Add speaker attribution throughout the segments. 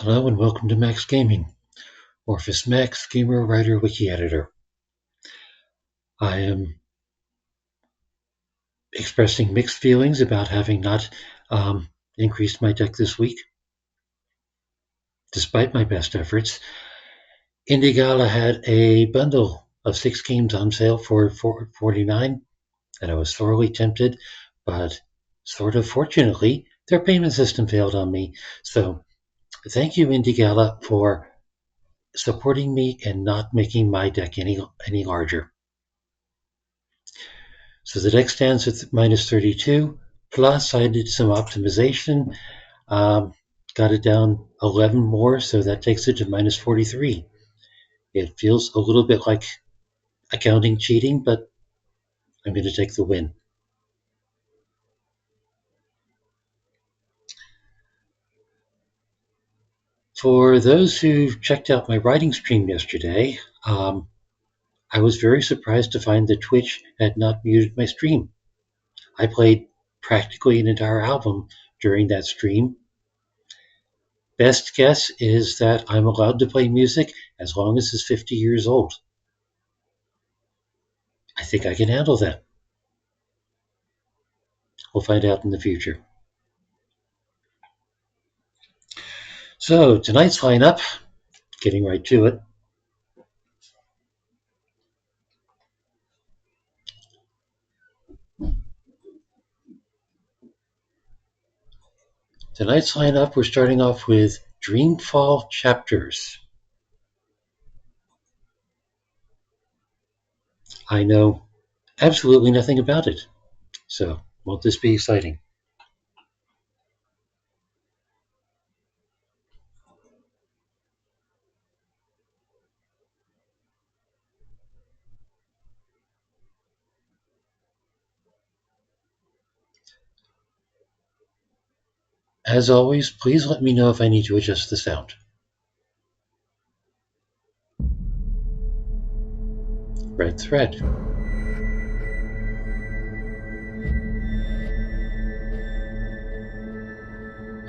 Speaker 1: Hello and welcome to Max Gaming, Orphis Max, gamer, writer, wiki editor. I am expressing mixed feelings about having not increased my deck this week, despite my best efforts. Indigala had a bundle of 6 games on sale for $4.49, and I was thoroughly tempted, but sort of fortunately, their payment system failed on me. So thank you, Indigala, for supporting me and not making my deck any larger. So the deck stands at minus 32, plus I did some optimization, got it down 11 more, so that takes it to minus 43. It feels a little bit like accounting cheating, but I'm going to take the win. For those who checked out my writing stream yesterday, I was very surprised to find that Twitch had not muted my stream. I played practically an entire album during that stream. Best guess is that I'm allowed to play music as long as it's 50 years old. I think I can handle that. We'll find out in the future. So tonight's lineup, getting right to it. Tonight's lineup, we're starting off with Dreamfall Chapters. I know absolutely nothing about it, so won't this be exciting? As always, please let me know if I need to adjust the sound. Red Thread.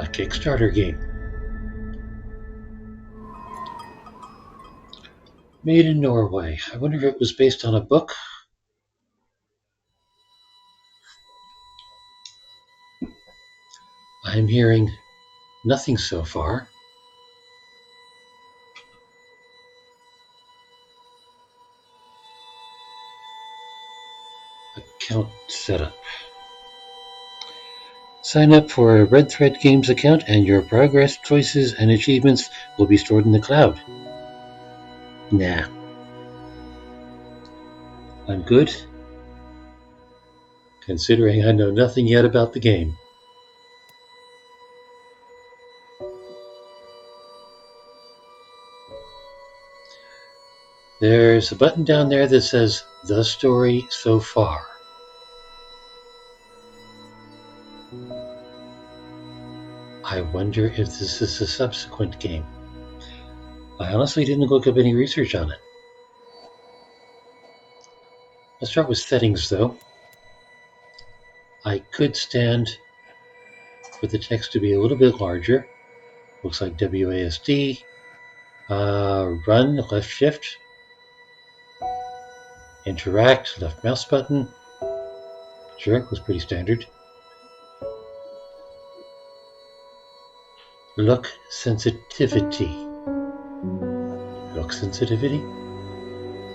Speaker 1: A Kickstarter game. Made in Norway. I wonder if it was based on a book. I'm hearing nothing so far. Account setup. Sign up for a Red Thread Games account and your progress, choices, and achievements will be stored in the cloud. Nah. I'm good, considering I know nothing yet about the game. There's a button down there that says, The Story So Far. I wonder if this is a subsequent game. I honestly didn't look up any research on it. Let's start with settings, though. I could stand for the text to be a little bit larger. Looks like WASD. Run, left shift. Interact, left mouse button. Sure, was pretty standard. Look sensitivity. Look sensitivity?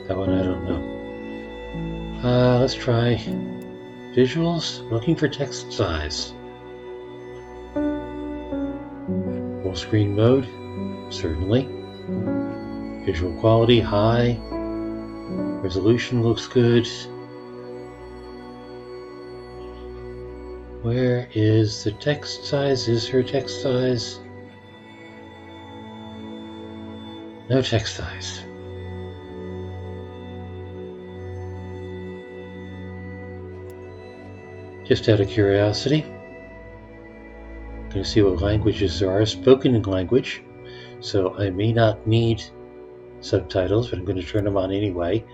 Speaker 1: That one I don't know. Let's try visuals. Looking for text size. Full screen mode, certainly. Visual quality, high. Resolution looks good. Where is the text size? Is her text size? No text size. Just out of curiosity, I'm going to see what languages there are spoken in language. So I may not need subtitles, but I'm going to turn them on anyway,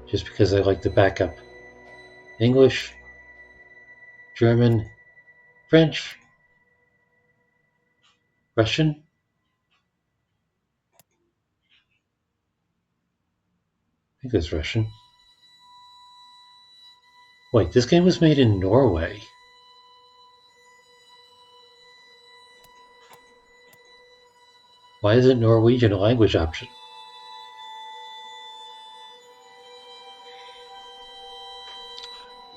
Speaker 1: just because I like the backup. English, German, French, Russian? I think it's Russian. Wait, this game was made in Norway. Why isn't Norwegian a language option?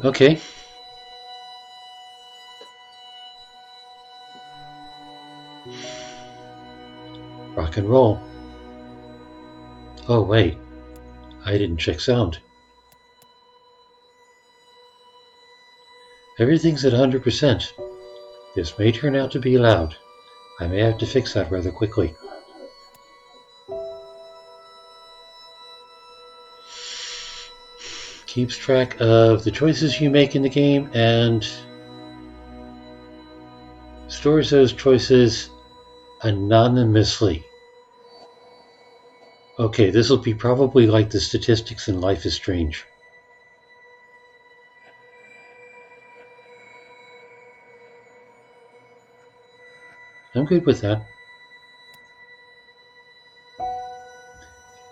Speaker 1: Okay. Rock and roll. Oh, wait. I didn't check sound. Everything's at 100%. This may turn out to be loud. I may have to fix that rather quickly. Keeps track of the choices you make in the game and stores those choices anonymously. Okay, this will be probably like the statistics in Life is Strange. I'm good with that.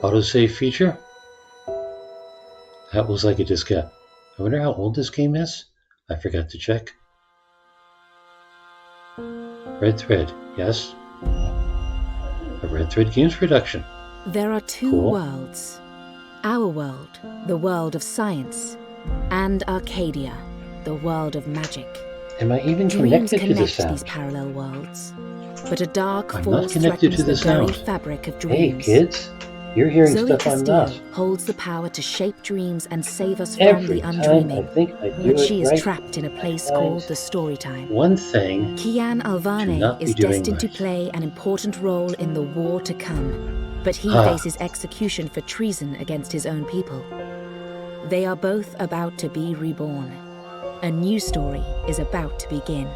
Speaker 1: Autosave feature? That was like a diskette. I wonder how old this game is? I forgot to check. Red Thread, yes. A Red Thread Games production.
Speaker 2: There are two worlds. Our world, the world of science, and Arcadia, the world of magic.
Speaker 1: Am I even
Speaker 2: Dreams
Speaker 1: connected to the
Speaker 2: connect
Speaker 1: sound?
Speaker 2: these parallel worlds, but a dark
Speaker 1: I'm
Speaker 2: force
Speaker 1: not connected to
Speaker 2: threatens
Speaker 1: the
Speaker 2: the very
Speaker 1: sound.
Speaker 2: fabric of
Speaker 1: Hey,
Speaker 2: dreams.
Speaker 1: kids, you're hearing
Speaker 2: Zoe
Speaker 1: stuff I'm
Speaker 2: Castillo
Speaker 1: not.
Speaker 2: holds the power to shape dreams and save us from
Speaker 1: Every
Speaker 2: the
Speaker 1: time
Speaker 2: undreaming,
Speaker 1: I think I do
Speaker 2: but she
Speaker 1: it
Speaker 2: is
Speaker 1: right,
Speaker 2: trapped in a place
Speaker 1: I find
Speaker 2: called the Storytime.
Speaker 1: one thing
Speaker 2: Kian
Speaker 1: to
Speaker 2: Alvane
Speaker 1: not be
Speaker 2: is
Speaker 1: doing
Speaker 2: destined to
Speaker 1: right.
Speaker 2: play an important role in the war to come, but he faces execution for treason against his own people. They are both about to be reborn. A new story is about to begin.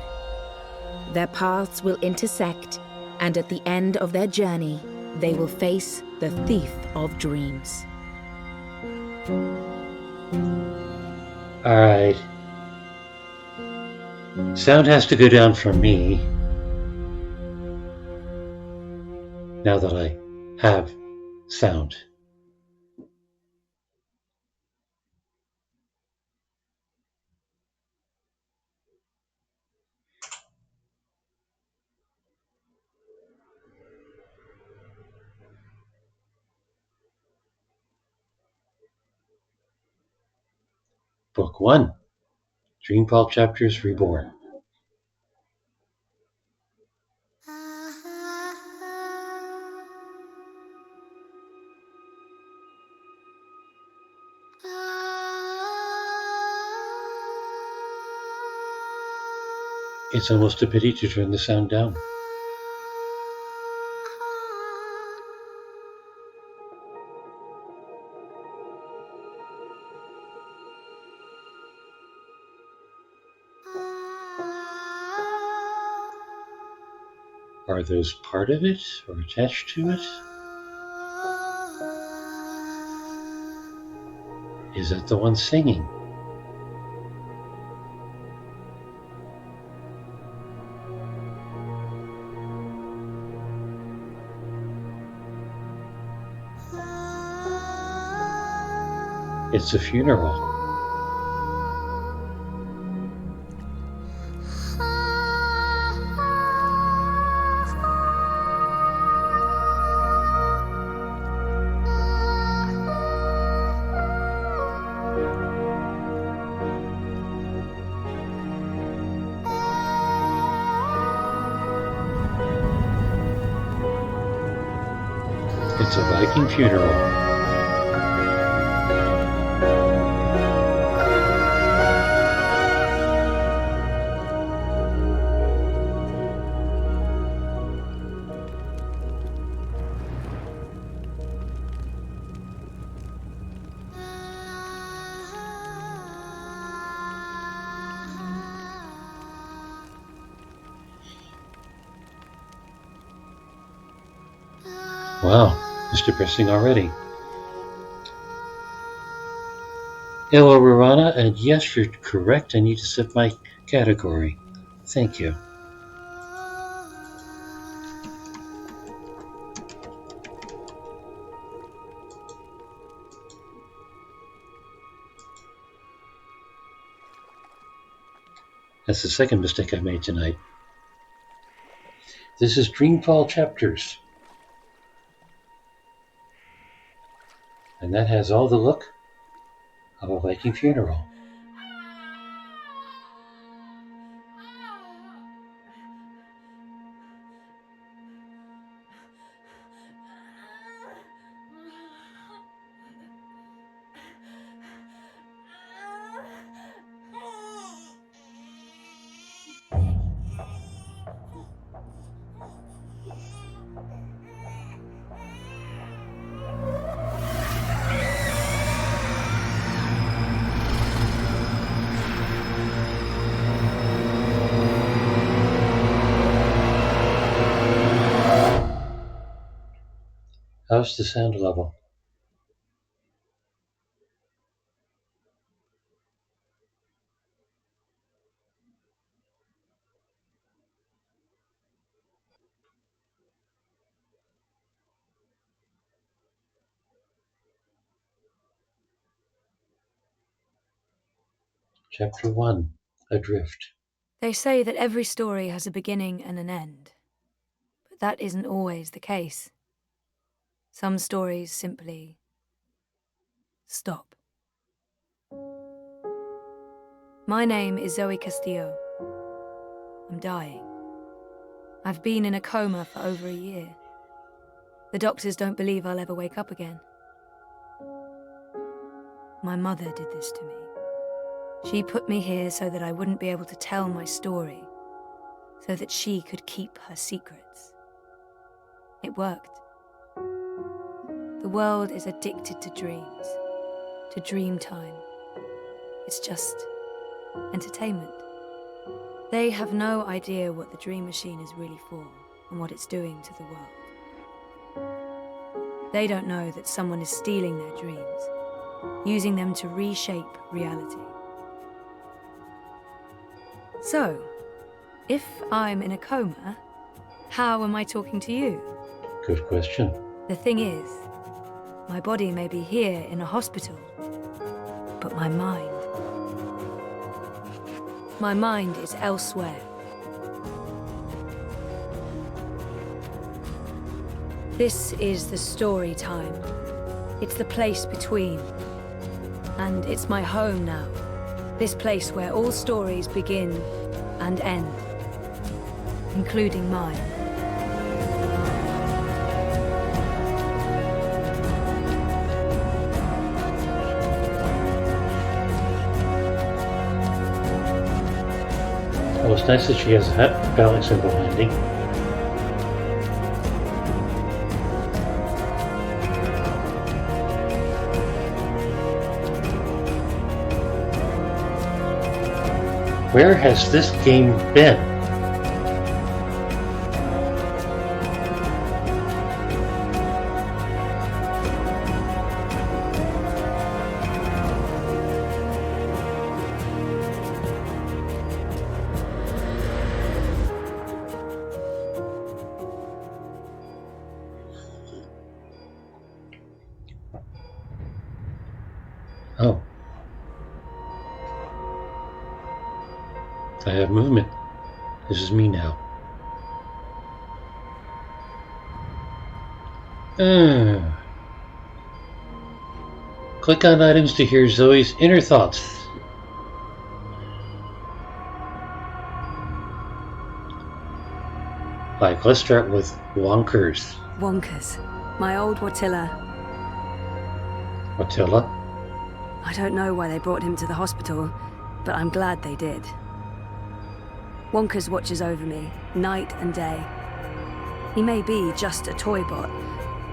Speaker 2: Their paths will intersect, and at the end of their journey, they will face the thief of dreams.
Speaker 1: Alright. Sound has to go down for me. Now that I have sound. Book 1. Dreamfall Chapters Reborn. It's almost a pity to turn the sound down. Are those part of it or attached to it? Is that the one singing? It's a funeral. It's a Viking funeral. Wow, it's depressing already. Hello, Ravana, and yes, you're correct. I need to set my category. Thank you. That's the second mistake I made tonight. This is Dreamfall Chapters. And that has all the look of a Viking funeral. How's the sound level? Chapter 1, Adrift.
Speaker 2: They say that every story has a beginning and an end, but that isn't always the case. Some stories simply stop. My name is Zoe Castillo. I'm dying. I've been in a coma for over a year. The doctors don't believe I'll ever wake up again. My mother did this to me. She put me here so that I wouldn't be able to tell my story, so that she could keep her secrets. It worked. The world is addicted to dreams, to dream time. It's just entertainment. They have no idea what the dream machine is really for and what it's doing to the world. They don't know that someone is stealing their dreams, using them to reshape reality. So, if I'm in a coma, how am I talking to you?
Speaker 1: Good question.
Speaker 2: The thing is, my body may be here in a hospital, but my mind is elsewhere. This is the story time. It's the place between. And it's my home now. This place where all stories begin and end, including mine.
Speaker 1: Well, it's nice that she has a balance symbol handy. Where has this game been? Oh. I have movement. This is me now. Click on items to hear Zoe's inner thoughts. Let's start with Wonkers.
Speaker 2: Wonkers, my old Watilla.
Speaker 1: Watilla?
Speaker 2: I don't know why they brought him to the hospital, but I'm glad they did. Wonkers watches over me, night and day. He may be just a toy bot,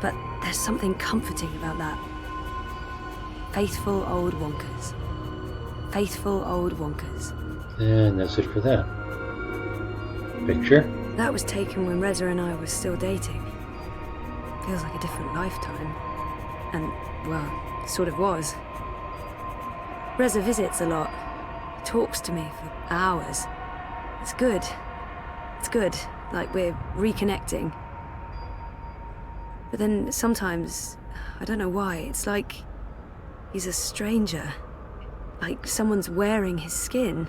Speaker 2: but there's something comforting about that. Faithful old Wonkers. Faithful old Wonkers.
Speaker 1: And that's it for that. Picture?
Speaker 2: That was taken when Reza and I were still dating. Feels like a different lifetime. And, well, sort of was. Reza visits a lot. Talks to me for hours. It's good. It's good. Like we're reconnecting. But then sometimes, I don't know why, it's like he's a stranger. Like someone's wearing his skin.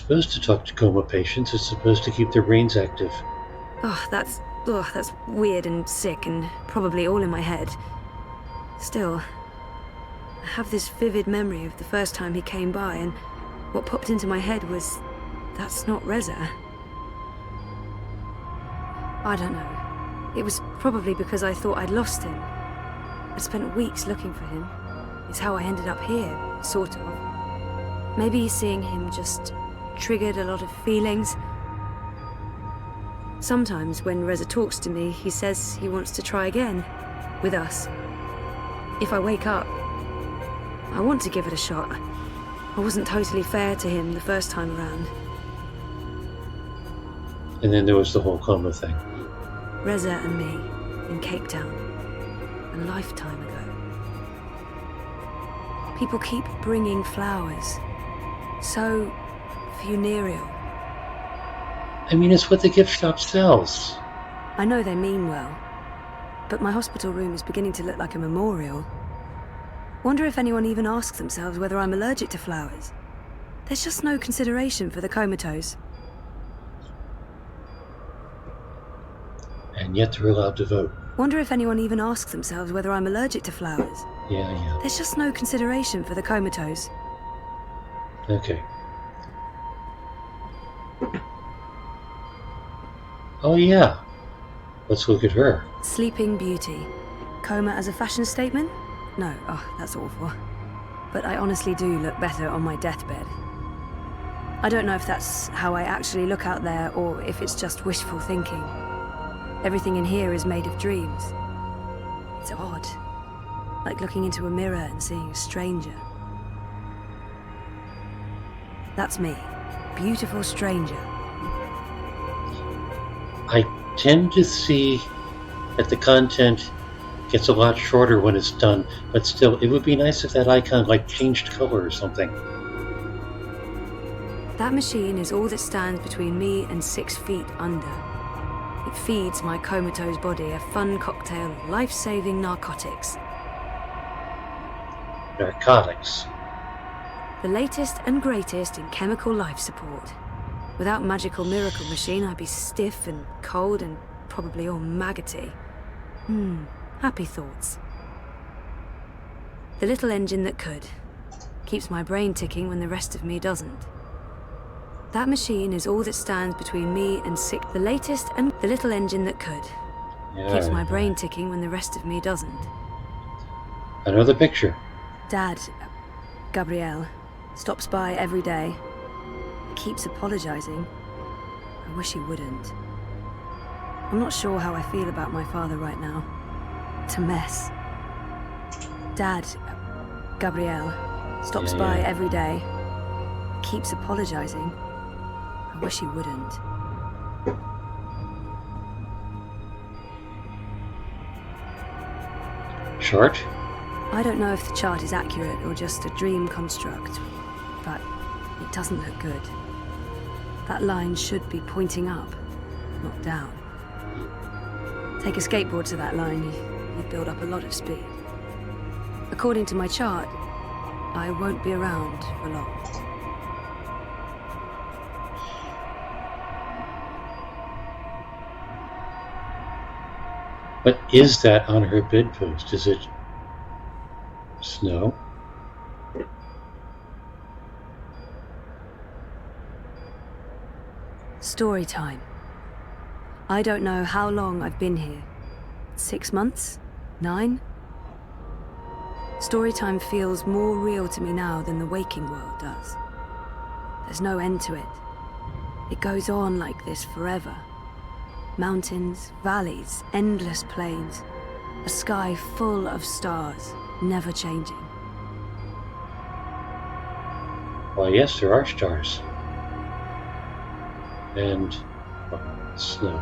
Speaker 1: supposed to talk to coma patients. It's supposed to keep their brains active.
Speaker 2: That's weird and sick and probably all in my head. Still, I have this vivid memory of the first time he came by, and what popped into my head was, that's not Reza. I don't know. It was probably because I thought I'd lost him. I'd spent weeks looking for him. It's how I ended up here, sort of. Maybe seeing him just triggered a lot of feelings. Sometimes when Reza talks to me, he says he wants to try again, with us. If I wake up, I want to give it a shot. I wasn't totally fair to him the first time around.
Speaker 1: And then there was the whole coma thing.
Speaker 2: Reza and me, in Cape Town, a lifetime ago. People keep bringing flowers. So funereal.
Speaker 1: I mean, it's what the gift shop sells.
Speaker 2: I know they mean well, but my hospital room is beginning to look like a memorial. Wonder if anyone even asks themselves whether I'm allergic to flowers. There's just no consideration for the comatose.
Speaker 1: And yet they're allowed to vote.
Speaker 2: Wonder if anyone even asks themselves whether I'm allergic to flowers.
Speaker 1: Yeah.
Speaker 2: There's just no consideration for the comatose.
Speaker 1: Okay. Oh yeah. Let's look at her.
Speaker 2: Sleeping Beauty. Coma as a fashion statement? No, that's awful. But I honestly do look better on my deathbed. I don't know if that's how I actually look out there, or if it's just wishful thinking. Everything in here is made of dreams. It's odd. Like looking into a mirror and seeing a stranger. That's me. Beautiful stranger.
Speaker 1: I tend to see that the content gets a lot shorter when it's done, but still, it would be nice if that icon changed color or something.
Speaker 2: That machine is all that stands between me and 6 feet under. It feeds my comatose body a fun cocktail of life-saving narcotics.
Speaker 1: Narcotics.
Speaker 2: The latest and greatest in chemical life support. Without magical miracle machine, I'd be stiff and cold and probably all maggoty. Happy thoughts. The little engine that could. Keeps my brain ticking when the rest of me doesn't. That machine is all that stands between me and sick. The latest and the little engine that could. Keeps my brain ticking when the rest of me doesn't.
Speaker 1: Another picture.
Speaker 2: Dad, Gabrielle, stops by every day. Keeps apologizing. I wish he wouldn't. I'm not sure how I feel about my father right now. It's a mess. Dad, Gabrielle, stops by every day. Keeps apologizing. I wish he wouldn't.
Speaker 1: Chart?
Speaker 2: I don't know if the chart is accurate or just a dream construct, but it doesn't look good. That line should be pointing up, not down. Take a skateboard to that line, you build up a lot of speed. According to my chart, I won't be around for long.
Speaker 1: What is that on her bedpost? Is it snow?
Speaker 2: Story time. I don't know how long I've been here. 6 months? 9? Storytime feels more real to me now than the waking world does. There's no end to it. It goes on like this forever. Mountains, valleys, endless plains. A sky full of stars, never changing.
Speaker 1: Well, yes, there are stars. And snow.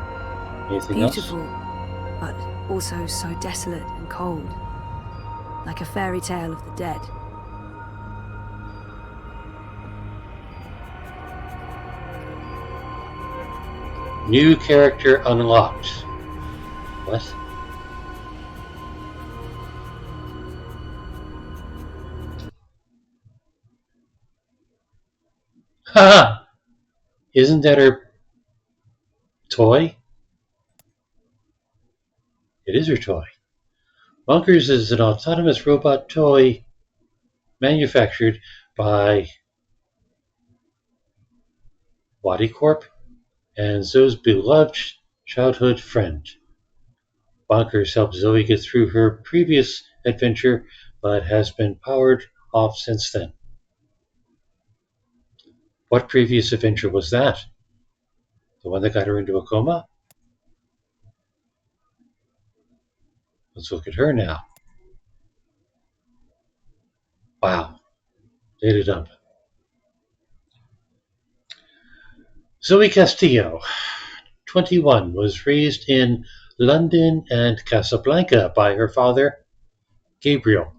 Speaker 1: Anything
Speaker 2: Beautiful,
Speaker 1: else?
Speaker 2: but also so desolate and cold. Like a fairy tale of the dead.
Speaker 1: New character unlocked. What? Haha! Isn't that her toy? It is her toy. Bunkers is an autonomous robot toy manufactured by Wadi Corp and Zoe's beloved childhood friend. Bonkers helped Zoe get through her previous adventure, but has been powered off since then. What previous adventure was that? The one that got her into a coma? Let's look at her now. Wow, data dump. Zoe Castillo, 21, was raised in London and Casablanca by her father, Gabriel.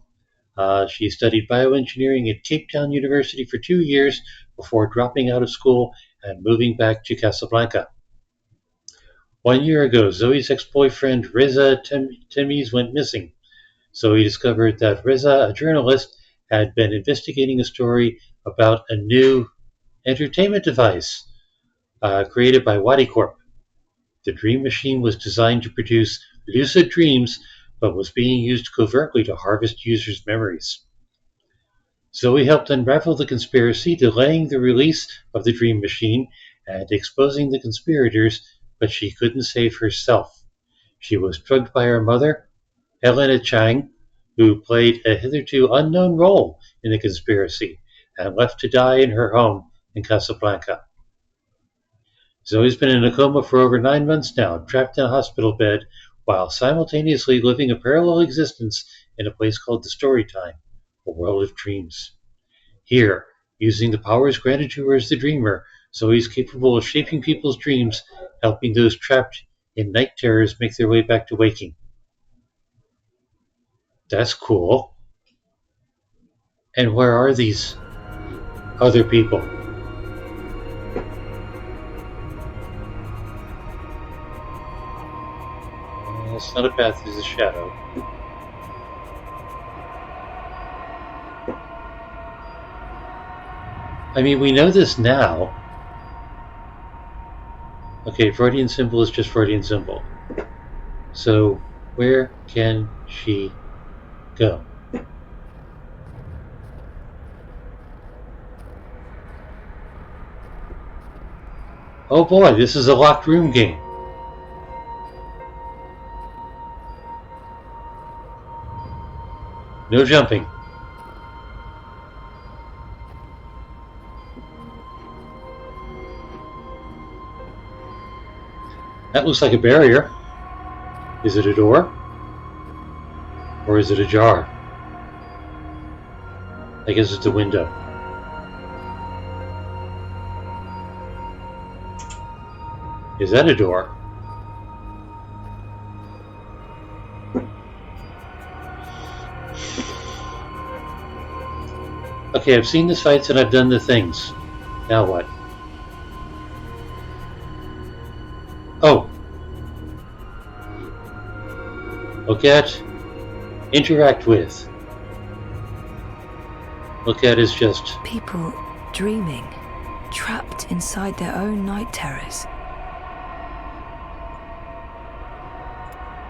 Speaker 1: She studied bioengineering at Cape Town University for 2 years before dropping out of school and moving back to Casablanca. 1 year ago, Zoe's ex-boyfriend Reza Temiz went missing. Zoe discovered that Reza, a journalist, had been investigating a story about a new entertainment device created by Wadi Corp. The Dream Machine was designed to produce lucid dreams, but was being used covertly to harvest users' memories. Zoe helped unravel the conspiracy, delaying the release of the Dream Machine and exposing the conspirators, but she couldn't save herself. She was drugged by her mother, Helena Chang, who played a hitherto unknown role in the conspiracy, and left to die in her home in Casablanca. Zoe's been in a coma for over 9 months now, trapped in a hospital bed, while simultaneously living a parallel existence in a place called the Storytime, a world of dreams. Here, using the powers granted to her as the dreamer, Zoe's capable of shaping people's dreams, helping those trapped in night terrors make their way back to waking. That's cool. And where are these other people? It's not a path, it's a shadow. I mean, we know this now. Okay, Freudian symbol is just Freudian symbol. So, where can she go? Oh boy, this is a locked room game. No jumping. That looks like a barrier. Is it a door? Or is it ajar? I guess it's a window. Is that a door? Okay, I've seen the sights and I've done the things. Now what? Oh. Look at, interact with. Look at is just...
Speaker 3: people dreaming, trapped inside their own night terrors.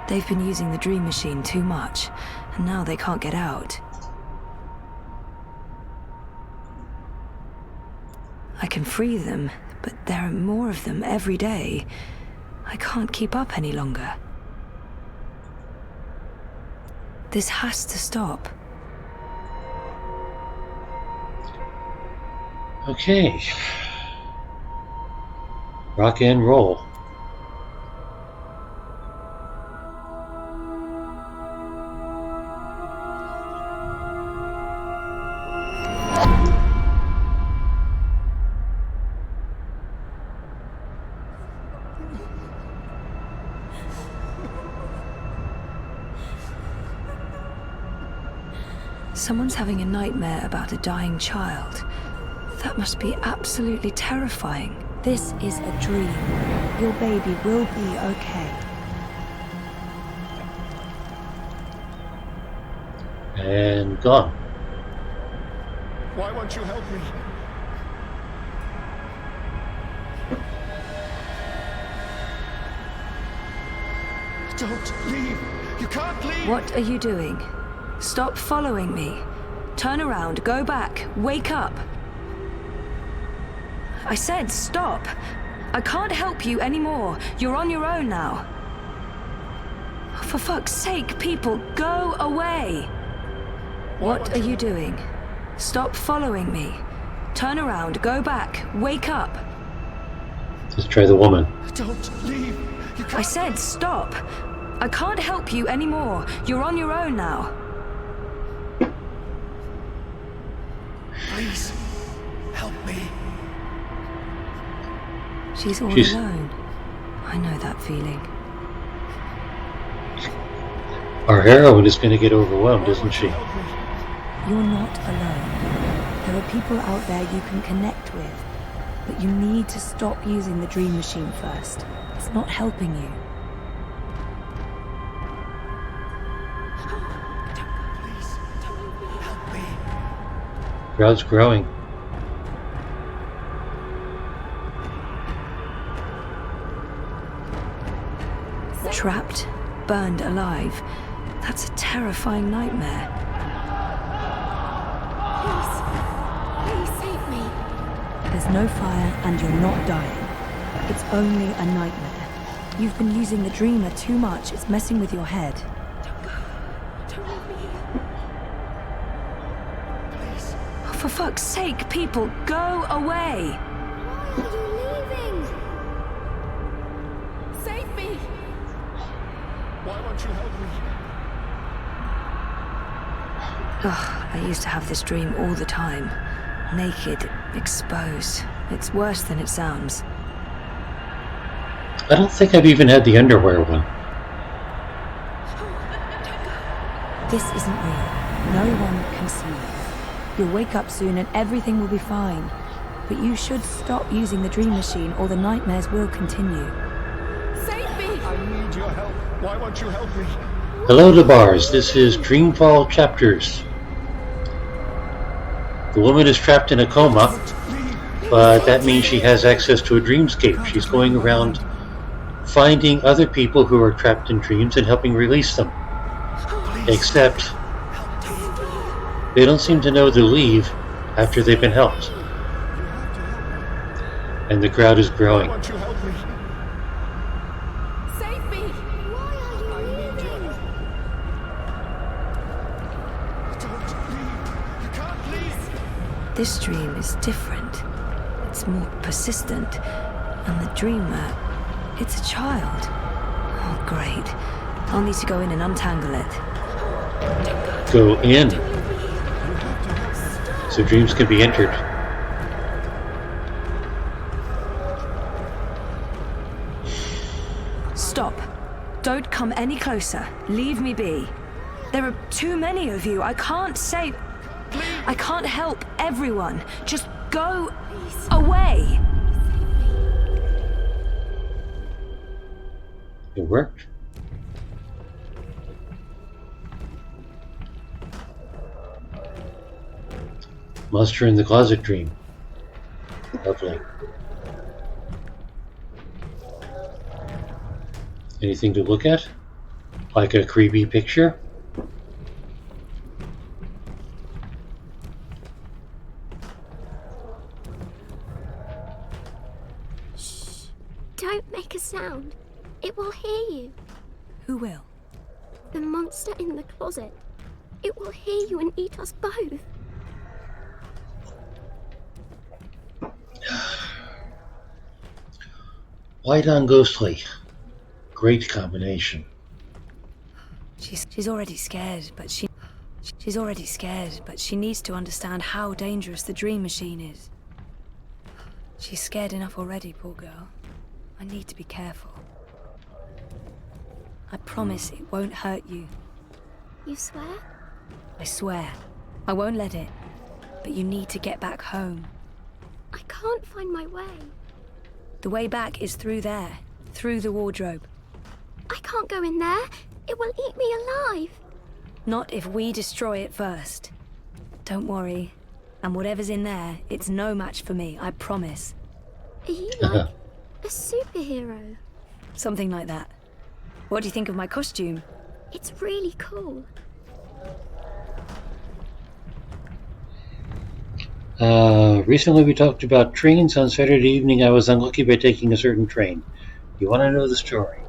Speaker 3: They've been using the dream machine too much, and now they can't get out. I can free them, but there are more of them every day. I can't keep up any longer. This has to stop.
Speaker 1: Okay. Rock and roll.
Speaker 3: Someone's having a nightmare about a dying child. That must be absolutely terrifying.
Speaker 4: This is a dream. Your baby will be okay.
Speaker 1: And gone.
Speaker 5: Why won't you help me? Don't leave! You can't leave!
Speaker 3: What are you doing? Stop following me. Turn around, go back, wake up. I said stop. I can't help you anymore. You're on your own now. For fuck's sake, people, go away! What are you doing? Stop following me. Turn around, go back, wake up.
Speaker 1: Let's try the woman.
Speaker 5: Don't leave! You can't...
Speaker 3: I said stop. I can't help you anymore. You're on your own now.
Speaker 5: Please, help me.
Speaker 3: She's all alone. I know that feeling.
Speaker 1: Our heroine is going to get overwhelmed, isn't she?
Speaker 4: You're not alone. There are people out there you can connect with. But you need to stop using the dream machine first. It's not helping you.
Speaker 5: Please, help me.
Speaker 1: Crowd's growing.
Speaker 3: Trapped, burned alive. That's a terrifying nightmare.
Speaker 6: Please save me.
Speaker 4: There's no fire and you're not dying. It's only a nightmare. You've been using the dreamer too much. It's messing with your head.
Speaker 6: Don't leave me.
Speaker 5: Please.
Speaker 3: For fuck's sake, people, go away!
Speaker 6: Why are you leaving? Save me.
Speaker 5: Why won't you help me?
Speaker 3: Ugh, I used to have this dream all the time. Naked, exposed. It's worse than it sounds.
Speaker 1: I don't think I've even had the underwear one.
Speaker 4: This isn't real. No one can see you. You'll wake up soon and everything will be fine. But you should stop using the dream machine or the nightmares will continue.
Speaker 6: Save me.
Speaker 5: I need your help. Why won't you help me?
Speaker 1: Hello to bars. This is Dreamfall Chapters. The woman is trapped in a coma, but that means she has access to a dreamscape. She's going around finding other people who are trapped in dreams and helping release them. Except they don't seem to know to leave after they've been helped. And the crowd is
Speaker 5: Why
Speaker 1: growing.
Speaker 5: won't you help me?
Speaker 6: Save me. Why are you leaving?
Speaker 5: Don't leave. You can't leave.
Speaker 3: This dream is different. It's more persistent. And the dreamer, it's a child. Oh, great. I'll need to go in and untangle it.
Speaker 1: Go in. So dreams can be entered.
Speaker 3: Stop. Don't come any closer. Leave me be. There are too many of you. I can't save... I can't help everyone. Just go away.
Speaker 1: It worked. Monster in the Closet dream. Lovely. Anything to look at? Like a creepy picture?
Speaker 6: Shh. Don't make a sound. It will hear you.
Speaker 4: Who will?
Speaker 6: The monster in the closet. It will hear you and eat us both.
Speaker 1: White on ghostly. Great combination.
Speaker 3: She's already scared, but she's already scared, but she needs to understand how dangerous the dream machine is. She's scared enough already, poor girl. I need to be careful. I promise it won't hurt you.
Speaker 6: You swear?
Speaker 3: I swear. I won't let it. But you need to get back home.
Speaker 6: I can't find my way.
Speaker 3: The way back is through there, through the wardrobe.
Speaker 6: I can't go in there. It will eat me alive.
Speaker 3: Not if we destroy it first. Don't worry. And whatever's in there, it's no match for me, I promise.
Speaker 6: Are you like a superhero?
Speaker 3: Something like that. What do you think of my costume?
Speaker 6: It's really cool.
Speaker 1: Recently we talked about trains. On Saturday evening I was unlucky by taking a certain train. You want to know the story?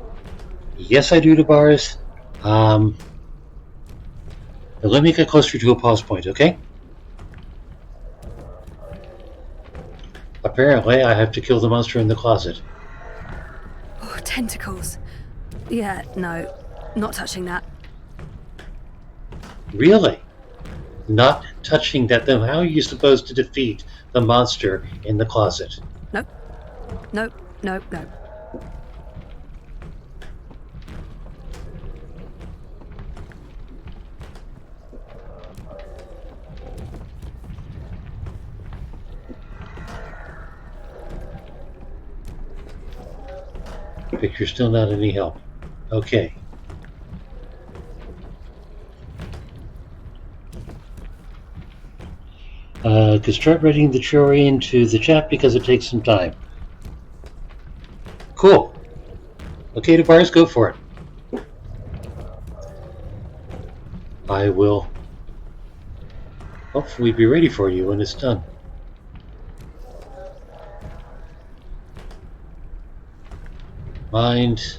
Speaker 1: Yes, I do, to bars. Now let me get closer to a pause point, okay? Apparently, I have to kill the monster in the closet.
Speaker 3: Oh, tentacles. Yeah, no. Not touching that.
Speaker 1: Really? Not touching that, then how are you supposed to defeat the monster in the closet?
Speaker 3: Nope. Nope. Nope. Nope.
Speaker 1: Picture's still not any help. Okay. Could start writing the story into the chat because it takes some time. Cool. Okay, to bars, go for it. I will hopefully be ready for you when it's done. Mind.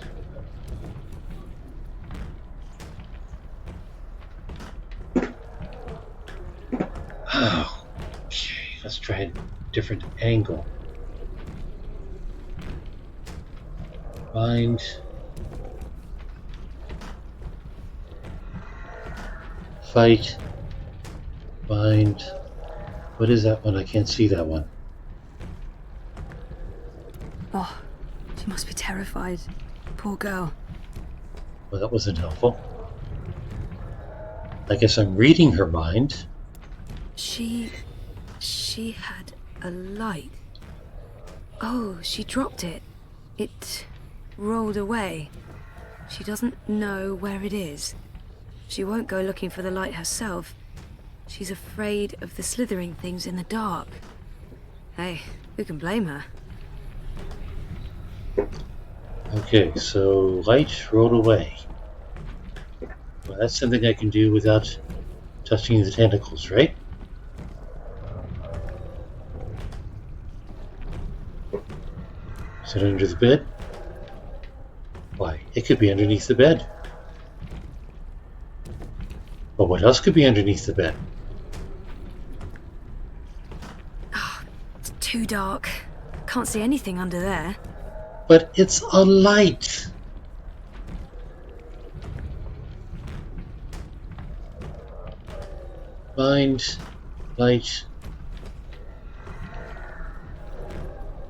Speaker 1: Oh, okay, let's try a different angle. Mind. Fight. Mind. What is that one? I can't see that one.
Speaker 3: Oh, she must be terrified. Poor girl.
Speaker 1: Well, that wasn't helpful. I guess I'm reading her mind.
Speaker 3: She had a light. Oh, she dropped it. It rolled away. She doesn't know where it is. She won't go looking for the light herself. She's afraid of the slithering things in the dark. Hey, who can blame her?
Speaker 1: Okay, so light rolled away. Well, that's something I can do without touching the tentacles, right? Is it under the bed? Why, it could be underneath the bed. But what else could be underneath the bed?
Speaker 3: Oh, it's too dark. Can't see anything under there.
Speaker 1: But it's a light! Mind, light,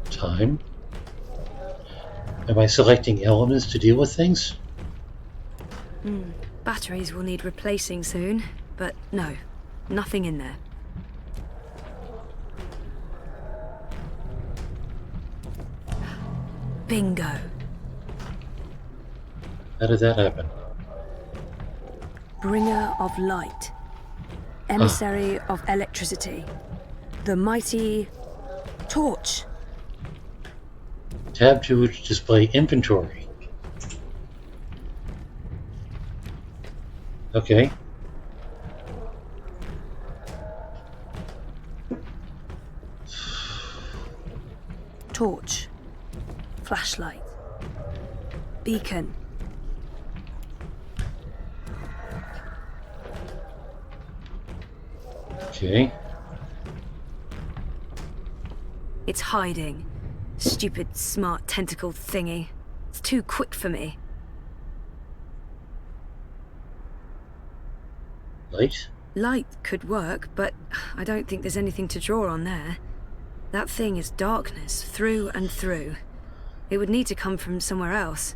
Speaker 1: time. Am I selecting elements to deal with things?
Speaker 3: Batteries will need replacing soon, but no, nothing in there. Bingo.
Speaker 1: How did that happen?
Speaker 3: Bringer of light. Emissary of electricity. The mighty torch.
Speaker 1: Tab 2 to display inventory. Okay.
Speaker 3: Torch. Flashlight. Beacon.
Speaker 1: Okay.
Speaker 3: It's hiding. Stupid, smart tentacle thingy. It's too quick for me.
Speaker 1: Light?
Speaker 3: Light could work, but I don't think there's anything to draw on there. That thing is darkness, through and through. It would need to come from somewhere else.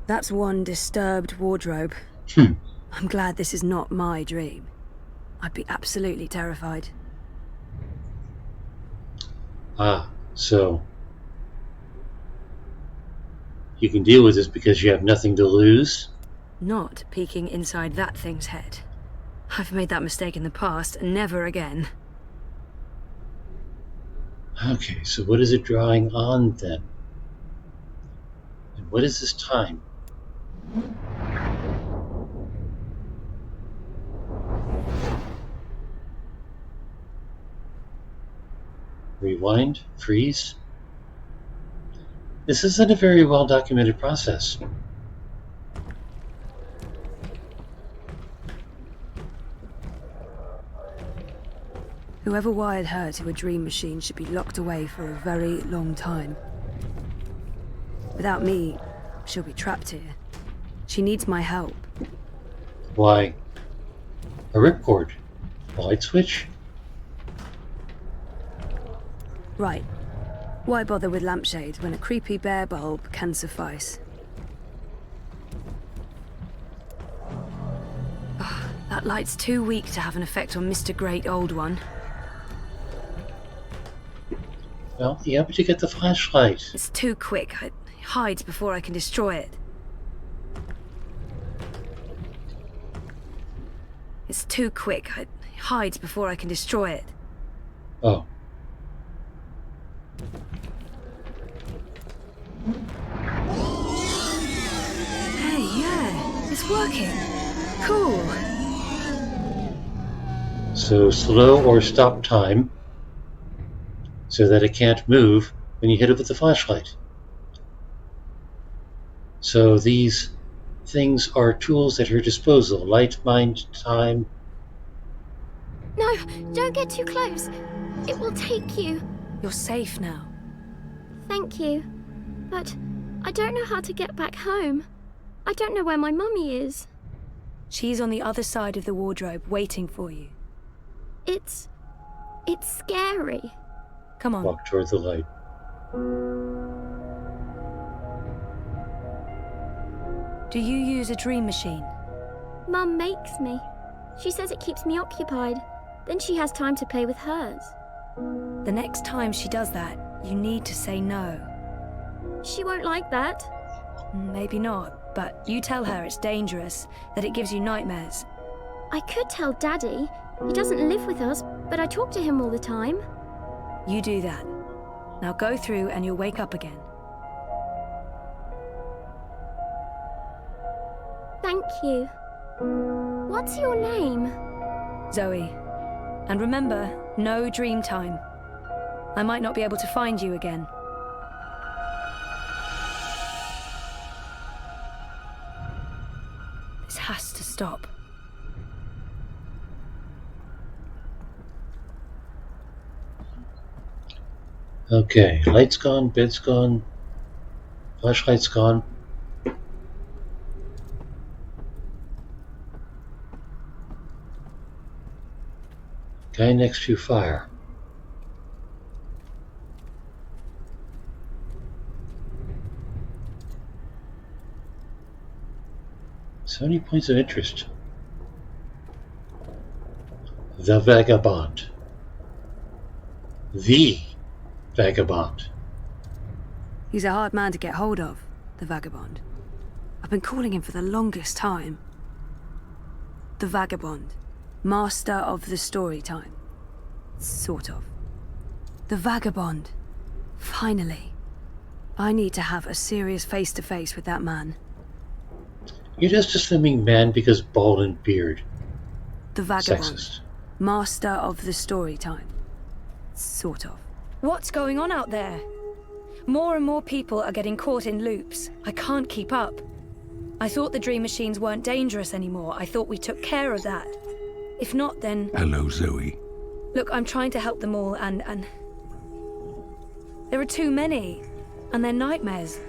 Speaker 3: That's one disturbed wardrobe. I'm glad this is not my dream. I'd be absolutely terrified.
Speaker 1: Ah, so you can deal with this because you have nothing to lose?
Speaker 3: Not peeking inside that thing's head. I've made that mistake in the past, and never again.
Speaker 1: Okay, so what is it drawing on then? And what is this time? Rewind? Freeze? This isn't a very well documented process.
Speaker 4: Whoever wired her to a dream machine should be locked away for a very long time. Without me, she'll be trapped here. She needs my help.
Speaker 1: Why? A ripcord? A light switch?
Speaker 4: Right. Why bother with lampshade when a creepy bear bulb can suffice? Ugh, that light's too weak to have an effect on Mr. Great Old One.
Speaker 1: Well, yeah, but you get the flashlight.
Speaker 4: It's too quick. It hides before I can destroy it. It's too quick. It hides before I can destroy it.
Speaker 1: Oh.
Speaker 4: Hey, yeah, it's working. Cool.
Speaker 1: So slow or stop time so that it can't move when you hit it with the flashlight. So these things are tools at her disposal. Light, mind, time.
Speaker 6: No, don't get too close. It will take you.
Speaker 4: You're safe now.
Speaker 6: Thank you. But I don't know how to get back home. I don't know where my mummy is.
Speaker 4: She's on the other side of the wardrobe, waiting for you.
Speaker 6: It's scary.
Speaker 4: Come on.
Speaker 1: Walk toward the light.
Speaker 4: Do you use a dream machine?
Speaker 6: Mum makes me. She says it keeps me occupied. Then she has time to play with hers.
Speaker 4: The next time she does that, you need to say no.
Speaker 6: She won't like that.
Speaker 4: Maybe not, but you tell her it's dangerous, that it gives you nightmares.
Speaker 6: I could tell Daddy. He doesn't live with us, but I talk to him all the time.
Speaker 4: You do that. Now go through and you'll wake up again.
Speaker 6: Thank you. What's your name?
Speaker 4: Zoe. And remember, no dream time. I might not be able to find you again. This has to stop.
Speaker 1: Okay, light's gone, bed's gone, flashlight's gone. Guy next to fire. So many points of interest. The Vagabond. The Vagabond.
Speaker 4: He's a hard man to get hold of, the Vagabond. I've been calling him for the longest time. The Vagabond. Master of the story time. Sort of. The Vagabond. Finally. I need to have a serious face-to-face with that man.
Speaker 1: You're just assuming man because bald and beard.
Speaker 4: The Vagabond.
Speaker 1: Sexist.
Speaker 4: Master of the story time. Sort of. What's going on out there? More and more people are getting caught in loops. I can't keep up. I thought the dream machines weren't dangerous anymore. I thought we took care of that. If not, then...
Speaker 7: Hello, Zoe.
Speaker 4: Look, I'm trying to help them all, and... There are too many. And they're nightmares.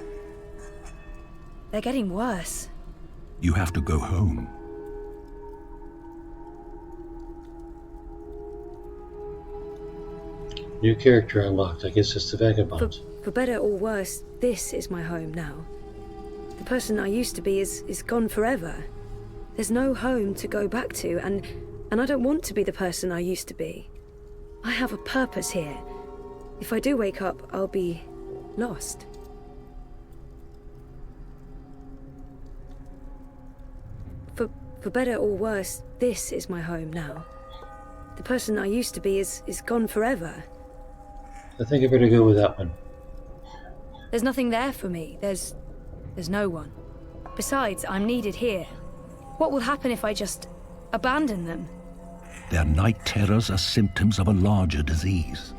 Speaker 4: They're getting worse.
Speaker 7: You have to go home.
Speaker 1: New character unlocked. I guess it's the Vagabond.
Speaker 4: For better or worse, this is my home now. The person I used to be is gone forever. There's no home to go back to, and I don't want to be the person I used to be. I have a purpose here. If I do wake up, I'll be lost. For better or worse, this is my home now. The person I used to be is gone forever.
Speaker 1: I think I better go with that one.
Speaker 4: There's nothing there for me. There's no one. Besides, I'm needed here. What will happen if I just abandon them?
Speaker 7: Their night terrors are symptoms of a larger disease.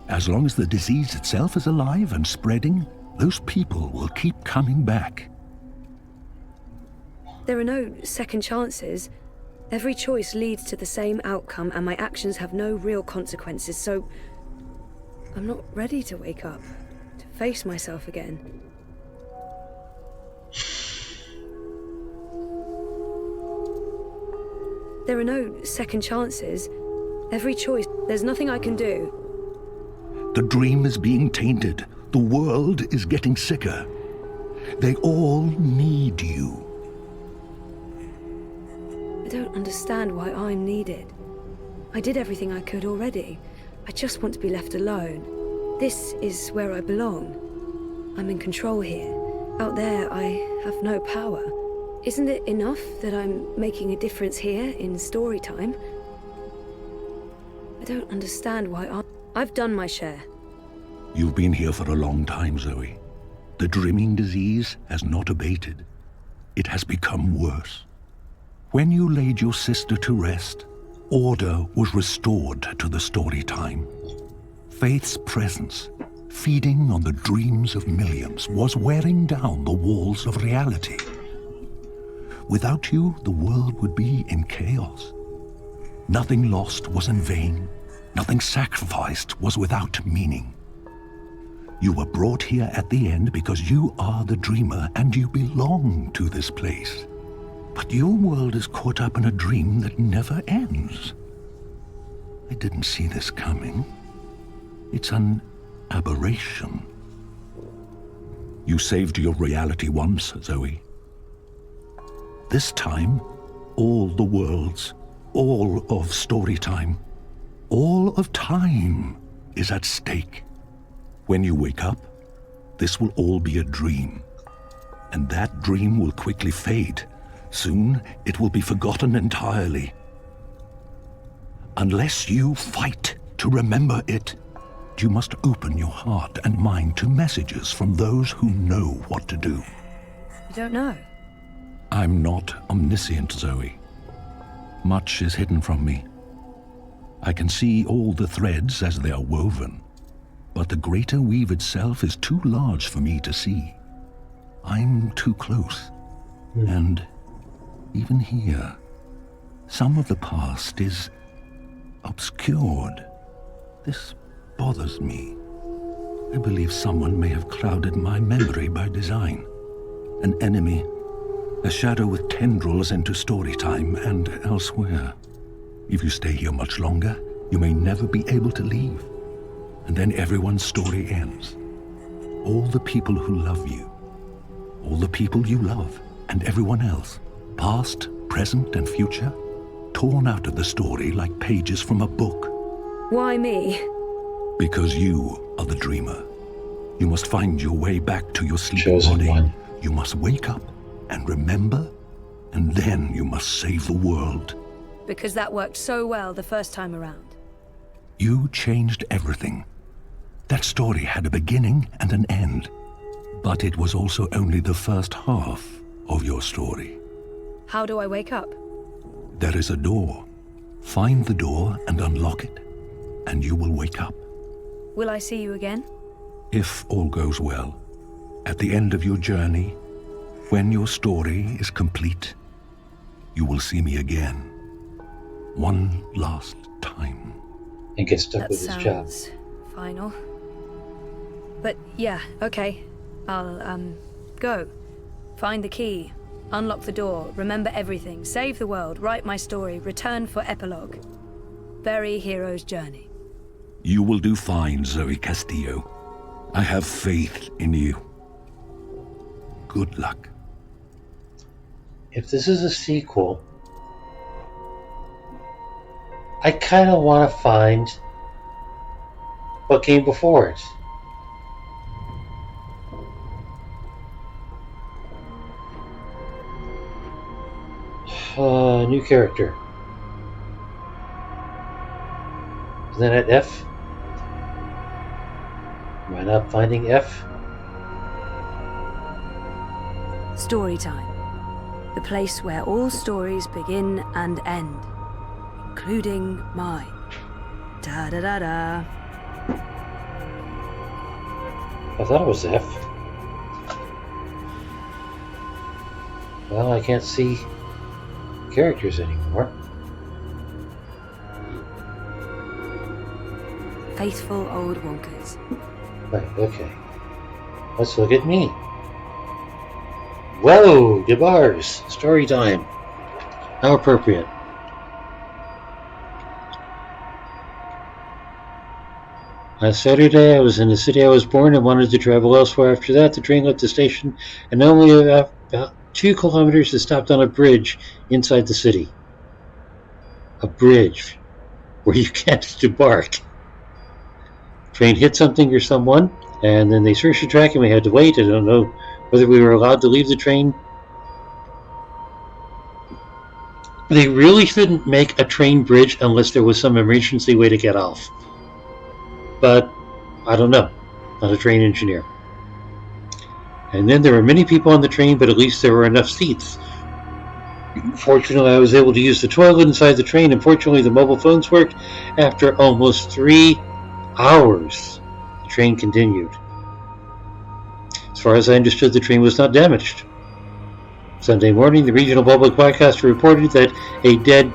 Speaker 7: As long as the disease itself is alive and spreading, those people will keep coming back.
Speaker 4: There are no second chances. Every choice leads to the same outcome, and my actions have no real consequences, so I'm not ready to wake up, to face myself again. There are no second chances. Every choice, there's nothing I can do.
Speaker 7: The dream is being tainted. The world is getting sicker. They all need you.
Speaker 4: I don't understand why I'm needed. I did everything I could already. I just want to be left alone. This is where I belong. I'm in control here. Out there, I have no power. Isn't it enough that I'm making a difference here in story time? I don't understand why I've done my share.
Speaker 7: You've been here for a long time, Zoe. The dreaming disease has not abated. It has become worse. When you laid your sister to rest, order was restored to the story time. Faith's presence, feeding on the dreams of millions, was wearing down the walls of reality. Without you, the world would be in chaos. Nothing lost was in vain. Nothing sacrificed was without meaning. You were brought here at the end because you are the dreamer and you belong to this place. But your world is caught up in a dream that never ends. I didn't see this coming. It's an aberration. You saved your reality once, Zoe. This time, all the worlds, all of story time, all of time is at stake. When you wake up, this will all be a dream. And that dream will quickly fade. Soon, it will be forgotten entirely. Unless you fight to remember it, you must open your heart and mind to messages from those who know what to do.
Speaker 4: I don't know.
Speaker 7: I'm not omniscient, Zoe. Much is hidden from me. I can see all the threads as they are woven, but the greater weave itself is too large for me to see. I'm too close, and even here, some of the past is obscured. This bothers me. I believe someone may have clouded my memory by design. An enemy, a shadow with tendrils into story time and elsewhere. If you stay here much longer, you may never be able to leave. And then everyone's story ends. All the people who love you, all the people you love, and everyone else, past, present, and future, torn out of the story like pages from a book.
Speaker 4: Why me?
Speaker 7: Because you are the dreamer. You must find your way back to your sleeping
Speaker 1: Chosen
Speaker 7: body.
Speaker 1: one.
Speaker 7: You must wake up and remember, and then you must save the world.
Speaker 4: Because that worked so well the first time around.
Speaker 7: You changed everything. That story had a beginning and an end, but it was also only the first half of your story.
Speaker 4: How do I wake up?
Speaker 7: There is a door. Find the door and unlock it, and you will wake up.
Speaker 4: Will I see you again?
Speaker 7: If all goes well, at the end of your journey, when your story is complete, you will see me again. One last time.
Speaker 1: And get stuck
Speaker 4: That
Speaker 1: with his job.
Speaker 4: sounds final. But yeah, okay. I'll, go. Find the key. Unlock the door. Remember everything. Save the world. Write my story. Return for epilogue. Bury hero's journey.
Speaker 7: You will do fine, Zoe Castillo. I have faith in you. Good luck.
Speaker 1: If this is a sequel, I kind of want to find what came before it. New character. Is that at F? I not finding F?
Speaker 4: Story time. The place where all stories begin and end, including mine. Da-da-da-da.
Speaker 1: I thought it was F. Well, I can't see characters anymore.
Speaker 4: Faithful old wonkers.
Speaker 1: Right, okay. Let's look at me. Whoa, DeBars, story time. How appropriate. Last Saturday, I was in the city I was born and wanted to travel elsewhere. After that, the train left the station, and only about 2 kilometers, it stopped on a bridge inside the city. A bridge where you can't debark. Train hit something or someone, and then they searched the track and we had to wait. I don't know whether we were allowed to leave the train. They really shouldn't make a train bridge unless there was some emergency way to get off. But I don't know. Not a train engineer. And then there were many people on the train, but at least there were enough seats. Fortunately, I was able to use the toilet inside the train, and fortunately the mobile phones worked. After almost 3 hours, the train continued. As far as I understood, the train was not damaged. Sunday morning, the regional public broadcaster reported that a dead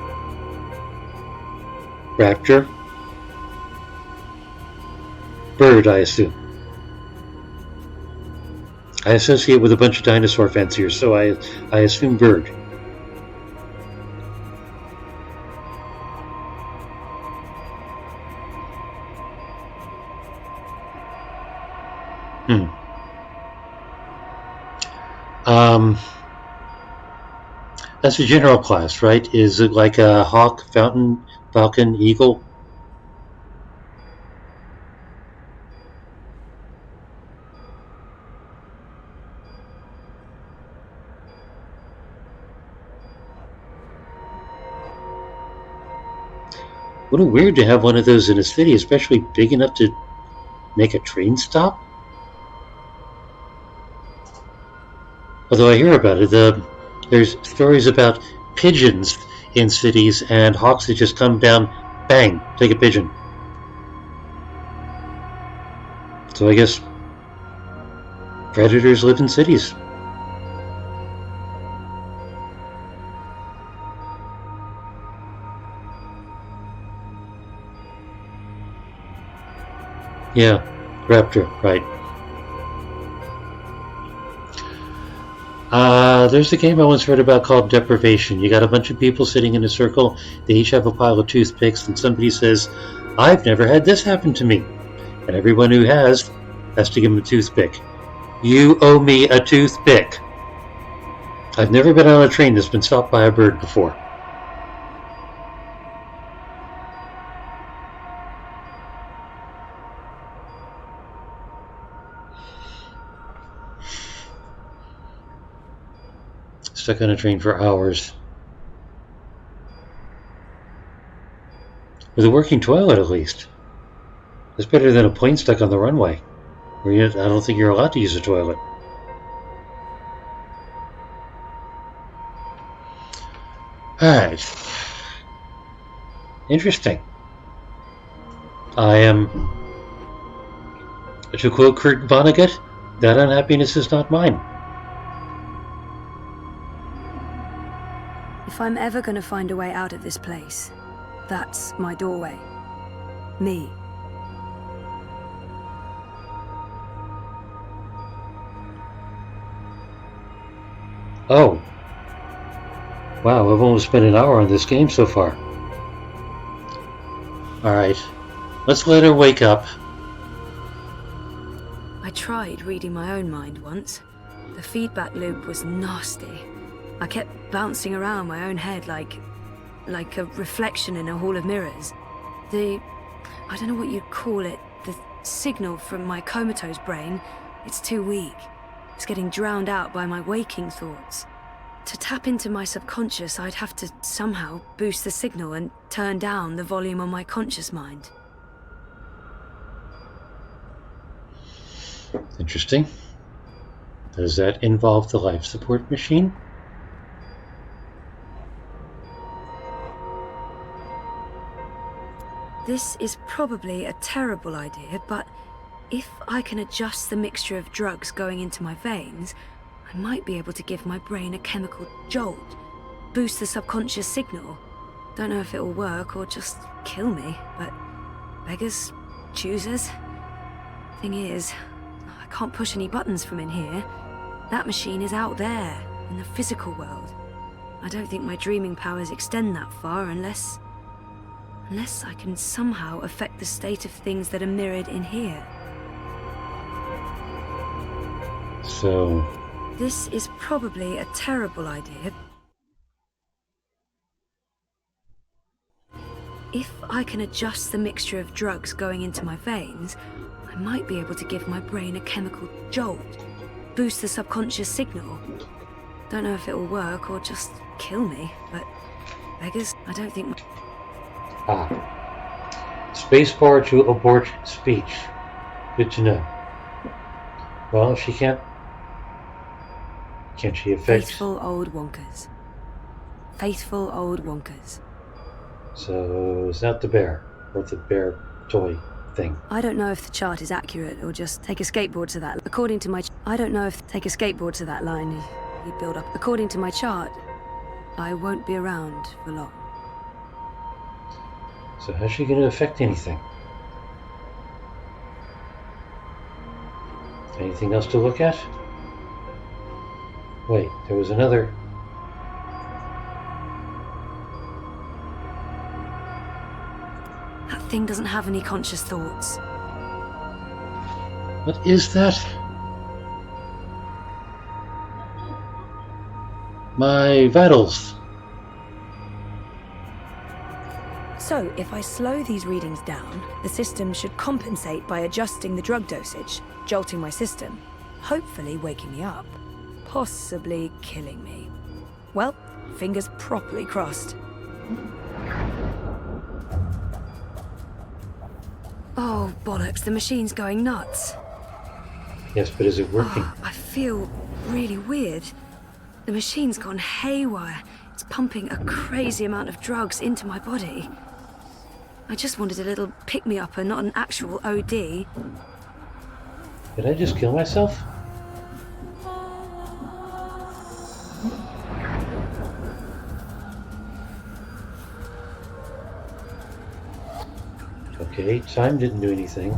Speaker 1: raptor, bird, I assume. I associate with a bunch of dinosaur fanciers, so I assume bird. That's a general class, right? Is it like a hawk, falcon, eagle? What a weird to have one of those in a city, especially big enough to make a train stop. Although I hear about it, there's stories about pigeons in cities and hawks that just come down, bang, take a pigeon. So I guess predators live in cities. Yeah, raptor, right. There's a game I once heard about called Deprivation. You got a bunch of people sitting in a circle. They each have a pile of toothpicks, and somebody says, "I've never had this happen to me." And everyone who has to give them a toothpick. You owe me a toothpick. I've never been on a train that's been stopped by a bird before. Stuck on a train for hours. With a working toilet, at least. It's better than a plane stuck on the runway, where I don't think you're allowed to use a toilet. Alright. Interesting. I am, to quote Kurt Vonnegut, that unhappiness is not mine.
Speaker 4: If I'm ever gonna find a way out of this place, that's my doorway. Me.
Speaker 1: Oh. Wow, I've almost spent an hour on this game so far. Alright. Let's let her wake up.
Speaker 4: I tried reading my own mind once. The feedback loop was nasty. I kept bouncing around my own head like a reflection in a hall of mirrors. I don't know what you'd call it, the signal from my comatose brain, it's too weak. It's getting drowned out by my waking thoughts. To tap into my subconscious, I'd have to somehow boost the signal and turn down the volume on my conscious mind.
Speaker 1: Interesting. Does that involve the life support machine?
Speaker 4: This is probably a terrible idea, but if I can adjust the mixture of drugs going into my veins, I might be able to give my brain a chemical jolt, boost the subconscious signal. Don't know if it'll work or just kill me, but beggars, choosers. Thing is, I can't push any buttons from in here. That machine is out there, in the physical world. I don't think my dreaming powers extend that far unless I can somehow affect the state of things that are mirrored in here.
Speaker 1: So...
Speaker 4: This is probably a terrible idea. If I can adjust the mixture of drugs going into my veins, I might be able to give my brain a chemical jolt, boost the subconscious signal. Don't know if it'll work or just kill me, but beggars, I don't think...
Speaker 1: Spacebar to abort speech. Good to know. Well, if she can't she affect...
Speaker 4: Faithful old wonkers. Faithful old wonkers.
Speaker 1: So, it's not the bear, or the bear toy thing.
Speaker 4: I don't know if the chart is accurate or just take a skateboard to that. According to my... I don't know if take a skateboard to that line you build up. According to my chart, I won't be around for long.
Speaker 1: So how's she going to affect anything? Anything else to look at? Wait, there was another...
Speaker 4: That thing doesn't have any conscious thoughts.
Speaker 1: What is that? My vitals.
Speaker 4: So, if I slow these readings down, the system should compensate by adjusting the drug dosage, jolting my system, hopefully waking me up, possibly killing me. Well, fingers properly crossed. Oh, bollocks, the machine's going nuts.
Speaker 1: Yes, but is it working?
Speaker 4: I feel really weird. The machine's gone haywire. It's pumping a crazy amount of drugs into my body. I just wanted a little pick-me-up and not an actual OD.
Speaker 1: Did I just kill myself? Okay, time didn't do anything.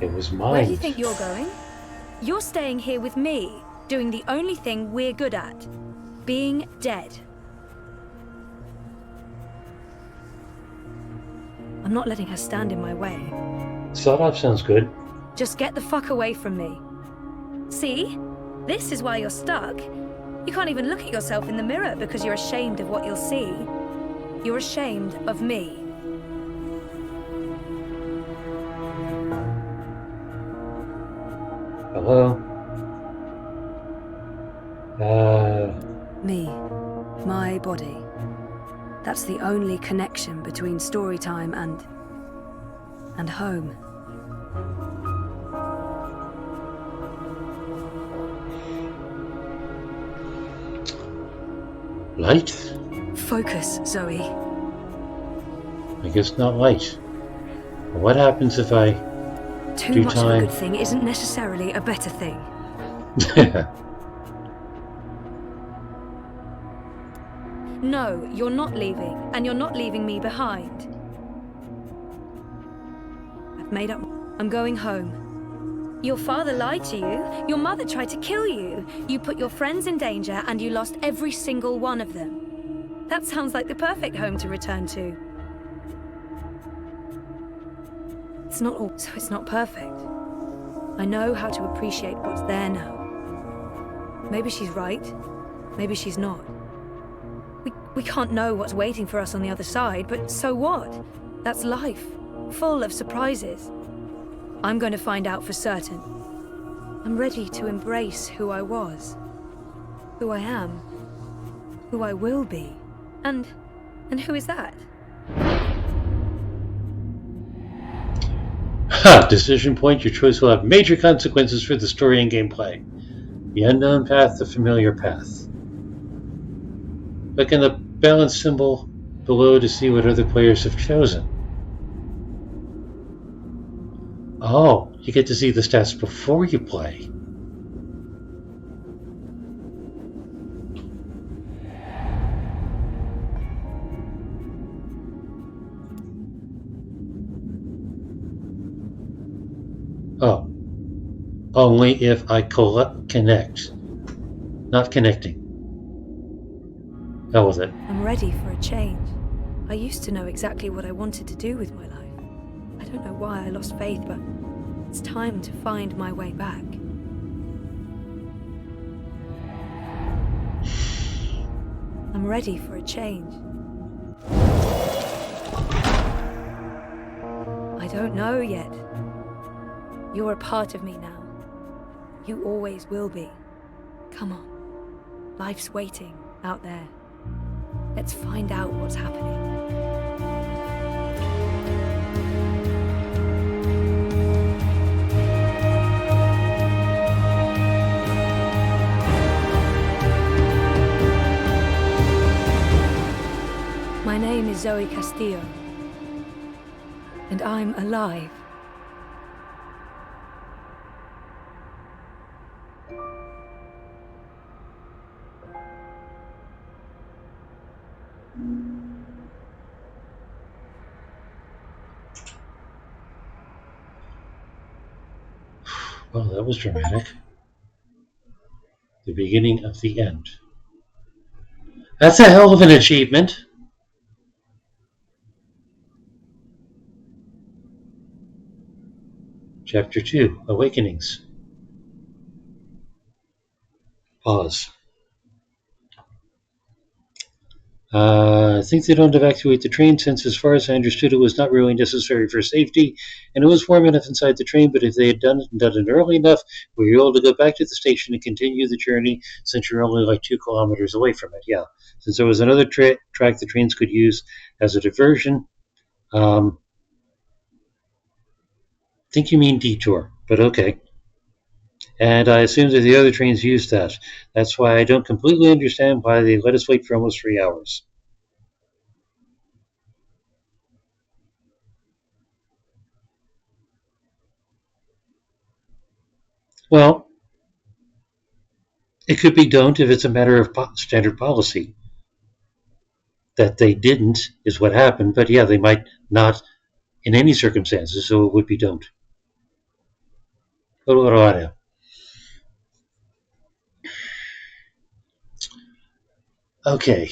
Speaker 1: It was mine.
Speaker 2: Where do you think you're going? You're staying here with me, doing the only thing we're good at. Being dead.
Speaker 4: I'm not letting her stand in my way.
Speaker 1: Sawed off sounds good.
Speaker 2: Just get the fuck away from me. See? This is why you're stuck. You can't even look at yourself in the mirror because you're ashamed of what you'll see. You're ashamed of me.
Speaker 1: Hello?
Speaker 4: Me. My body. That's the only connection between story time and home.
Speaker 1: Light?
Speaker 4: Focus, Zoe.
Speaker 1: I guess not light. What happens if I
Speaker 4: Too
Speaker 1: do
Speaker 4: much
Speaker 1: time?
Speaker 4: of a good thing isn't necessarily a better thing.
Speaker 2: No, you're not leaving, and you're not leaving me behind.
Speaker 4: I've made up.
Speaker 2: I'm going home. Your father lied to you. Your mother tried to kill you. You put your friends in danger, and you lost every single one of them. That sounds like the perfect home to return to.
Speaker 4: It's not all, so it's not perfect. I know how to appreciate what's there now. Maybe she's right. Maybe she's not.
Speaker 2: We can't know what's waiting for us on the other side, but so what? That's life, full of surprises. I'm going to find out for certain. I'm ready to embrace who I was, who I am, who I will be. And who is that?
Speaker 1: Decision point. Your choice will have major consequences for the story and gameplay. The unknown path, the familiar path. Click on the balance symbol below to see what other players have chosen. Oh, you get to see the stats before you play. Oh, only if I connect. Not connecting. Hell with it.
Speaker 4: I'm ready for a change. I used to know exactly what I wanted to do with my life. I don't know why I lost faith, but it's time to find my way back. I'm ready for a change. I don't know yet. You're a part of me now. You always will be. Come on. Life's waiting out there. Let's find out what's happening. My name is Zoe Castillo, and I'm alive.
Speaker 1: Well, that was dramatic. The beginning of the end. That's a hell of an achievement. Chapter 2, Awakenings. Pause. I think they don't evacuate the train since, as far as I understood, it was not really necessary for safety, and it was warm enough inside the train, but if they had done it early enough, we were able to go back to the station and continue the journey since you're only like 2 kilometers away from it. Yeah. Since there was another track the trains could use as a diversion. I think you mean detour, but okay. And I assume that the other trains used that. That's why I don't completely understand why they let us wait for almost 3 hours. Well, it could be don't if it's a matter of standard policy. That they didn't is what happened, but yeah, they might not in any circumstances, so it would be don't. Okay.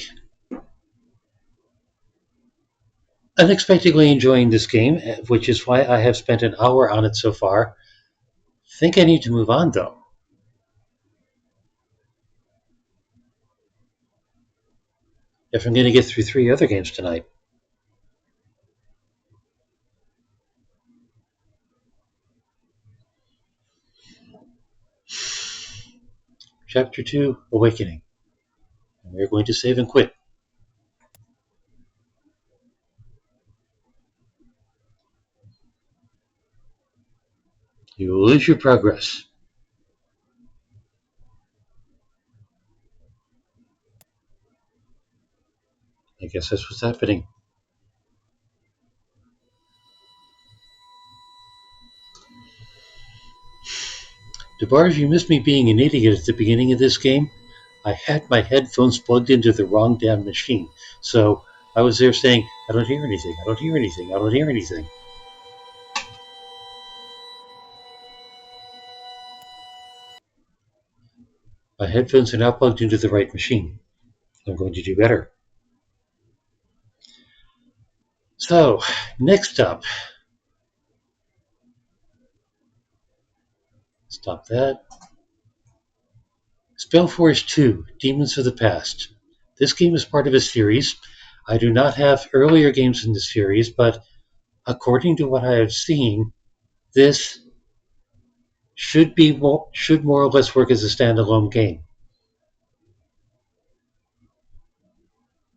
Speaker 1: Unexpectedly enjoying this game, which is why I have spent an hour on it so far. Think I need to move on though. If I'm going to get through 3 other games tonight. Chapter 2, Awakening. And we're going to save and quit. You will lose your progress. I guess that's what's happening. DeBarge, you missed me being an idiot at the beginning of this game. I had my headphones plugged into the wrong damn machine. So I was there saying, I don't hear anything, I don't hear anything, I don't hear anything. My headphones are now plugged into the right machine. I'm going to do better. So, next up. Stop that. SpellForce 2, Demons of the Past. This game is part of a series. I do not have earlier games in this series, but according to what I have seen, this should more or less work as a standalone game.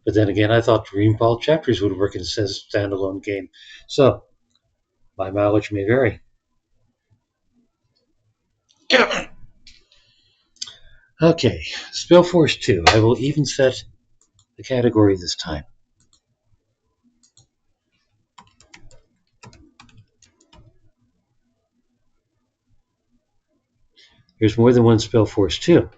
Speaker 1: But then again, I thought Dreamfall Chapters would work as a standalone game. So, My mileage may vary. Okay, SpellForce 2. I will even set the category this time. There's more than one SpellForce 2.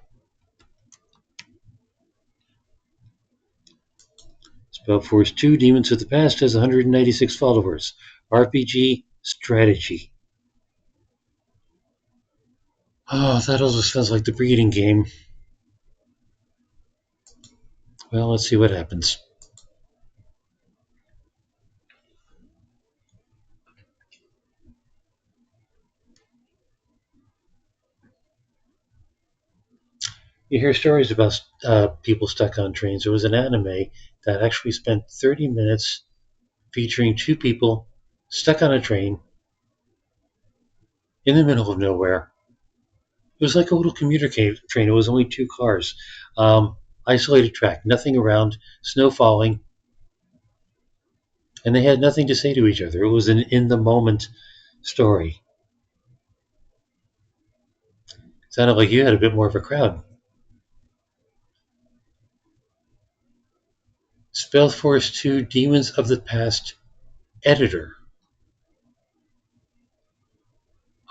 Speaker 1: SpellForce 2 Demons of the Past has 196 followers. RPG strategy. Oh, that also sounds like the breeding game. Well, let's see what happens. You hear stories about people stuck on trains. There was an anime that actually spent 30 minutes featuring two people stuck on a train in the middle of nowhere. It was like a little commuter train. It was only two cars. Isolated track, nothing around, snow falling, and they had nothing to say to each other. It was an in-the-moment story. Sounded like you had a bit more of a crowd. SpellForce 2 Demons of the Past editor.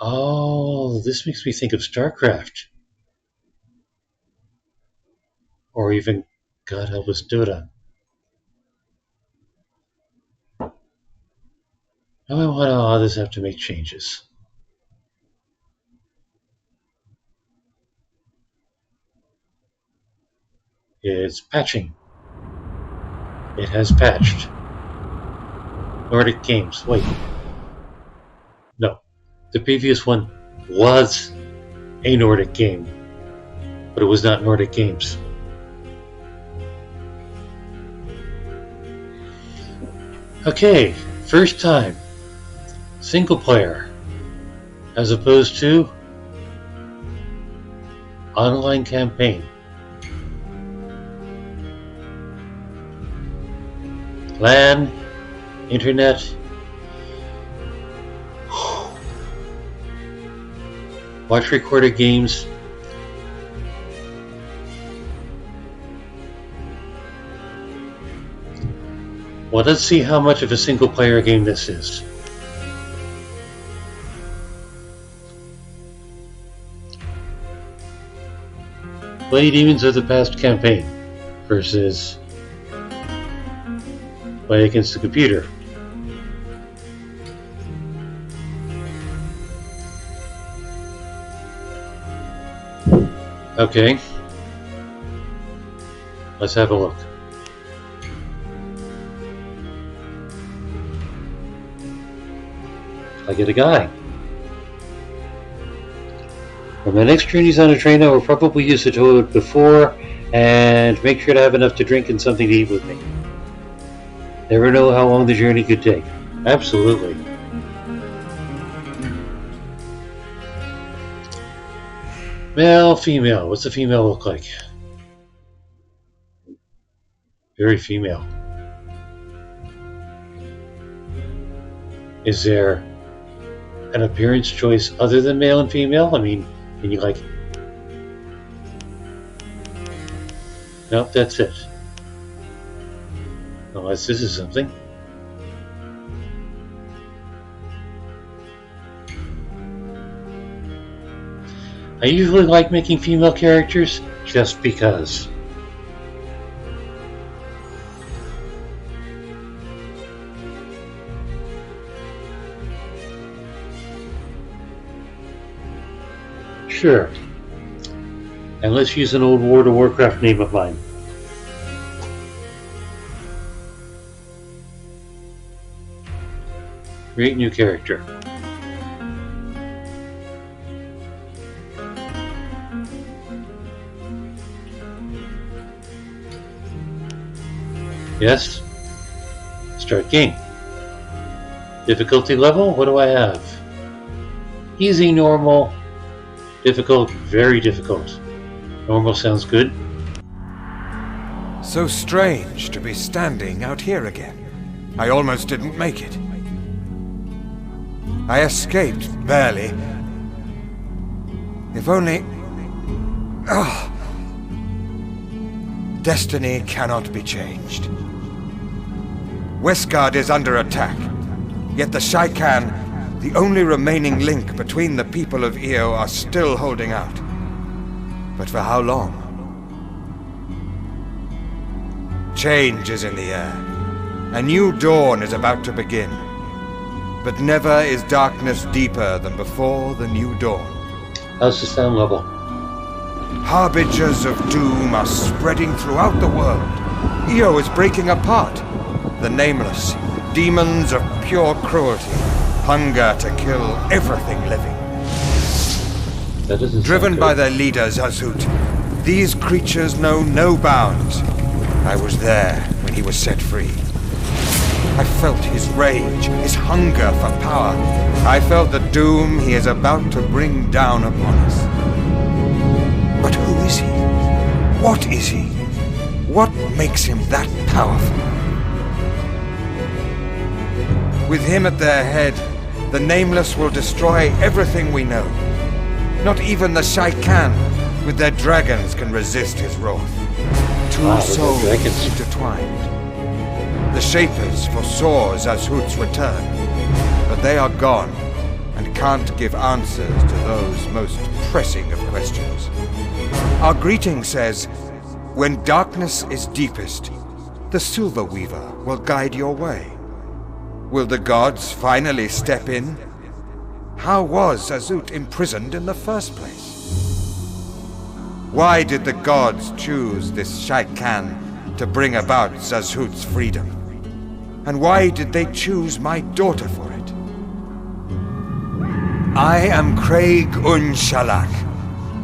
Speaker 1: Oh, this makes me think of StarCraft. Or even, God help us, Dota. Now I want to allow this have to make changes. It's patching. It has patched. Nordic Games. Wait. No. The previous one was a Nordic game, but it was not Nordic Games. Okay, first time. Single player. As opposed to online campaign. LAN, internet. Watch recorded games. Well, let's see how much of a single player game this is. Play Demons of the Past campaign versus play against the computer. Okay. Let's have a look. I get a guy. For my next journeys on a train, I will probably use the toilet before and make sure to have enough to drink and something to eat with me. Never know how long the journey could take. Absolutely. Male, female. What's a female look like? Very female. Is there an appearance choice other than male and female? I mean, can you like... Nope, that's it. Unless this is something. I usually like making female characters just because. Sure. And let's use an old World of Warcraft name of mine. Create new character. Yes. Start game. Difficulty level, what do I have? Easy, normal, difficult, very difficult. Normal sounds good.
Speaker 8: So strange to be standing out here again. I almost didn't make it. I escaped, barely. If only... Ah! Destiny cannot be changed. Westgard is under attack, yet the Shaikan, the only remaining link between the people of Io, are still holding out. But for how long? Change is in the air. A new dawn is about to begin. But never is darkness deeper than before the new dawn.
Speaker 1: How's the sound level?
Speaker 8: Harbingers of doom are spreading throughout the world. Io is breaking apart. The nameless, demons of pure cruelty, hunger to kill everything living.
Speaker 1: That doesn't
Speaker 8: Driven
Speaker 1: sound
Speaker 8: by
Speaker 1: good.
Speaker 8: their leader, Zazut, these creatures know no bounds. I was there when he was set free. I felt his rage, his hunger for power. I felt the doom he is about to bring down upon us. But who is he? What is he? What makes him that powerful? With him at their head, the Nameless will destroy everything we know. Not even the Shaikan, with their dragons, can resist his wrath. Two
Speaker 1: those are
Speaker 8: souls
Speaker 1: dragons.
Speaker 8: intertwined. The Shapers foresaw Zazhut's return, but they are gone and can't give answers to those most pressing of questions. Our greeting says, when darkness is deepest, the Silver Weaver will guide your way. Will the gods finally step in? How was Zazhut imprisoned in the first place? Why did the gods choose this Shaikan to bring about Zazhut's freedom? And why did they choose my daughter for it? I am Craig Unshalak,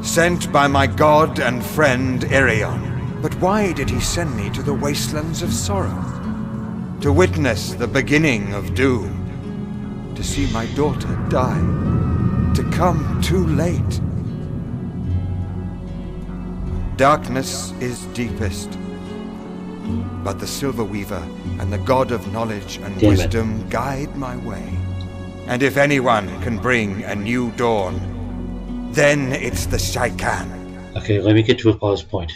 Speaker 8: sent by my god and friend Erion. But why did he send me to the wastelands of sorrow? To witness the beginning of doom. To see my daughter die. To come too late. Darkness is deepest. But the Silver Weaver and the God of Knowledge and
Speaker 1: Damn it.
Speaker 8: Wisdom guide my way. And if anyone can bring a new dawn, then it's the Shaikan.
Speaker 1: Okay, let me get to a pause point.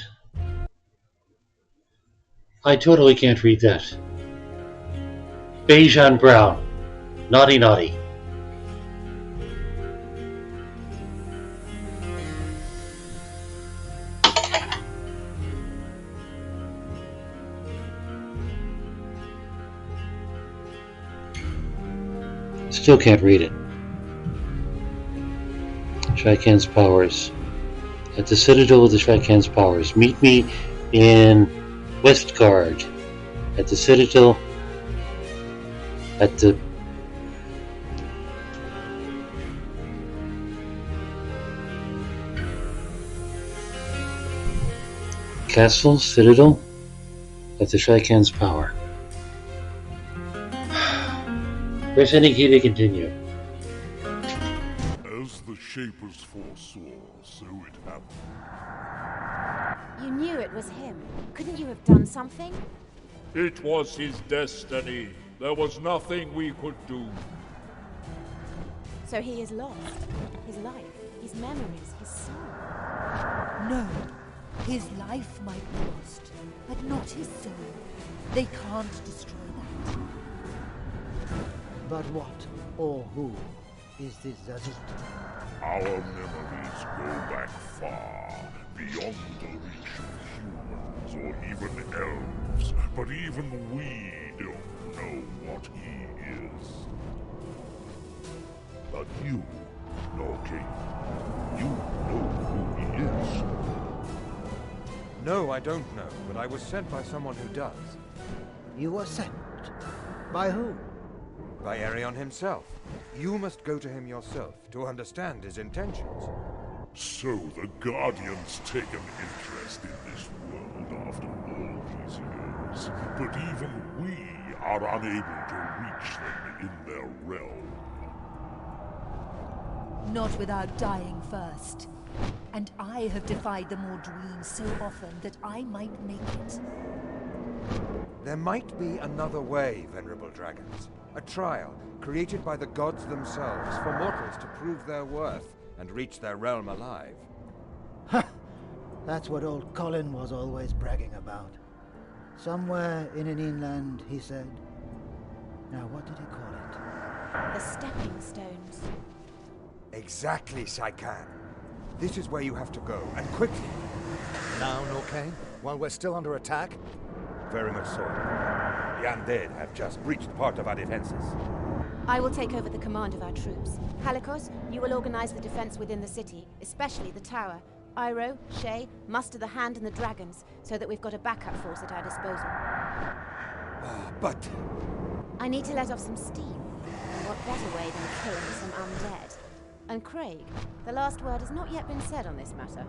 Speaker 1: I totally can't read that. Beige on brown. Naughty naughty. Still can't read it. Shaikan's powers. At the Citadel of the Shaikan's powers. Meet me in Westgard. At the Citadel. At the Castle Citadel at the Shaikan's power. Press any key to continue.
Speaker 5: As the Shapers foresaw, so it happened.
Speaker 9: You knew it was him. Couldn't you have done something?
Speaker 5: It was his destiny. There was nothing we could do.
Speaker 9: So he is lost. His life, his memories, his soul.
Speaker 10: No. His life might be lost, but not his soul. They can't destroy that.
Speaker 11: But what or who is this Zazut?
Speaker 5: Our memories go back far, beyond the reach of humans or even elves. But even we don't know what he is. But you, Norking, you know who he is.
Speaker 8: No, I don't know, but I was sent by someone who does.
Speaker 11: You were sent? By whom?
Speaker 8: By Erion himself. You must go to him yourself to understand his intentions.
Speaker 5: So the Guardians take an interest in this world after all these years. But even we are unable to reach them in their realm.
Speaker 10: Not without dying first. And I have defied the Mordween so often that I might make it.
Speaker 8: There might be another way, Venerable Dragons. A trial created by the gods themselves for mortals to prove their worth and reach their realm alive.
Speaker 11: Ha! That's what old Colin was always bragging about. Somewhere in an inland, he said. Now, what did he call it?
Speaker 9: The stepping stones.
Speaker 8: Exactly, Saikan. This is where you have to go, and quickly.
Speaker 12: Now, no Kane? While we're still under attack?
Speaker 13: Very much so. The undead have just breached part of our defenses.
Speaker 9: I will take over the command of our troops. Halikos, you will organize the defense within the city, especially the tower. Iroh, Shay, muster the Hand and the Dragons, so that we've got a backup force at our disposal.
Speaker 8: But...
Speaker 9: I need to let off some steam. And what better way than killing some undead? And Craig, the last word has not yet been said on this matter.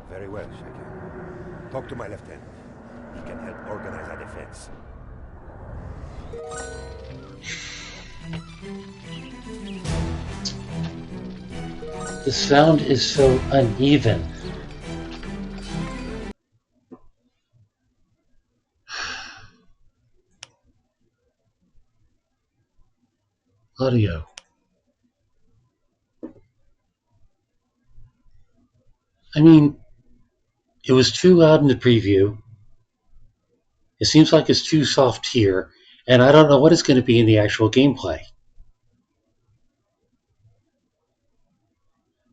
Speaker 13: Very well, Shaken. Talk to my lieutenant. He can help organize our defense.
Speaker 1: The sound is so uneven. Audio. I mean, it was too loud in the preview. It seems like it's too soft here, and I don't know what it's going to be in the actual gameplay.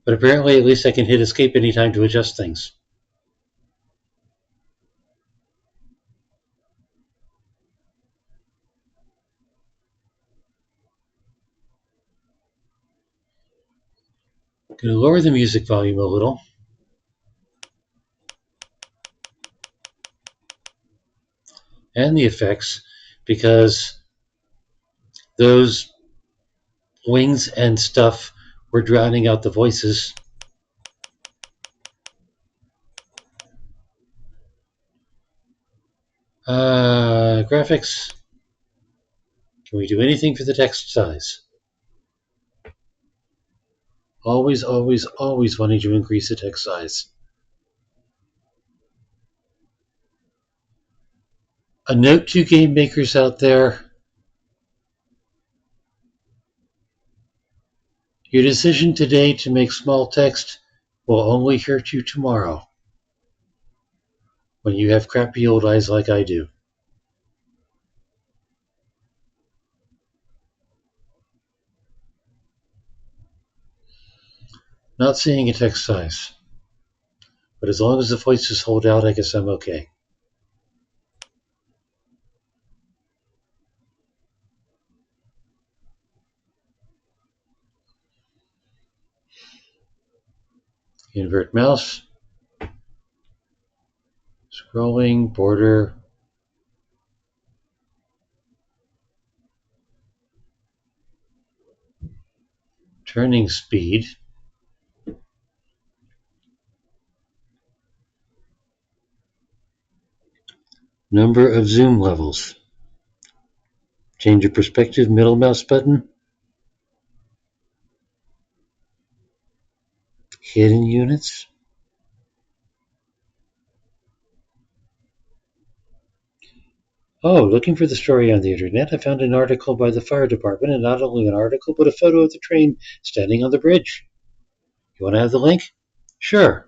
Speaker 1: But apparently at least I can hit escape anytime to adjust things. I'm going to lower the music volume a little. And the effects, because those wings and stuff were drowning out the voices. Graphics. Can we do anything for the text size? Always, always, always wanting to increase the text size. A note to game makers out there. Your decision today to make small text will only hurt you tomorrow when you have crappy old eyes like I do. Not seeing a text size. But as long as the voices hold out, I guess I'm okay. Invert mouse. Scrolling, border. Turning speed. Number of zoom levels. Change of perspective, middle mouse button. Hidden units. Oh, looking for the story on the internet, I found an article by the fire department, and not only an article, but a photo of the train standing on the bridge. You want to have the link? Sure.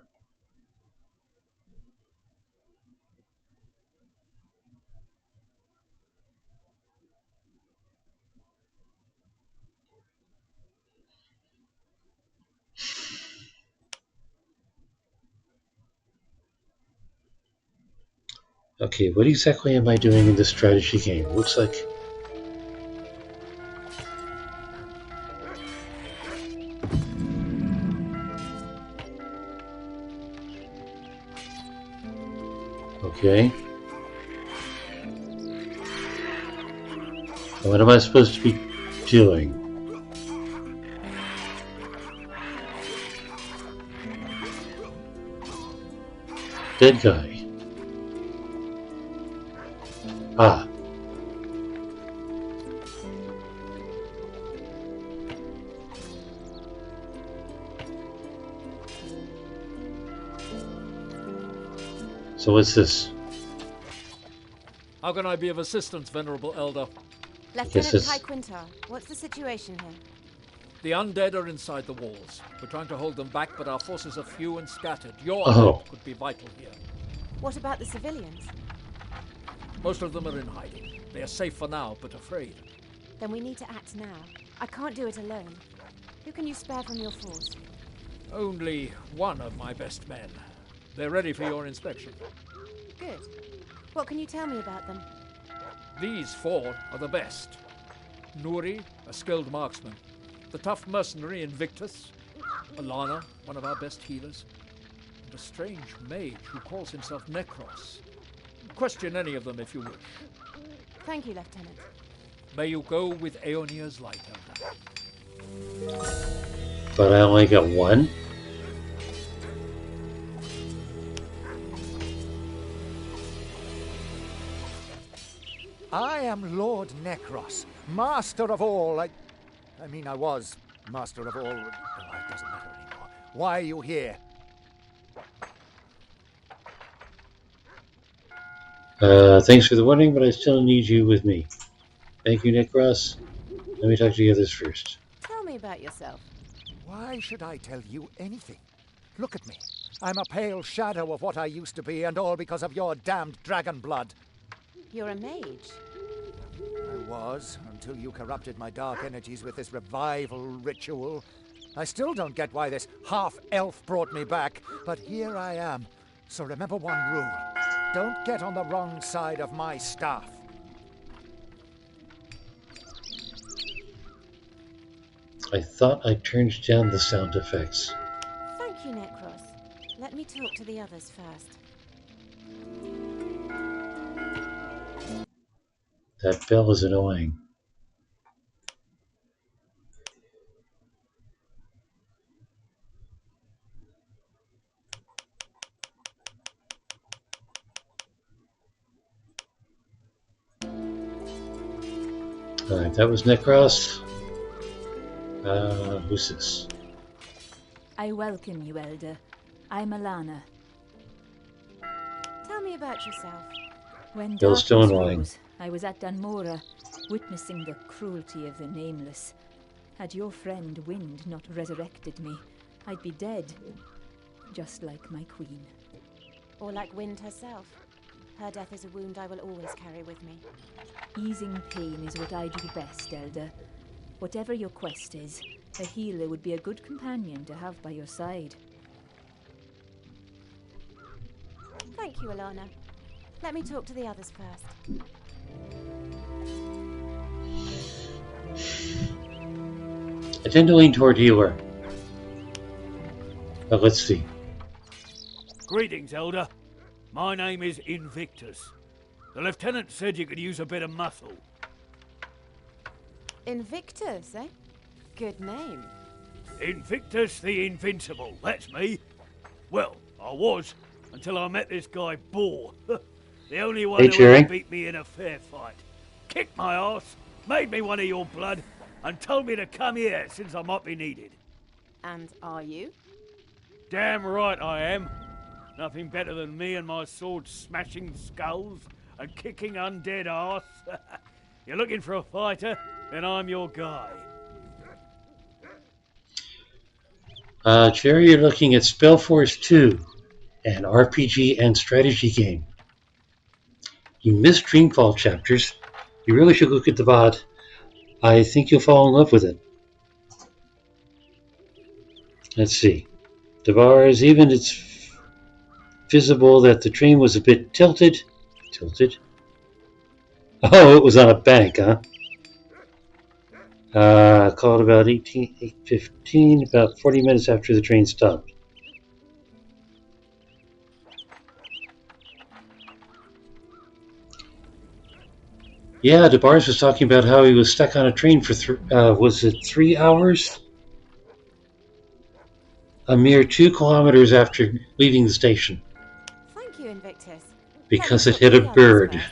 Speaker 1: Okay, what exactly am I doing in this strategy game? Looks like... Okay. What am I supposed to be doing? Dead guy. Ah. So what's this?
Speaker 14: How can I be of assistance, Venerable Elder?
Speaker 9: Lieutenant Kai Quintar, what's the situation here?
Speaker 14: The undead are inside the walls. We're trying to hold them back, but our forces are few and scattered. Your help could be vital here.
Speaker 9: What about the civilians?
Speaker 14: Most of them are in hiding. They are safe for now, but afraid.
Speaker 9: Then we need to act now. I can't do it alone. Who can you spare from your force?
Speaker 14: Only one of my best men. They're ready for your inspection.
Speaker 9: Good. What can you tell me about them?
Speaker 14: These 4 are the best. Nuri, a skilled marksman. The tough mercenary Invictus. Alana, one of our best healers. And a strange mage who calls himself Necros. Question any of them if you wish.
Speaker 9: Thank you, Lieutenant.
Speaker 14: May you go with Aeonia's light, Elder.
Speaker 1: But I only got one?
Speaker 12: I am Lord Necros, master of all. I mean, I was master of all. Oh, it doesn't matter anymore. Why are you here?
Speaker 1: Thanks for the warning, but I still need you with me. Thank you, Necros. Let me talk to the others first.
Speaker 9: Tell me about yourself.
Speaker 12: Why should I tell you anything? Look at me. I'm a pale shadow of what I used to be, and all because of your damned dragon blood.
Speaker 9: You're a mage.
Speaker 12: I was, until you corrupted my dark energies with this revival ritual. I still don't get why this half-elf brought me back, but here I am. So remember one rule. Don't get on the wrong side of my staff.
Speaker 1: I thought I turned down the sound effects.
Speaker 9: Thank you, Necros. Let me talk to the others first.
Speaker 1: That bell is annoying. Alright, that was Necros. Who's this?
Speaker 2: I welcome you, Elder. I'm Alana.
Speaker 9: Tell me about yourself.
Speaker 2: When
Speaker 1: Bill's
Speaker 2: darkness
Speaker 1: still annoying.
Speaker 2: rose, I was at Dunmora, witnessing the cruelty of the Nameless. Had your friend Wind not resurrected me, I'd be dead, just like my queen.
Speaker 9: Or like Wind herself. Her death is a wound I will always carry with me.
Speaker 2: Easing pain is what I do best, Elder. Whatever your quest is, a healer would be a good companion to have by your side.
Speaker 9: Thank you, Alana. Let me talk to the others first.
Speaker 1: I tend to lean toward healer. But let's see.
Speaker 15: Greetings, Elder. My name is Invictus. The Lieutenant said you could use a bit of muscle.
Speaker 9: Invictus, eh? Good name.
Speaker 15: Invictus the Invincible, that's me. Well, I was, until I met this guy Boar. The only one who ever beat me in a fair fight. Kicked my ass, made me one of your blood, and told me to come here since I might be needed.
Speaker 9: And are you?
Speaker 15: Damn right I am. Nothing better than me and my sword smashing skulls and kicking undead arse. You're looking for a fighter, then I'm your guy.
Speaker 1: Jerry, you're looking at SpellForce 2, an RPG and strategy game. You missed Dreamfall Chapters. You really should look at the VOD. I think you'll fall in love with it. Let's see. Devar is even. It's visible that the train was a bit tilted. Tilted? Oh, it was on a bank, huh? Called about 8:15, about 40 minutes after the train stopped. Yeah, DeBars was talking about how he was stuck on a train for, was it 3 hours? A mere 2 kilometers after leaving the station.
Speaker 9: Thank you, Invictus.
Speaker 1: Because it hit a bird.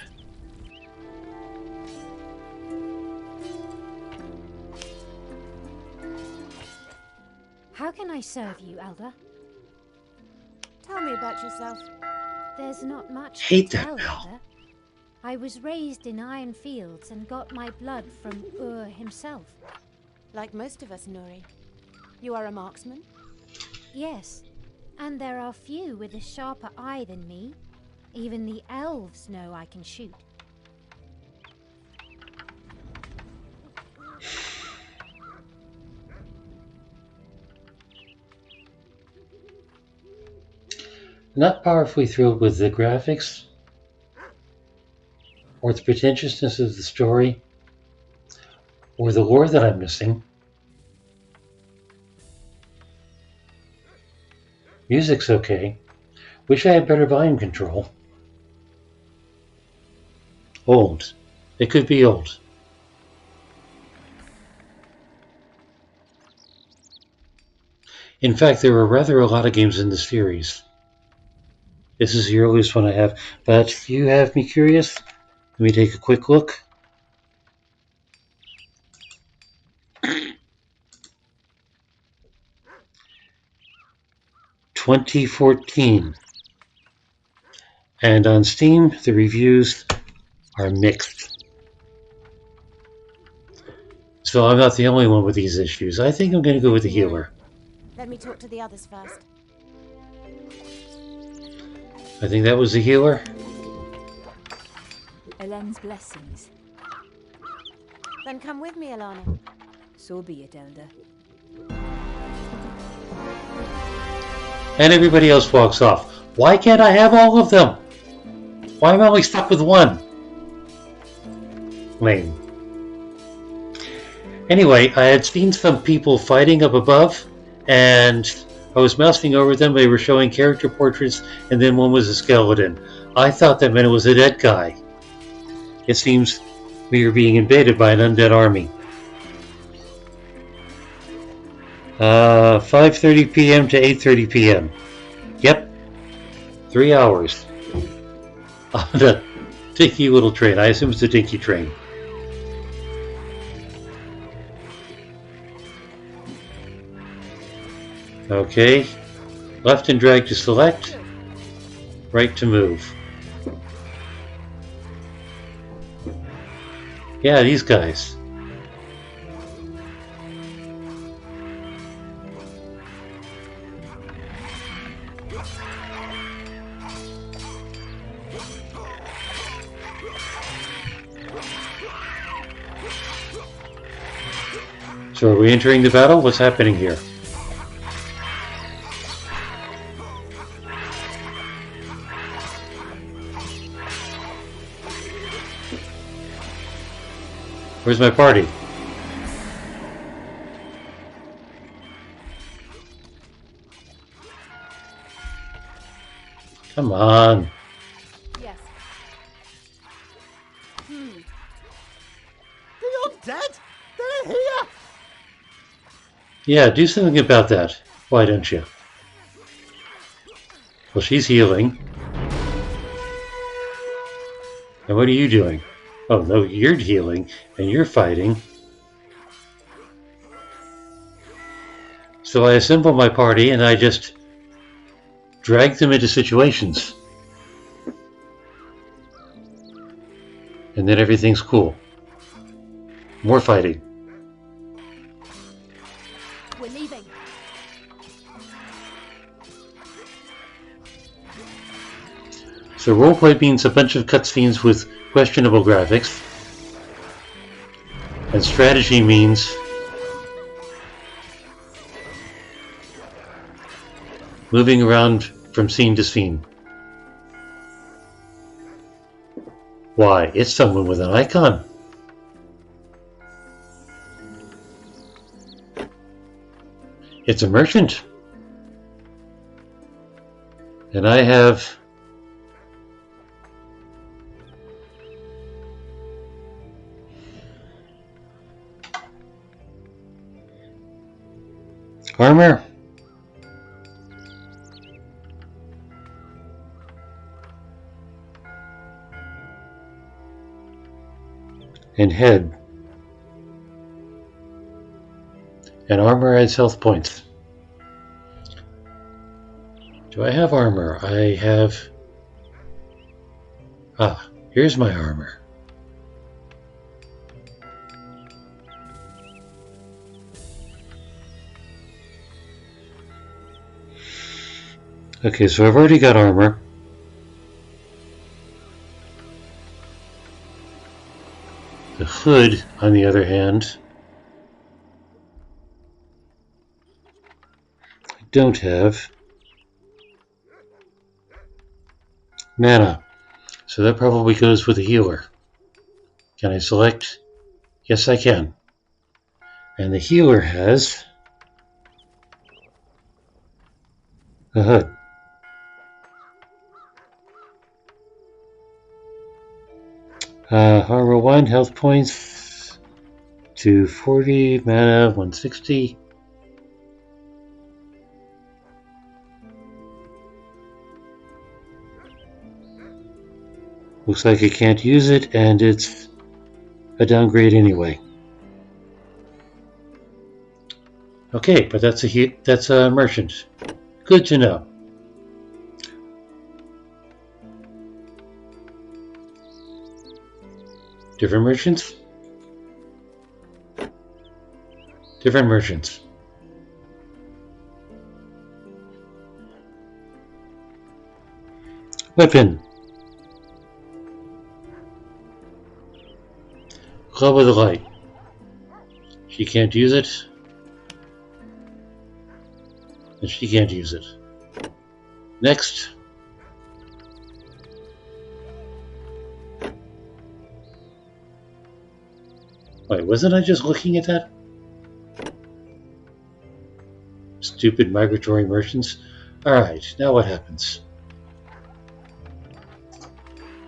Speaker 16: How can I serve you, Elder?
Speaker 9: Tell me about yourself.
Speaker 16: There's not much
Speaker 1: Hate
Speaker 16: to
Speaker 1: that
Speaker 16: tell,
Speaker 1: bell.
Speaker 16: Elder. I was raised in iron fields and got my blood from Ur himself.
Speaker 9: Like most of us, Nuri. You are a marksman?
Speaker 16: Yes, and there are few with a sharper eye than me. Even the elves know I can shoot.
Speaker 1: Not powerfully thrilled with the graphics or the pretentiousness of the story or the lore that I'm missing. Music's okay. Wish I had better volume control. Old. It could be old. In fact, there are rather a lot of games in this series. This is the earliest one I have, but you have me curious. Let me take a quick look. (2014). And on Steam, the reviews are mixed. So I'm not the only one with these issues. I think I'm going to go with the healer.
Speaker 9: Let me talk to the others first.
Speaker 1: I think that was the healer.
Speaker 2: Elend's blessings.
Speaker 9: Then come with me, Alana.
Speaker 2: So be it, Elder.
Speaker 1: And everybody else walks off. Why can't I have all of them? Why am I only stuck with one? Lame. Anyway, I had seen some people fighting up above, and I was mousing over them. They were showing character portraits, and then one was a skeleton. I thought that meant it was a dead guy. It seems we are being invaded by an undead army. 5:30 p.m. to 8:30 p.m. Yep, 3 hours. On a dinky little train. I assume it's a dinky train. Okay, left and drag to select, right to move. Yeah, these guys. So are we entering the battle? What's happening here? Where's my party? Come on.
Speaker 9: Yes.
Speaker 12: The undead? They're here!
Speaker 1: Yeah, do something about that. Why don't you? Well, she's healing. And what are you doing? Oh, no, you're healing, and you're fighting. So I assemble my party, and I just drag them into situations. And then everything's cool. More fighting.
Speaker 9: We're leaving.
Speaker 1: So roleplay means a bunch of cutscenes with questionable graphics. And strategy means moving around from scene to scene. Why, it's someone with an icon. It's a merchant. And I have armor, and head, and armor adds health points. Do I have armor? I have Here's my armor. Okay, so I've already got armor. The hood, on the other hand, I don't have. Mana. So that probably goes with a healer. Can I select? Yes, I can. And the healer has a hood. Armor 1, health points 240, mana 160. Looks like I can't use it, and it's a downgrade anyway. Okay, but that's a merchant. Good to know. Different merchants? Different merchants. Weapon. Club of the Light. She can't use it. And she can't use it. Next. Wait, wasn't I just looking at that? Stupid migratory merchants. Alright, now what happens?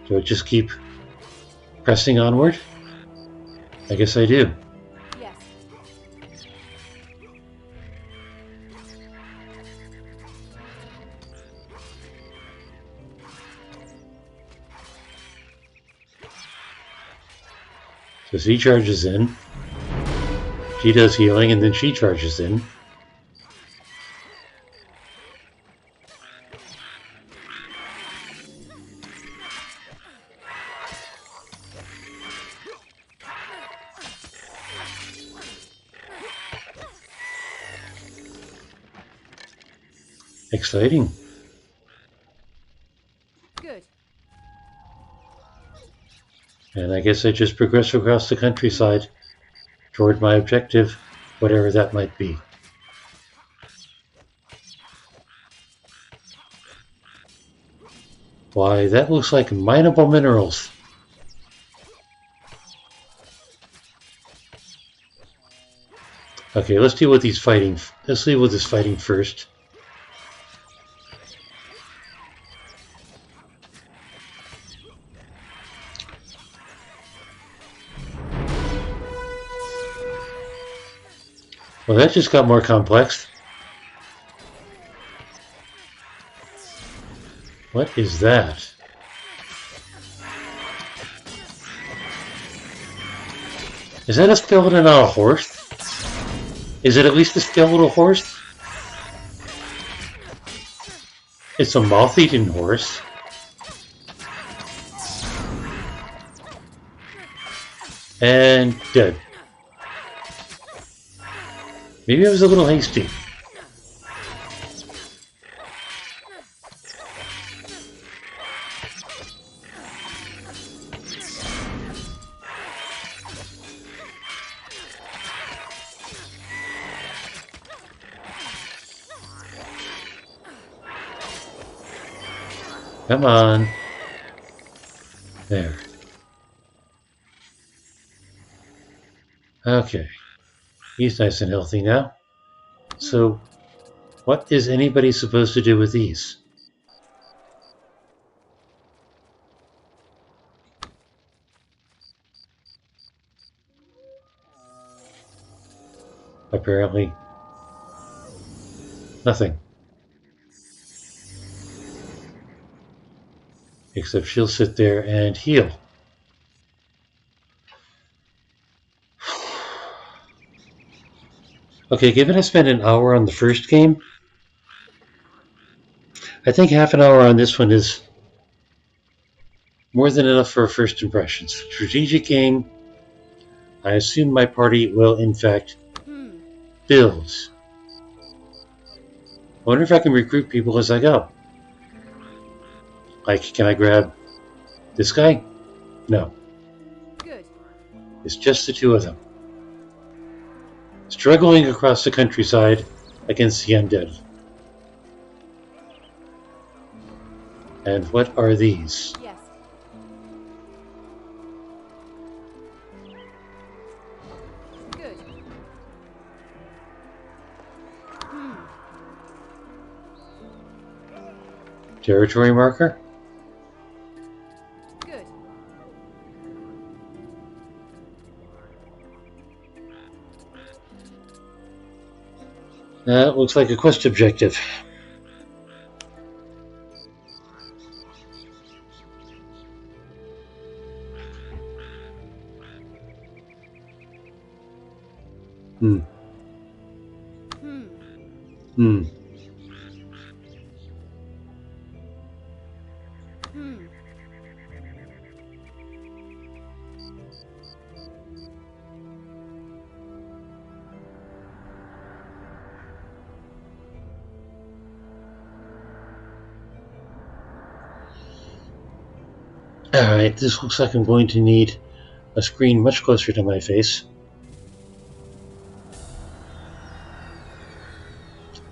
Speaker 1: Do I just keep pressing onward? I guess I do.
Speaker 9: Yes.
Speaker 1: So she charges in. She does healing, and then she charges in. Exciting.
Speaker 9: Good.
Speaker 1: And I guess I just progress across the countryside toward my objective, whatever that might be. Why, that looks like mineable minerals. Okay, let's deal with these fighting. Let's deal with this fighting first. Well, that just got more complex. What is that? Is that a skeleton on a horse? Is it at least a skeletal horse? It's a moth-eaten horse. And dead. Maybe I was a little hasty. Come on. There. Okay. He's nice and healthy now. So, what is anybody supposed to do with these? Apparently, nothing. Except she'll sit there and heal. Okay, given I spent an hour on the first game, I think half an hour on this one is More than enough for a first impression. Strategic game. I assume my party will, in fact, build. I wonder if I can recruit people as I go. Like, can I grab this guy? No.
Speaker 9: Good.
Speaker 1: It's just the two of them. Struggling across the countryside against the undead. And what are these?
Speaker 9: Yes. Good.
Speaker 1: Territory marker?
Speaker 9: Good.
Speaker 1: That looks like a quest objective. Hmm. Alright, this looks like I'm going to need a screen much closer to my face.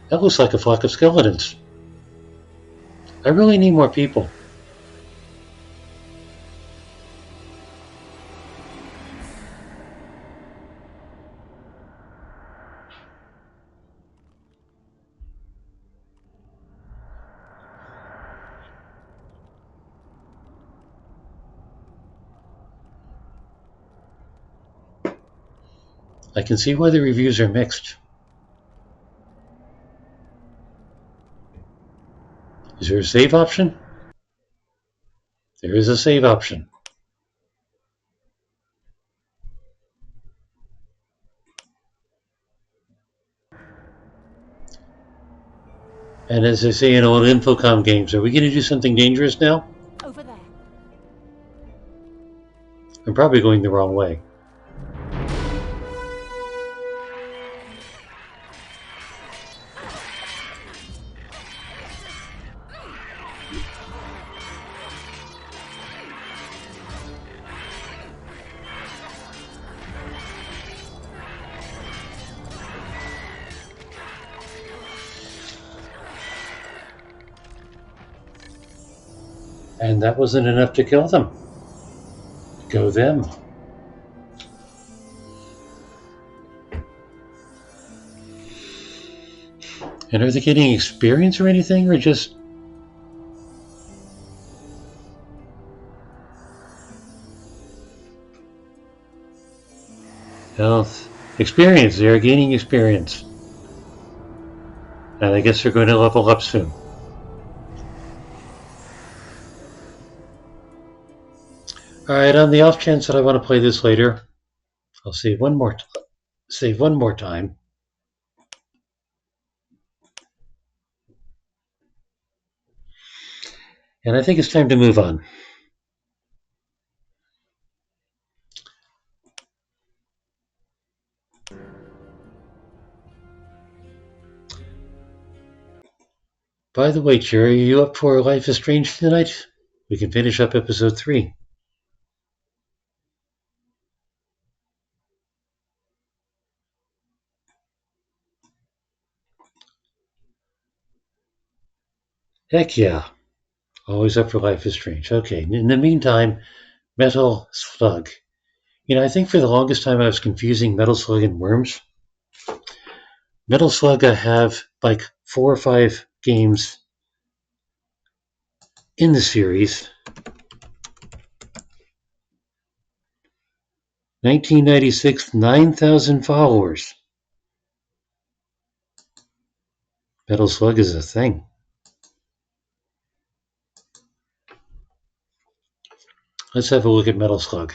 Speaker 1: That looks like a flock of skeletons. I really need more people. I can see why the reviews are mixed. Is there a save option? There is a save option. And as they say in old Infocom games, are we going to do something dangerous now?
Speaker 9: Over there.
Speaker 1: I'm probably going the wrong way. And that wasn't enough to kill them. Go them. And are they getting experience or anything, or just... health? Experience. They are gaining experience. And I guess they're going to level up soon. Alright, on the off chance that I want to play this later, I'll save one more time. And I think it's time to move on. By the way, Cherry, are you up for Life is Strange tonight? We can finish up episode 3. Heck yeah. Always up for Life is Strange. Okay, in the meantime, Metal Slug. You know, I think for the longest time I was confusing Metal Slug and Worms. Metal Slug, I have like 4 or 5 games in the series. 1996, 9,000 followers. Metal Slug is a thing. Let's have a look at Metal Slug.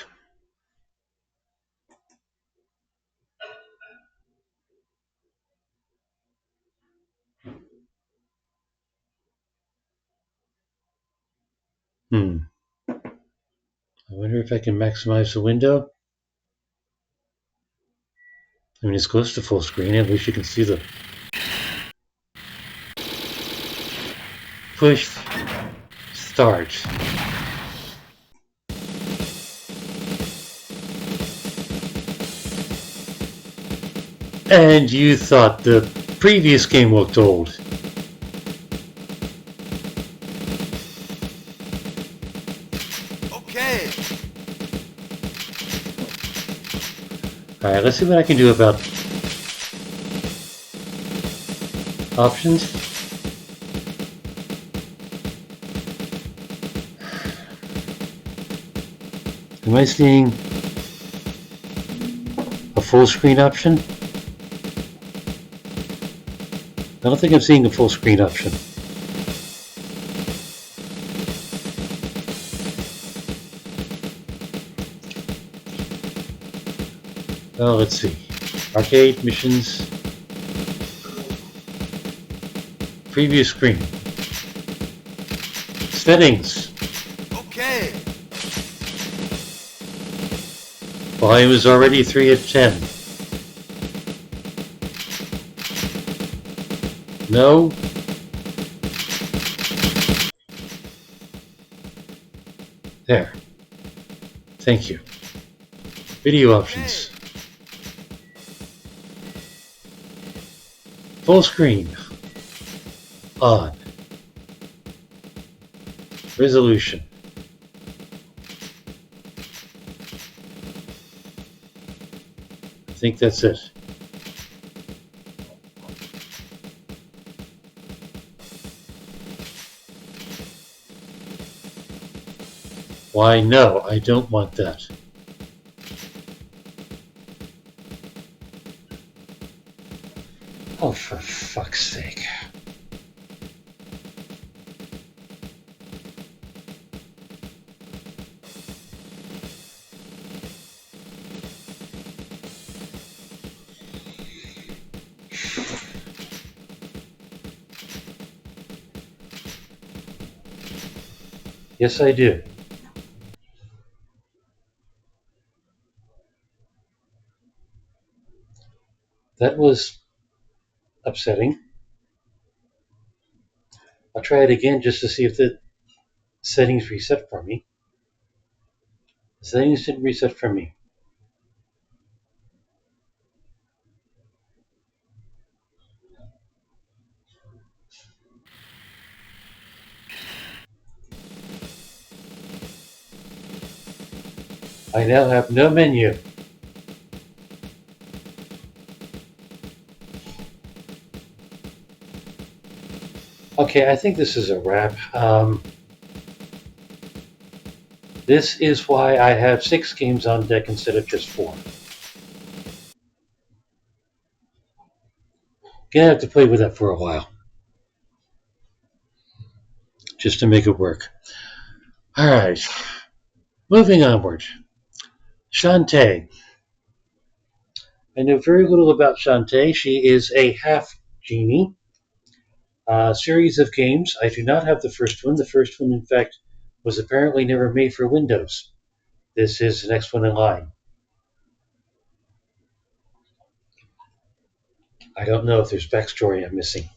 Speaker 1: I wonder if I can maximize the window. I mean, it's close to full screen. At least you can see the push start. And you thought the previous game looked old.
Speaker 8: Okay.
Speaker 1: Alright, let's see what I can do about options. Am I seeing a full screen option? I don't think I'm seeing a full screen option. Well, let's see. Arcade missions. Preview screen. Settings.
Speaker 8: Okay.
Speaker 1: Volume is already 3 of 10. No. There. Thank you. Video options. Full screen. On. Resolution. I think that's it. Why, no, I don't want that. Oh, for fuck's sake. Yes, I do. That was upsetting. I'll try it again just to see if the settings reset for me. The settings didn't reset for me. I now have no menu. Okay, I think this is a wrap. This is why I have 6 games on deck instead of just 4. Gonna have to play with that for a while. Just to make it work. Alright. Moving onward. Shantae. I know very little about Shantae. She is a half genie. Series of games. I do not have the first one. The first one, in fact, was apparently never made for Windows. This is the next one in line. I don't know if there's backstory I'm missing.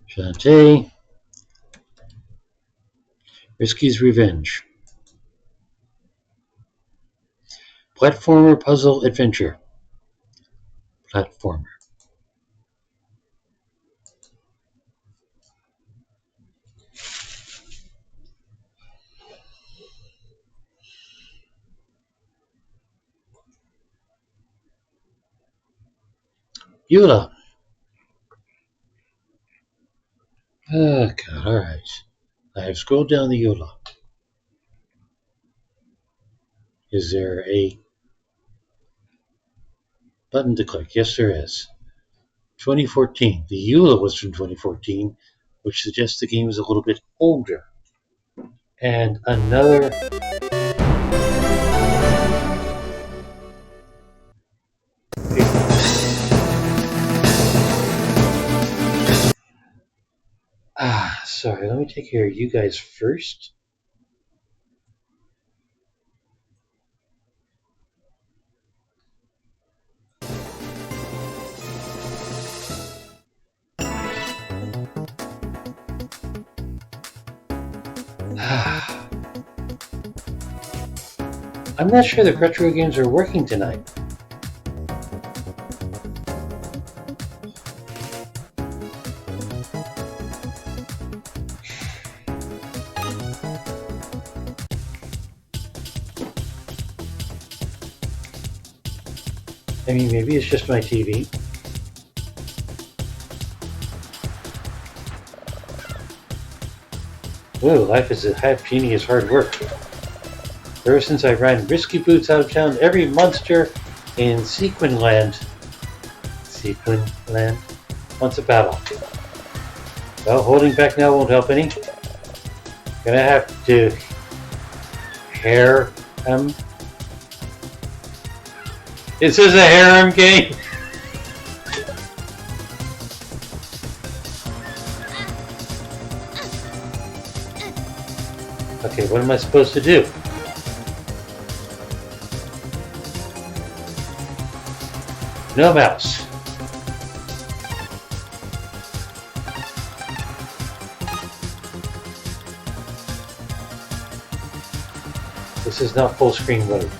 Speaker 1: Shantae. Risky's Revenge. Platformer puzzle adventure. Platformer. Eula. Oh, God, alright. I have scrolled down the Eula. Is there a button to click? Yes, there is. 2014. The Eula was from 2014, which suggests the game is a little bit older. And another Sorry, let me take care of you guys first. I'm not sure the retro games are working tonight. I mean, maybe it's just my TV. Whoa, life is a half genie is hard work. Ever since I ran Risky Boots out of town, every monster in Sequinland wants a battle. Well, holding back now won't help any. Gonna have to harem. This is a harem game. Okay, what am I supposed to do? No mouse. This is not full screen mode.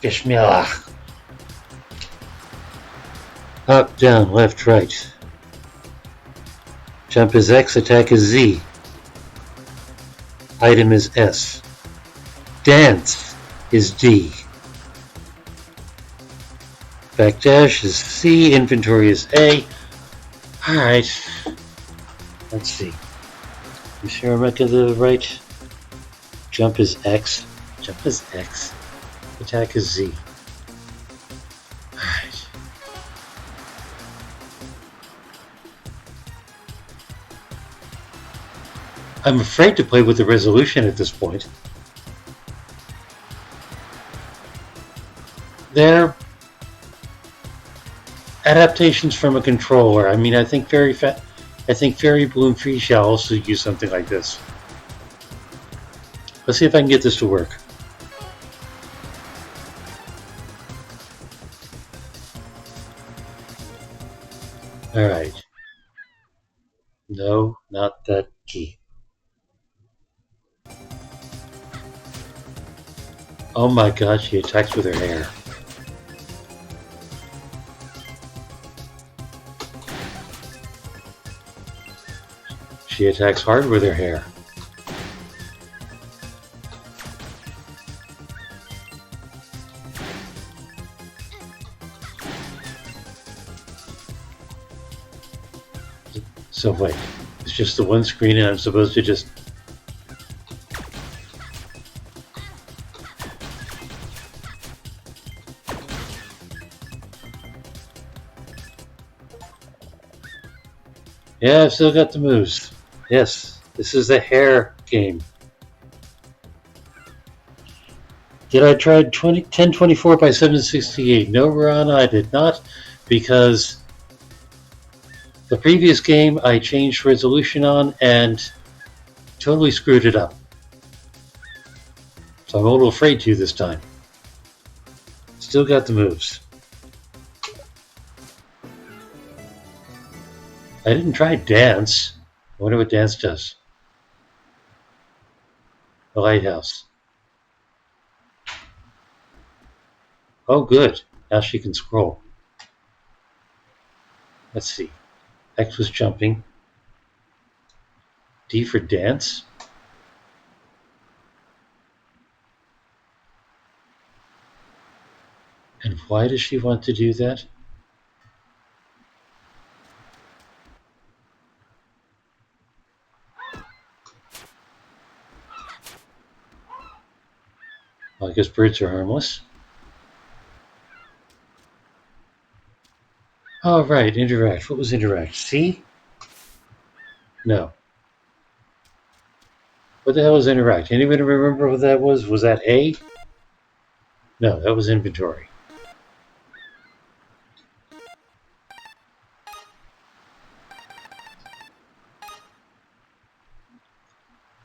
Speaker 1: Bismillah. Up, down, left, right. Jump is X, attack is Z. Item is S. Dance is D. Backdash is C, inventory is A. Alright. Let's see. You sure I'm to the right? Jump is X. Jump is X. Attack is Z. Alright. I'm afraid to play with the resolution at this point. They're adaptations from a controller. I mean, I think Fairy Bloom Free shall also use something like this. Let's see if I can get this to work. Alright. No, not that key. Oh my god, she attacks with her hair. She attacks hard with her hair. So wait, it's just the one screen and I'm supposed to just... Yeah, I've still got the moves. Yes, this is a hair game. Did I try 1024 by 768? No, Ron, I did not, because the previous game I changed resolution on and totally screwed it up. So I'm a little afraid to this time. Still got the moves. I didn't try dance. I wonder what dance does. The lighthouse. Oh, good. Now she can scroll. Let's see. X was jumping. D for dance. And why does she want to do that? Well, I guess birds are harmless. Oh, right, interact. What was interact? C? No. What the hell is interact? Anybody remember what that was? Was that A? No, that was inventory.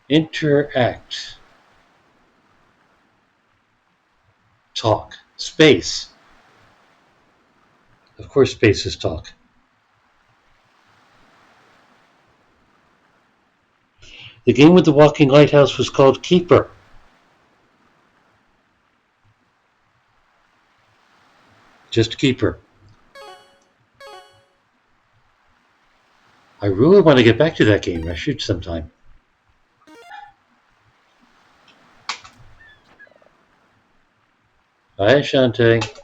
Speaker 1: Interact. Talk. Space. Of course space is talk. The game with the walking lighthouse was called Keeper. Just Keeper. I really want to get back to that game. I should sometime. Hi, Shantae.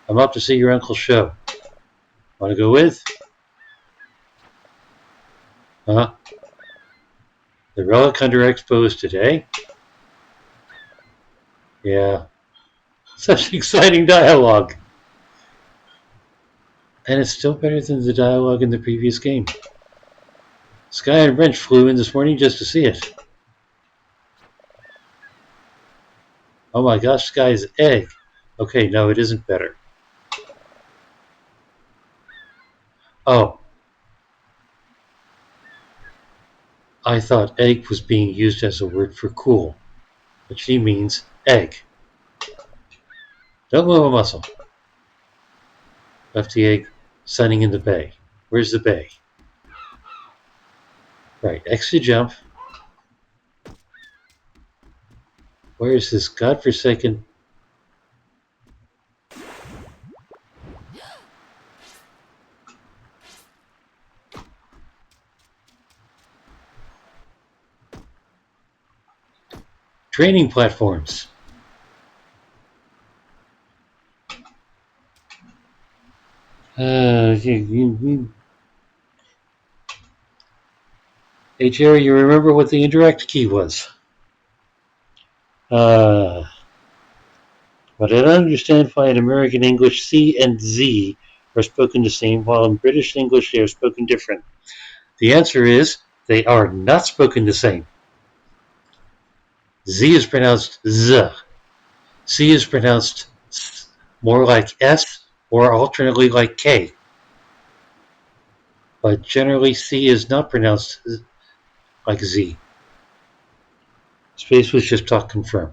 Speaker 1: I'm up to see your uncle's show. Want to go with? Huh? The Relic Hunter Expo is today? Yeah. Such exciting dialogue. And it's still better than the dialogue in the previous game. Sky and Wrench flew in this morning just to see it. Oh my gosh, Sky's egg. Okay, no, it isn't better. Oh. I thought egg was being used as a word for cool, but she means egg. Don't move a muscle. Left the egg sunning in the bay. Where's the bay? Right, X to jump. Where is this godforsaken... Training platforms. Hey Jerry, you remember what the indirect key was? But I don't understand why in American English C and Z are spoken the same, while in British English they are spoken different. The answer is they are not spoken the same. Z is pronounced Z. C is pronounced more like S or alternately like K. But generally C is not pronounced like Z. Space was just talk confirmed.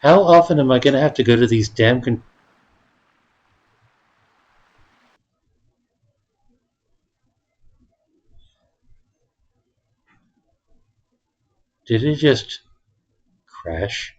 Speaker 1: How often am I going to have to go to these damn... Did it just crash?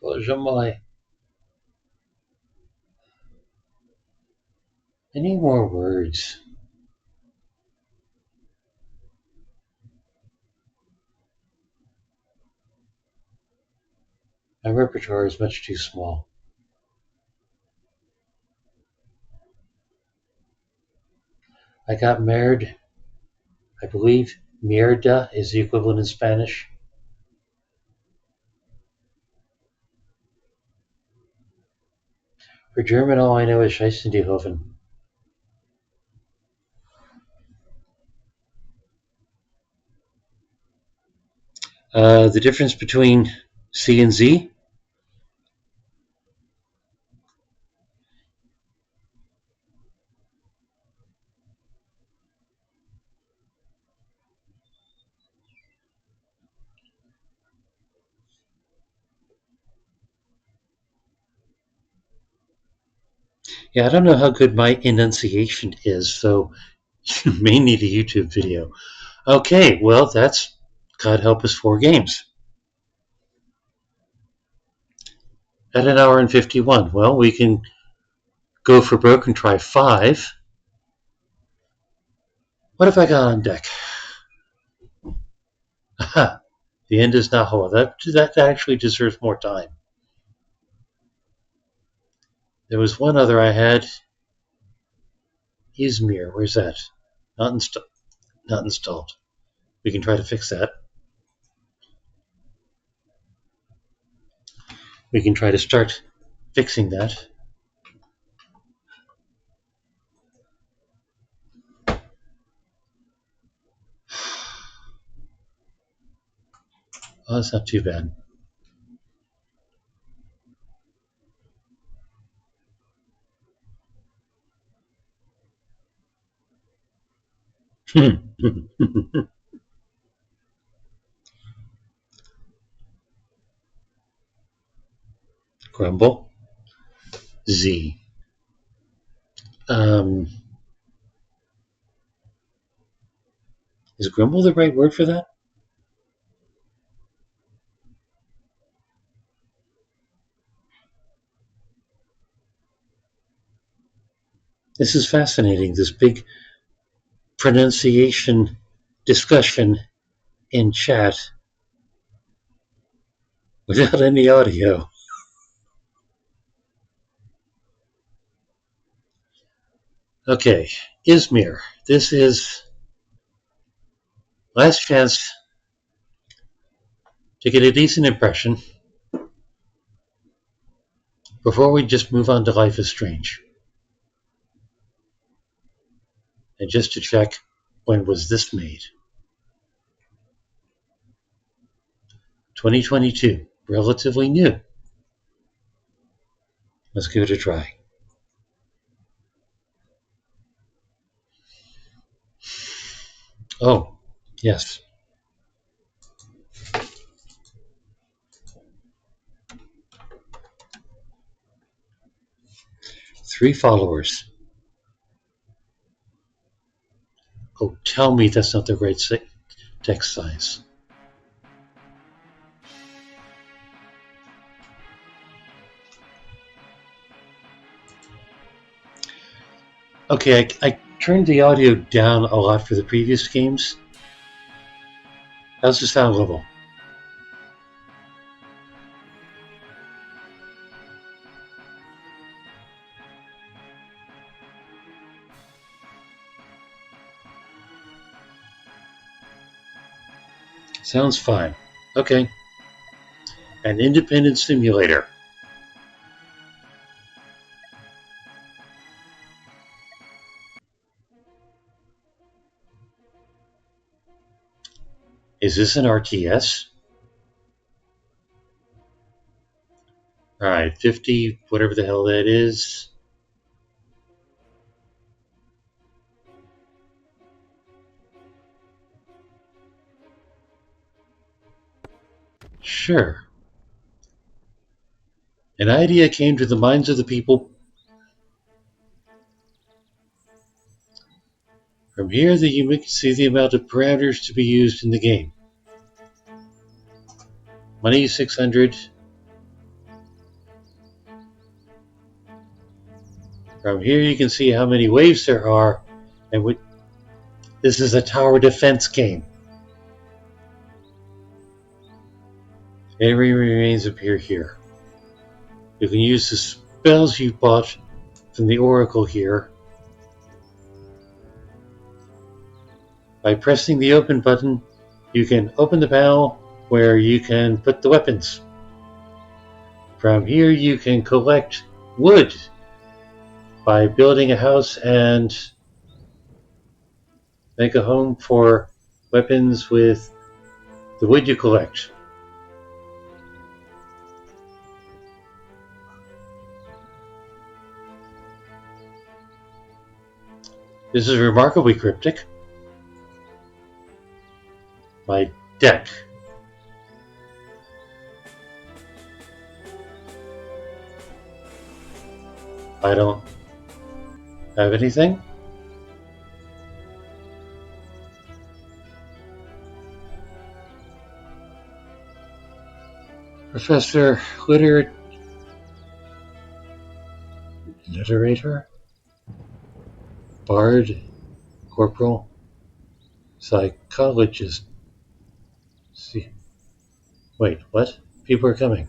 Speaker 1: Bоже mой. I need more words. My repertoire is much too small. I got married. I believe mierda is the equivalent in Spanish. For German, all I know is Scheißendehofen. The difference between C and Z? Yeah, I don't know how good my enunciation is, so you may need a YouTube video. Okay, well, that's, God help us, 4 games. At an hour and 51. Well, we can go for broke and try 5. What have I got on deck? Aha, the end is not whole. That actually deserves more time. There was one other I had. Izmir, where's that? Not installed. We can try to fix that. We can try to start fixing that. Oh, that's not too bad. Grumble. Z. Is grumble the right word for that? This is fascinating, this big pronunciation discussion in chat without any audio. Okay, Izmir. This is last chance to get a decent impression before we just move on to Life is Strange. And just to check, when was this made? 2022, relatively new. Let's give it a try. Oh, yes. Three followers. Oh, tell me that's not the right text size. Okay, I turned the audio down a lot for the previous games. How's the sound level? Sounds fine. Okay. An independent simulator. Is this an RTS? Alright, 50, whatever the hell that is. Sure. An idea came to the minds of the people. From here, you can see the amount of parameters to be used in the game. Money 600. From here, you can see how many waves there are, and this is a tower defense game. Enemy remains appear here. You can use the spells you bought from the Oracle here by pressing the open button. You can open the panel where you can put the weapons. From here, you can collect wood by building a house and make a home for weapons with the wood you collect. This is remarkably cryptic. My deck. I don't have anything. Professor Literator, Bard, Corporal, Psychologist. See, wait, what? People are coming.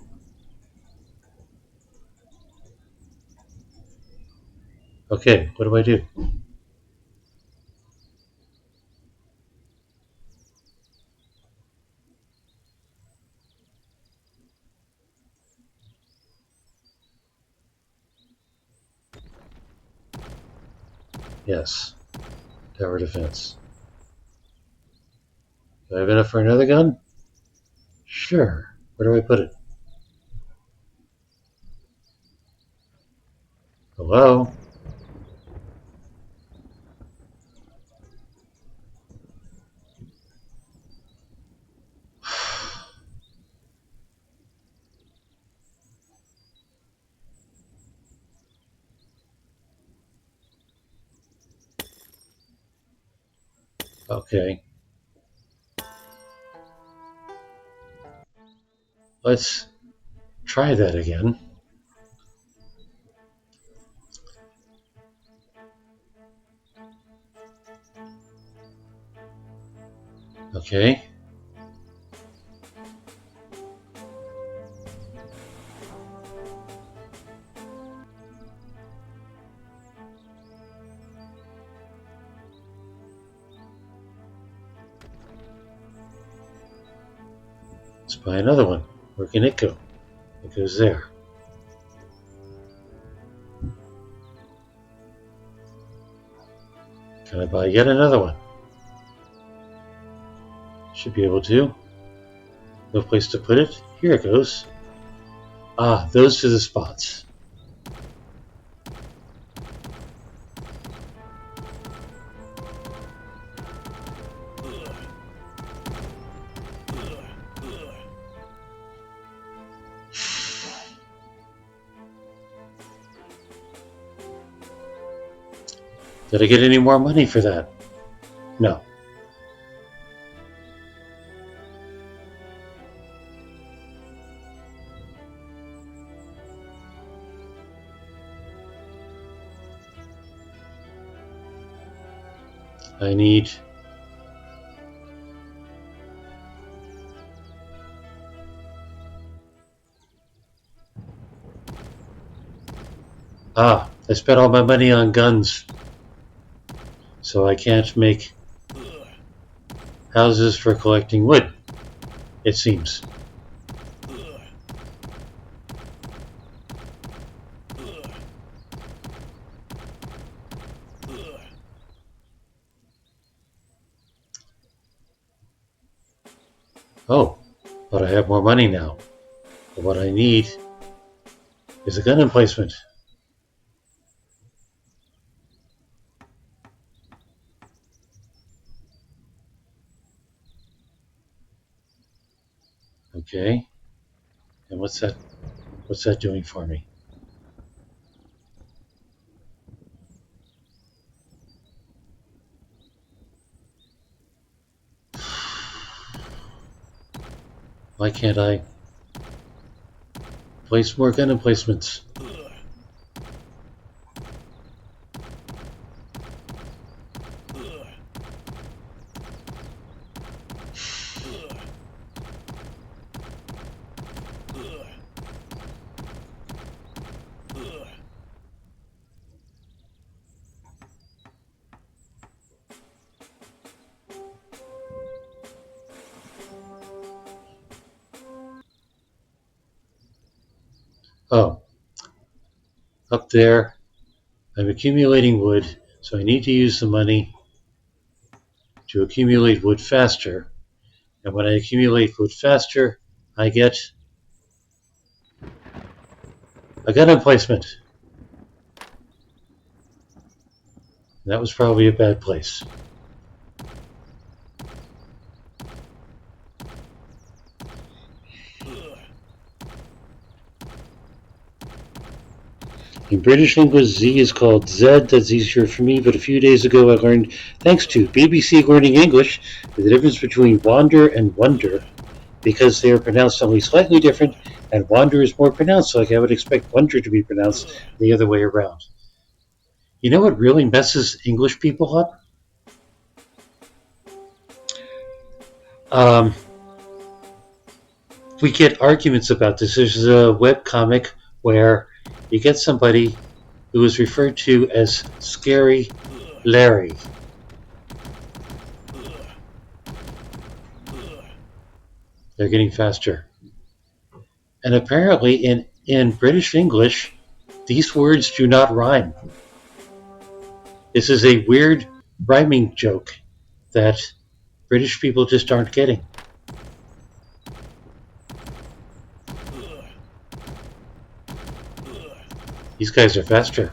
Speaker 1: Okay, what do I do? Yes. Tower defense. Do I have enough for another gun? Sure. Where do I put it? Hello? Okay. Let's try that again. Okay. Let's buy another one. Where can it go? It goes there. Can I buy yet another one? Should be able to. No place to put it? Here it goes. Ah, those are the spots. Did I get any more money for that? No. I need... Ah, I spent all my money on guns. So I can't make houses for collecting wood, it seems. Oh, but I have more money now. But what I need is a gun emplacement. Okay. And what's that doing for me? Why can't I place more gun emplacements? Oh, up there, I'm accumulating wood, so I need to use the money to accumulate wood faster. And when I accumulate wood faster, I get a gun emplacement. That was probably a bad place. In British English, Z is called Z. That's easier for me, but a few days ago I learned, thanks to BBC Learning English, the difference between wander and wonder, because they are pronounced only slightly different, and wander is more pronounced, like I would expect wonder to be pronounced the other way around. You know what really messes English people up? We get arguments about this. There's a webcomic where you get somebody who was referred to as Scary Larry. They're getting faster. And apparently in British English, these words do not rhyme. This is a weird rhyming joke that British people just aren't getting. These guys are faster.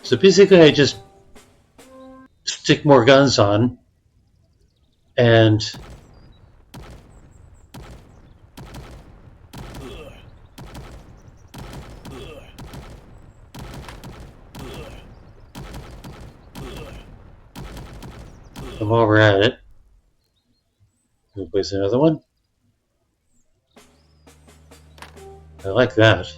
Speaker 1: So basically I just stick more guns on and and while we're at it, we'll place another one. I like that.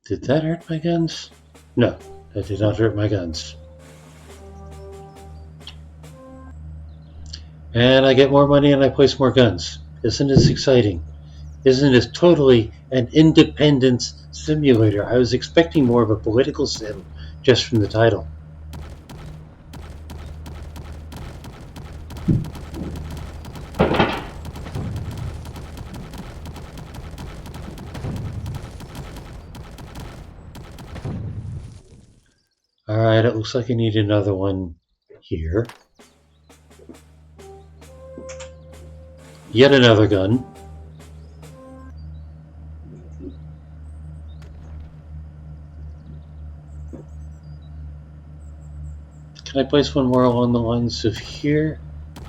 Speaker 1: Did that hurt my guns? No, that did not hurt my guns. And I get more money and I place more guns. Isn't this exciting? Isn't this totally an independence simulator? I was expecting more of a political sim just from the title. Alright, it looks like I need another one here. Yet another gun. Can I place one more along the lines of here?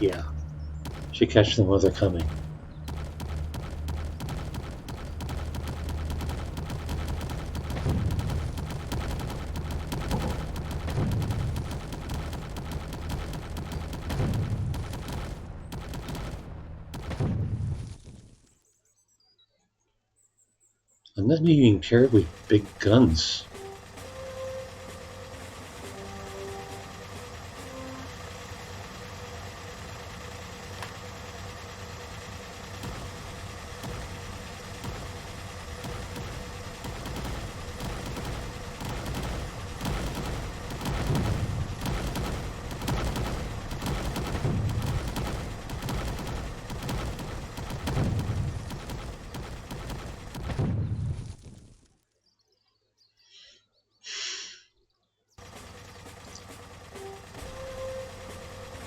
Speaker 1: Yeah. Should catch them while they're coming. I'm not needing terribly big guns.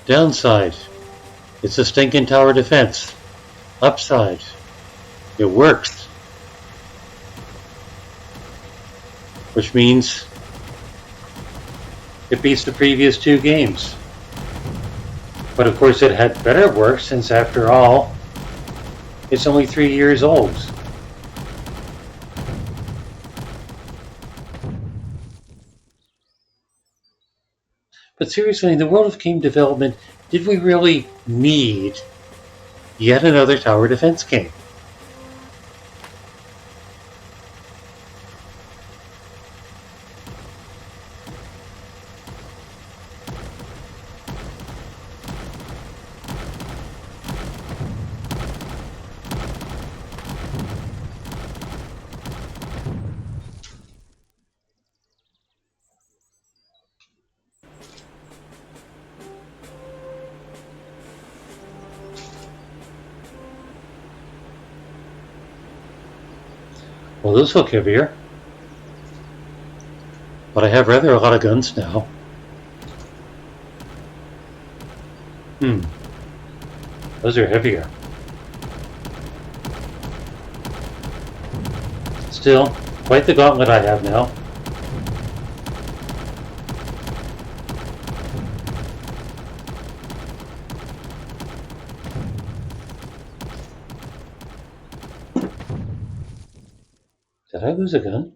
Speaker 1: Downside, it's a stinking tower defense. Upside, it works. Which means it beats the previous two games. But of course it had better work since after all, it's only 3 years old. But seriously, in the world of game development, did we really need yet another tower defense game? Well, those look heavier. But I have rather a lot of guns now. Those are heavier. Still, quite the gauntlet I have now. Did I lose a gun?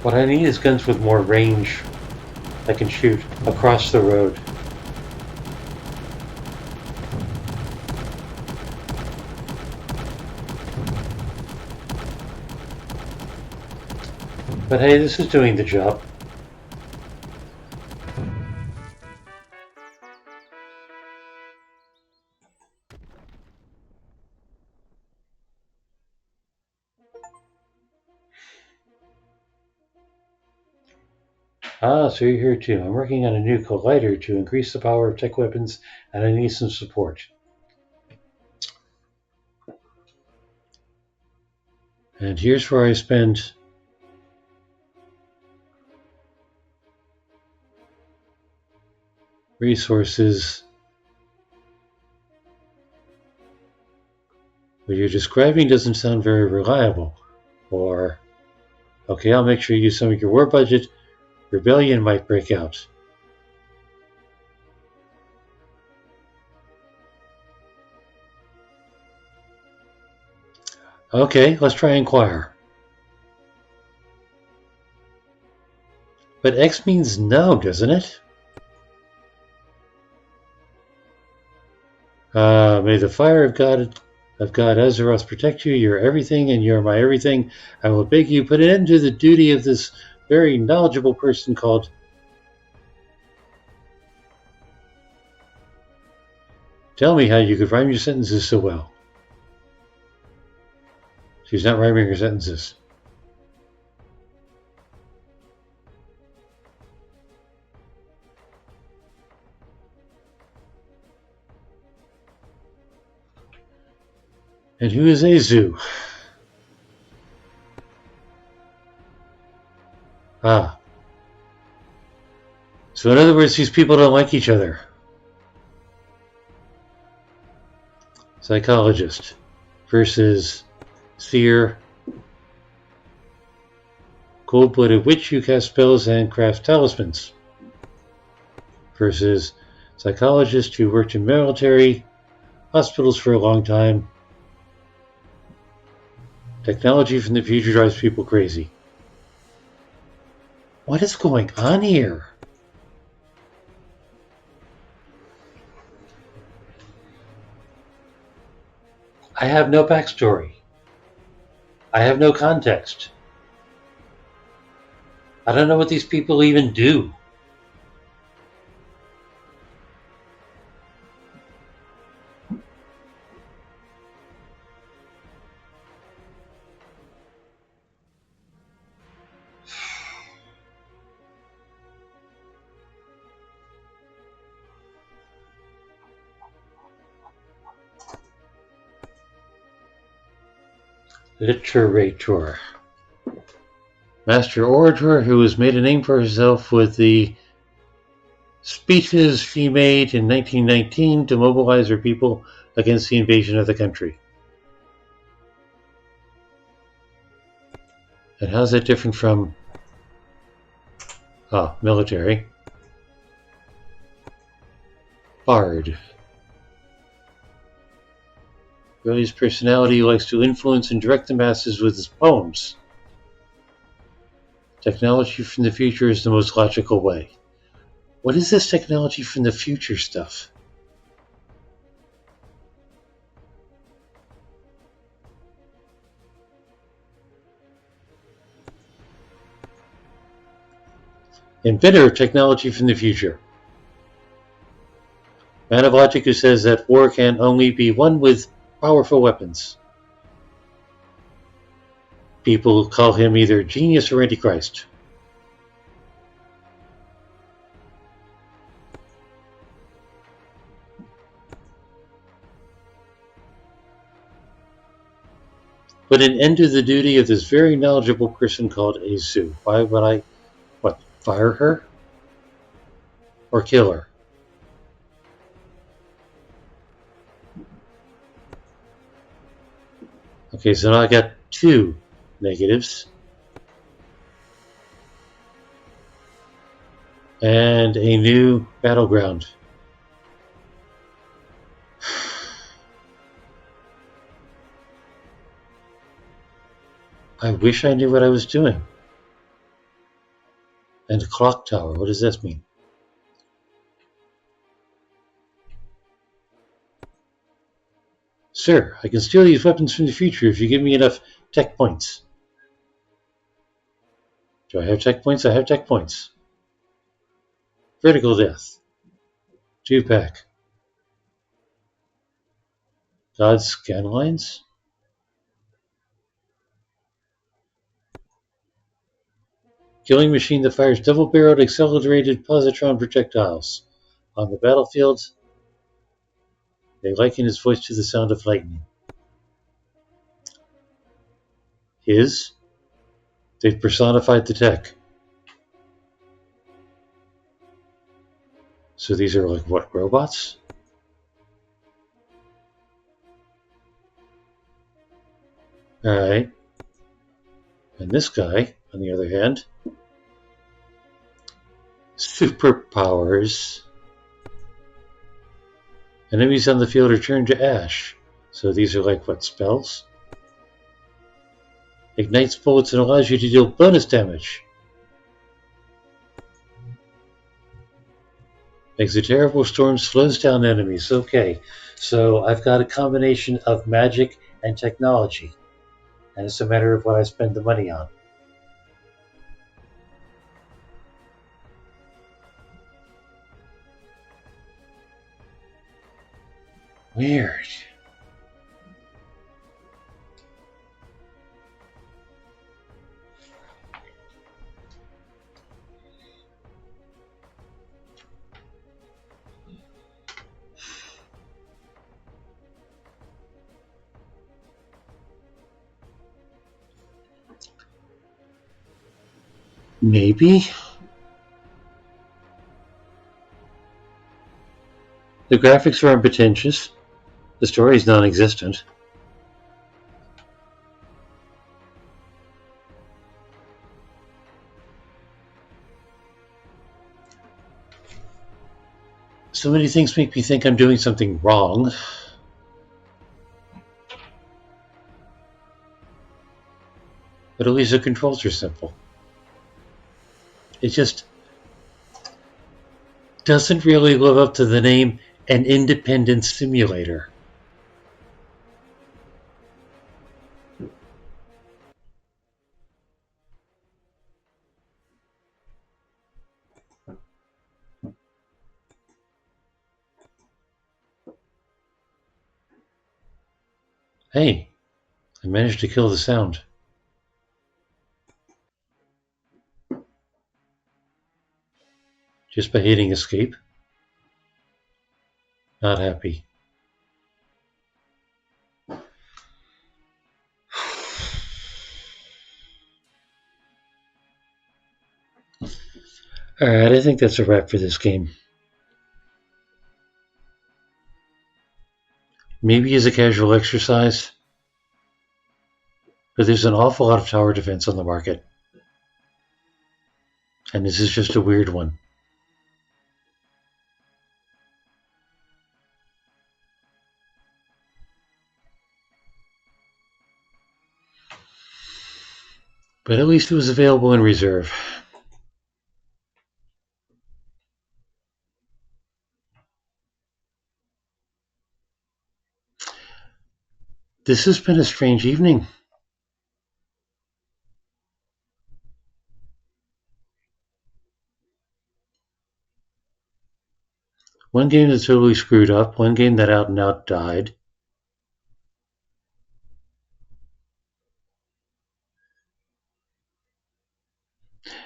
Speaker 1: What I need is guns with more range that can shoot across the road. But hey, this is doing the job. Ah, so you're here too. I'm working on a new collider to increase the power of tech weapons, and I need some support. And here's where I spend resources. What you're describing doesn't sound very reliable. Or, okay, I'll make sure you use some of your war budget. Rebellion might break out. Okay, let's try inquire. But X means no, doesn't it? May the fire of God Azeroth protect you. You're everything and you're my everything. I will beg you put an end to the duty of this very knowledgeable person called... Tell me how you could rhyme your sentences so well. She's not rhyming her sentences. And who is Azu? Ah. So in other words, these people don't like each other. Psychologist versus seer. Cold-blooded witch who casts spells and crafts talismans. Versus psychologist who worked in military hospitals for a long time. Technology from the future drives people crazy. What is going on here? I have no backstory. I have no context. I don't know what these people even do. Literator. Master orator who has made a name for herself with the speeches she made in 1919 to mobilize her people against the invasion of the country. And how's that different from military? Bard. Riley's personality likes to influence and direct the masses with his poems. Technology from the future is the most logical way. What is this technology from the future stuff? Inventor of technology from the future. Man of logic who says that war can only be won with powerful weapons. People call him either genius or antichrist. Put an end to the duty of this very knowledgeable person called Azu. Why would I, fire her? Or kill her? Okay, so now I got 2 negatives. And a new battleground. I wish I knew what I was doing. And a clock tower, what does this mean? Sir, I can steal these weapons from the future if you give me enough tech points. Do I have tech points? I have tech points. Vertical death. 2-pack. God's scan lines? Killing machine that fires double-barreled accelerated positron projectiles. On the battlefield, they liken his voice to the sound of lightning. His? They've personified the tech. So these are like what, robots? Alright. And this guy, on the other hand, superpowers. Enemies on the field are turned to ash. So these are like what, spells? Ignites bullets and allows you to deal bonus damage. Makes a terrible storm, slows down enemies. Okay, so I've got a combination of magic and technology. And it's a matter of what I spend the money on. Weird. Maybe. The graphics are unpretentious. The story is non-existent. So many things make me think I'm doing something wrong. But at least the controls are simple. It just doesn't really live up to the name an independent simulator. Hey, I managed to kill the sound. Just by hitting escape. Not happy. Alright, I think that's a wrap for this game. Maybe as a casual exercise, but there's an awful lot of tower defense on the market. And this is just a weird one. But at least it was available in reserve. This has been a strange evening. One game that totally screwed up, one game that out and out died.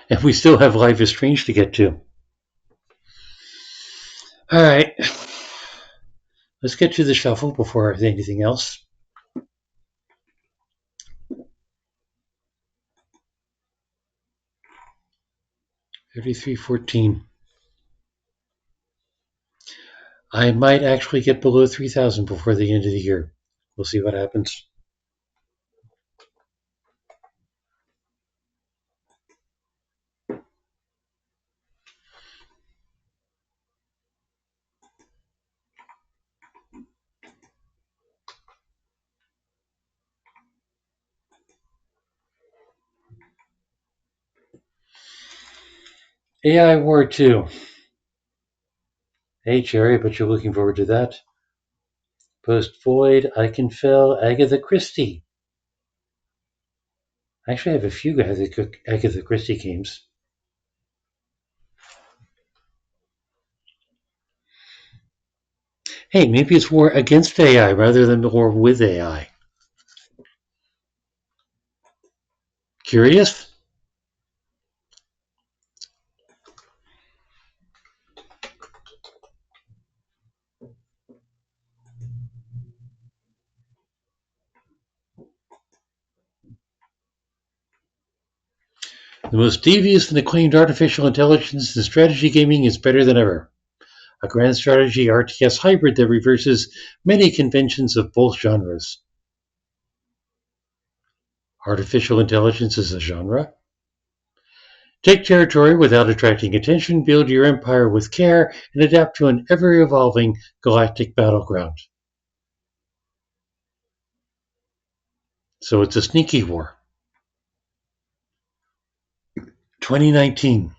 Speaker 1: And we still have Life is Strange to get to. Alright. Let's get to the shuffle before anything else. $33.14. I might actually get below 3,000 before the end of the year. We'll see what happens. AI War 2. Hey, Cherry, but you're looking forward to that. Post Void, I Can Fill, Agatha Christie. Actually, I have a few Agatha Christie games. Hey, maybe it's war against AI rather than war with AI. Curious? The most devious and acclaimed artificial intelligence in strategy gaming is better than ever. A grand strategy RTS hybrid that reverses many conventions of both genres. Artificial intelligence is a genre? Take territory without attracting attention, build your empire with care, and adapt to an ever-evolving galactic battleground. So it's a sneaky war. 2019.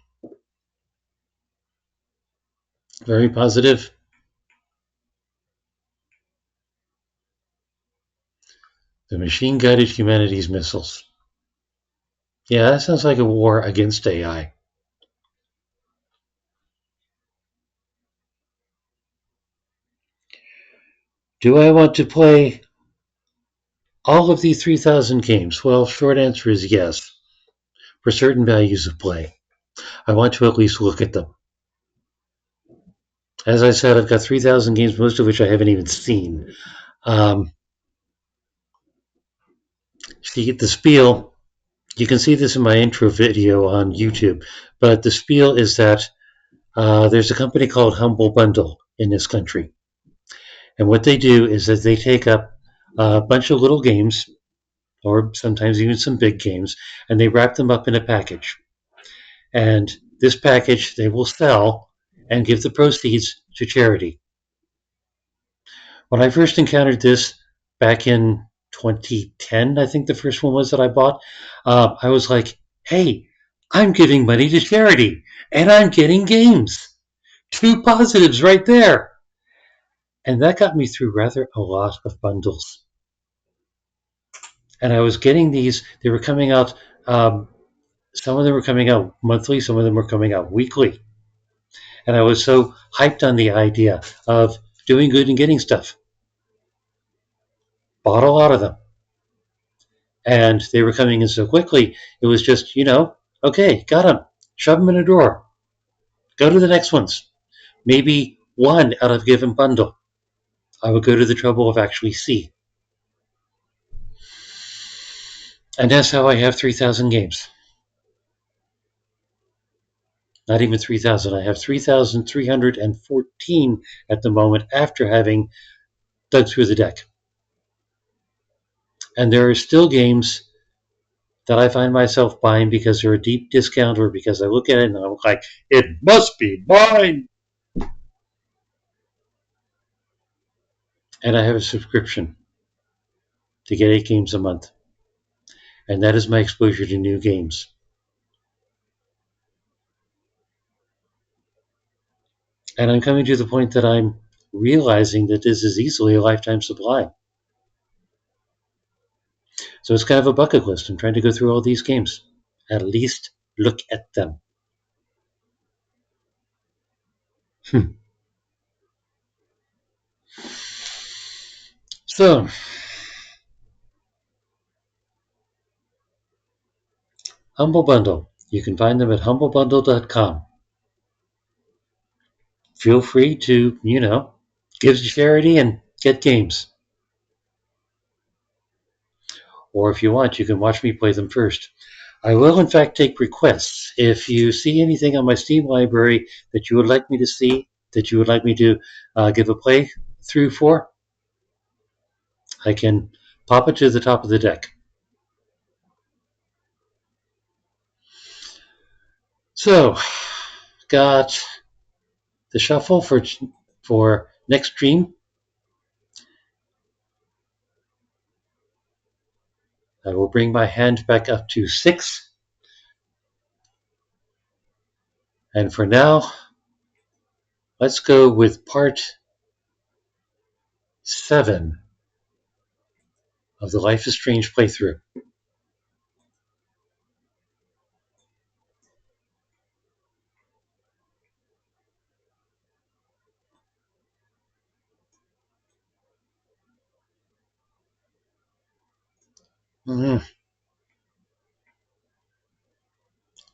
Speaker 1: Very positive. The machine guided humanity's missiles. Yeah, that sounds like a war against AI. Do I want to play all of these 3,000 games? Well, short answer is yes, for certain values of play. I want to at least look at them. As I said, I've got 3,000 games, most of which I haven't even seen. The spiel, you can see this in my intro video on YouTube, but the spiel is that there's a company called Humble Bundle in this country. And what they do is that they take up a bunch of little games, or sometimes even some big games, and they wrap them up in a package. And this package they will sell and give the proceeds to charity. When I first encountered this back in 2010, I think the first one was that I bought, I was like, hey, I'm giving money to charity and I'm getting games. Two positives right there. And that got me through rather a lot of bundles. And I was getting these, they were coming out, some of them were coming out monthly, some of them were coming out weekly. And I was so hyped on the idea of doing good and getting stuff. Bought a lot of them. And they were coming in so quickly, it was just, okay, got them. Shove them in a drawer. Go to the next ones. Maybe one out of a given bundle. I would go to the trouble of actually see. And that's how I have 3,000 games. Not even 3,000. I have 3,314 at the moment after having dug through the deck. And there are still games that I find myself buying because they're a deep discount or because I look at it and I'm like, it must be mine. And I have a subscription to get 8 games a month. And that is my exposure to new games. And I'm coming to the point that I'm realizing that this is easily a lifetime supply. So it's kind of a bucket list. I'm trying to go through all these games. At least look at them. So, Humble Bundle. You can find them at humblebundle.com. Feel free to, give to charity and get games. Or if you want, you can watch me play them first. I will, in fact, take requests. If you see anything on my Steam library that you would like me to see, that you would like me to give a playthrough for, I can pop it to the top of the deck. So, got the shuffle for next stream. I will bring my hand back up to 6. And for now, let's go with part 7 of the Life is Strange playthrough.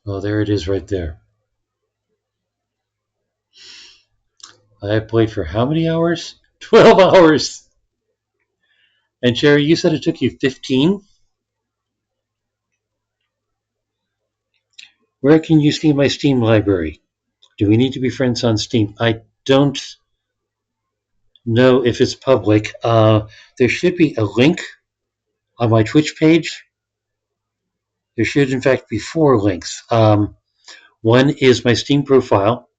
Speaker 1: Well, there it is right there. I played for how many hours? 12 hours! And Jerry, you said it took you 15? Where can you see my Steam library? Do we need to be friends on Steam? I don't know if it's public. There should be a link on my Twitch page. There should, in fact, be 4 links. One is my Steam profile.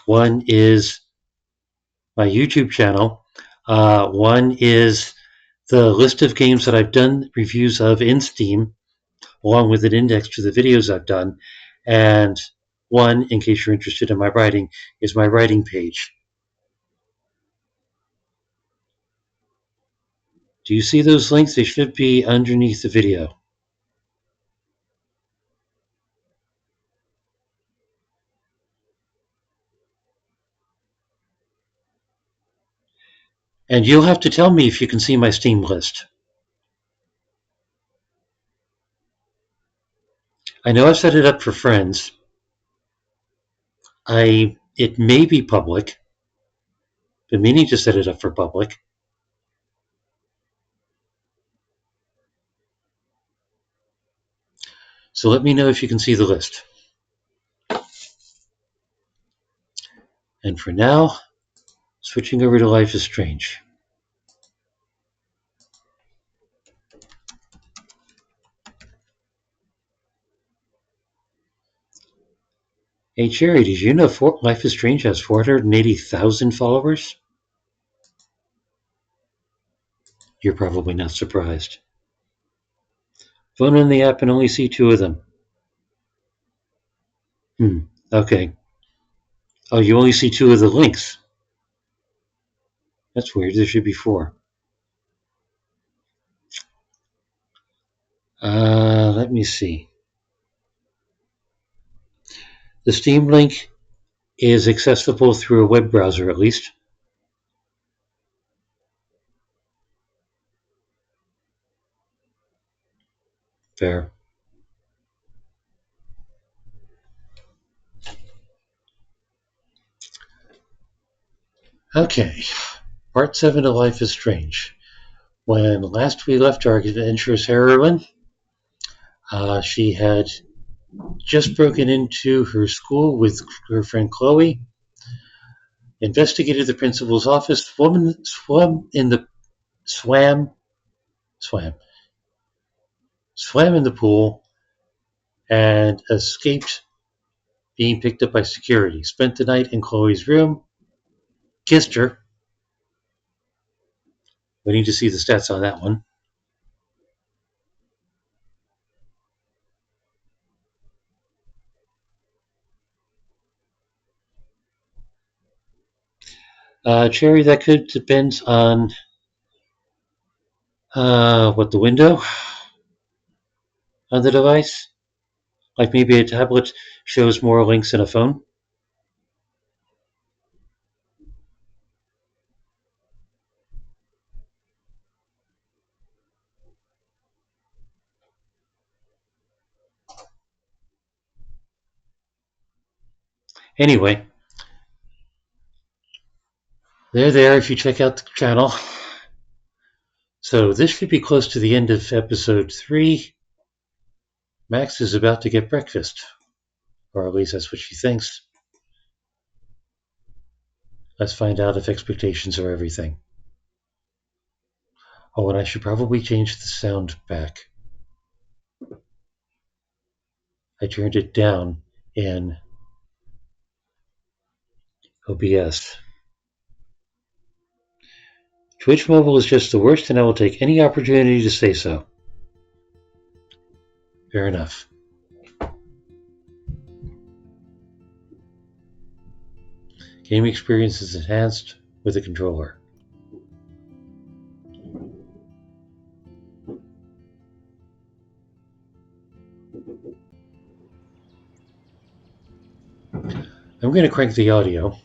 Speaker 1: One is my YouTube channel. One is the list of games that I've done reviews of in Steam, along with an index to the videos I've done. And one, in case you're interested in my writing, is my writing page. Do you see those links? They should be underneath the video. And you'll have to tell me if you can see my Steam list. I know I've set it up for friends. It may be public. Been meaning to set it up for public. So let me know if you can see the list. And for now, switching over to Life is Strange. Hey Jerry, did you know Life is Strange has 480,000 followers? You're probably not surprised. Phone in the app and only see 2 of them. Okay. Oh, you only see 2 of the links. That's weird. There should be 4. Let me see. The Steam link is accessible through a web browser, at least. Fair. Okay. Part 7 of Life is Strange. When last we left our adventurous heroine, she had just broken into her school with her friend Chloe, investigated the principal's office, swam in the pool, and escaped being picked up by security. Spent the night in Chloe's room, kissed her. We need to see the stats on that one. Cherry, that could depend on what the window on the device. Like maybe a tablet shows more links than a phone. Anyway, they're there if you check out the channel. So this should be close to the end of episode 3. Max is about to get breakfast. Or at least that's what she thinks. Let's find out if expectations are everything. Oh, and I should probably change the sound back. I turned it down in OBS. Twitch Mobile is just the worst, and I will take any opportunity to say so. Fair enough. Game experience is enhanced with a controller. I'm going to crank the audio.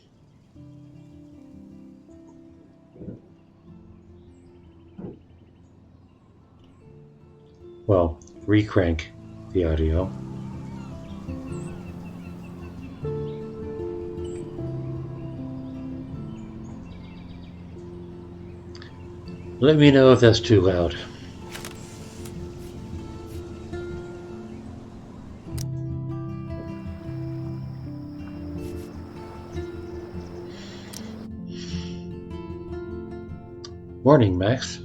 Speaker 1: Well, re-crank the audio. Let me know if that's too loud. Morning, Max.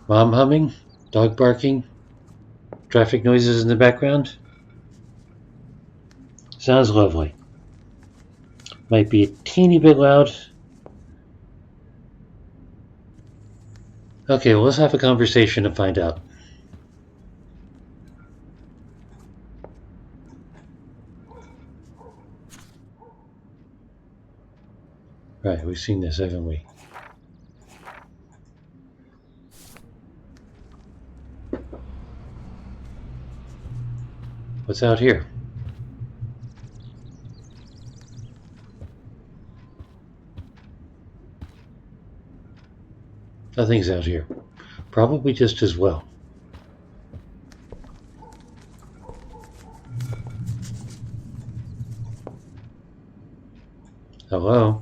Speaker 1: Mom humming, dog barking, traffic noises in the background. Sounds lovely. Might be a teeny bit loud. Okay, well, let's have a conversation and find out. Right, we've seen this, haven't we? What's out here? Nothing's out here. Probably just as well. Hello?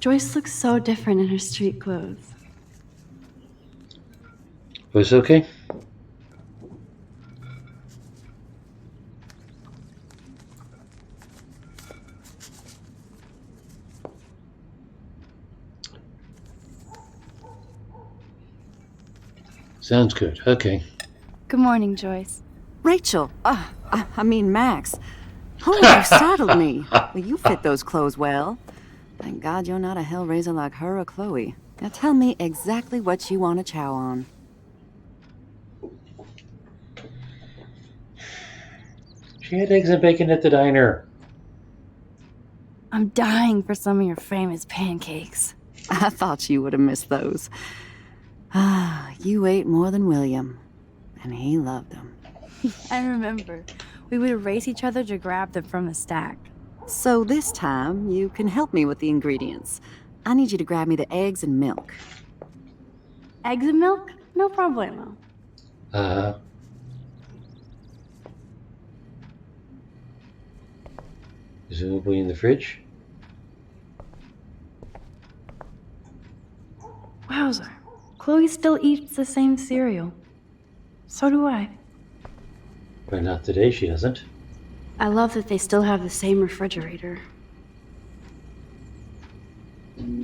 Speaker 17: Joyce looks so different in her street clothes.
Speaker 1: Was it okay? Sounds good. Okay.
Speaker 17: Good morning, Joyce.
Speaker 18: Rachel. I mean Max. Oh, you startled me. Well, you fit those clothes well. Thank God you're not a hellraiser like her or Chloe. Now tell me exactly what you want to chow on.
Speaker 1: She had eggs and bacon at the diner.
Speaker 17: I'm dying for some of your famous pancakes.
Speaker 18: I thought you would have missed those. You ate more than William, and he loved them.
Speaker 17: I remember. We would race each other to grab them from the stack.
Speaker 18: So this time, you can help me with the ingredients. I need you to grab me the eggs and milk.
Speaker 17: Eggs and milk? No problemo.
Speaker 1: Presumably in the fridge?
Speaker 17: Wowzer. Chloe still eats the same cereal. So do I.
Speaker 1: But not today, she doesn't.
Speaker 17: I love that they still have the same refrigerator.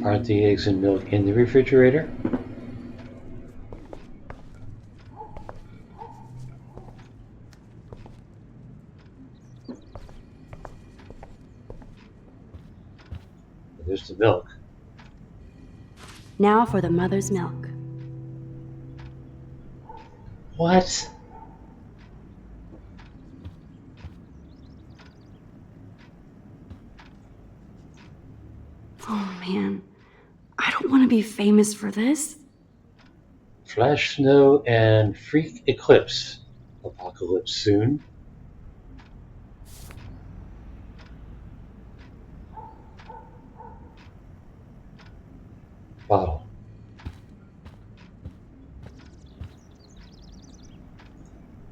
Speaker 1: Aren't the eggs and milk in the refrigerator? There's the milk.
Speaker 17: Now for the mother's milk.
Speaker 1: What?
Speaker 17: Oh man, I don't want to be famous for this.
Speaker 1: Flash snow and freak eclipse. Apocalypse soon. Bottle.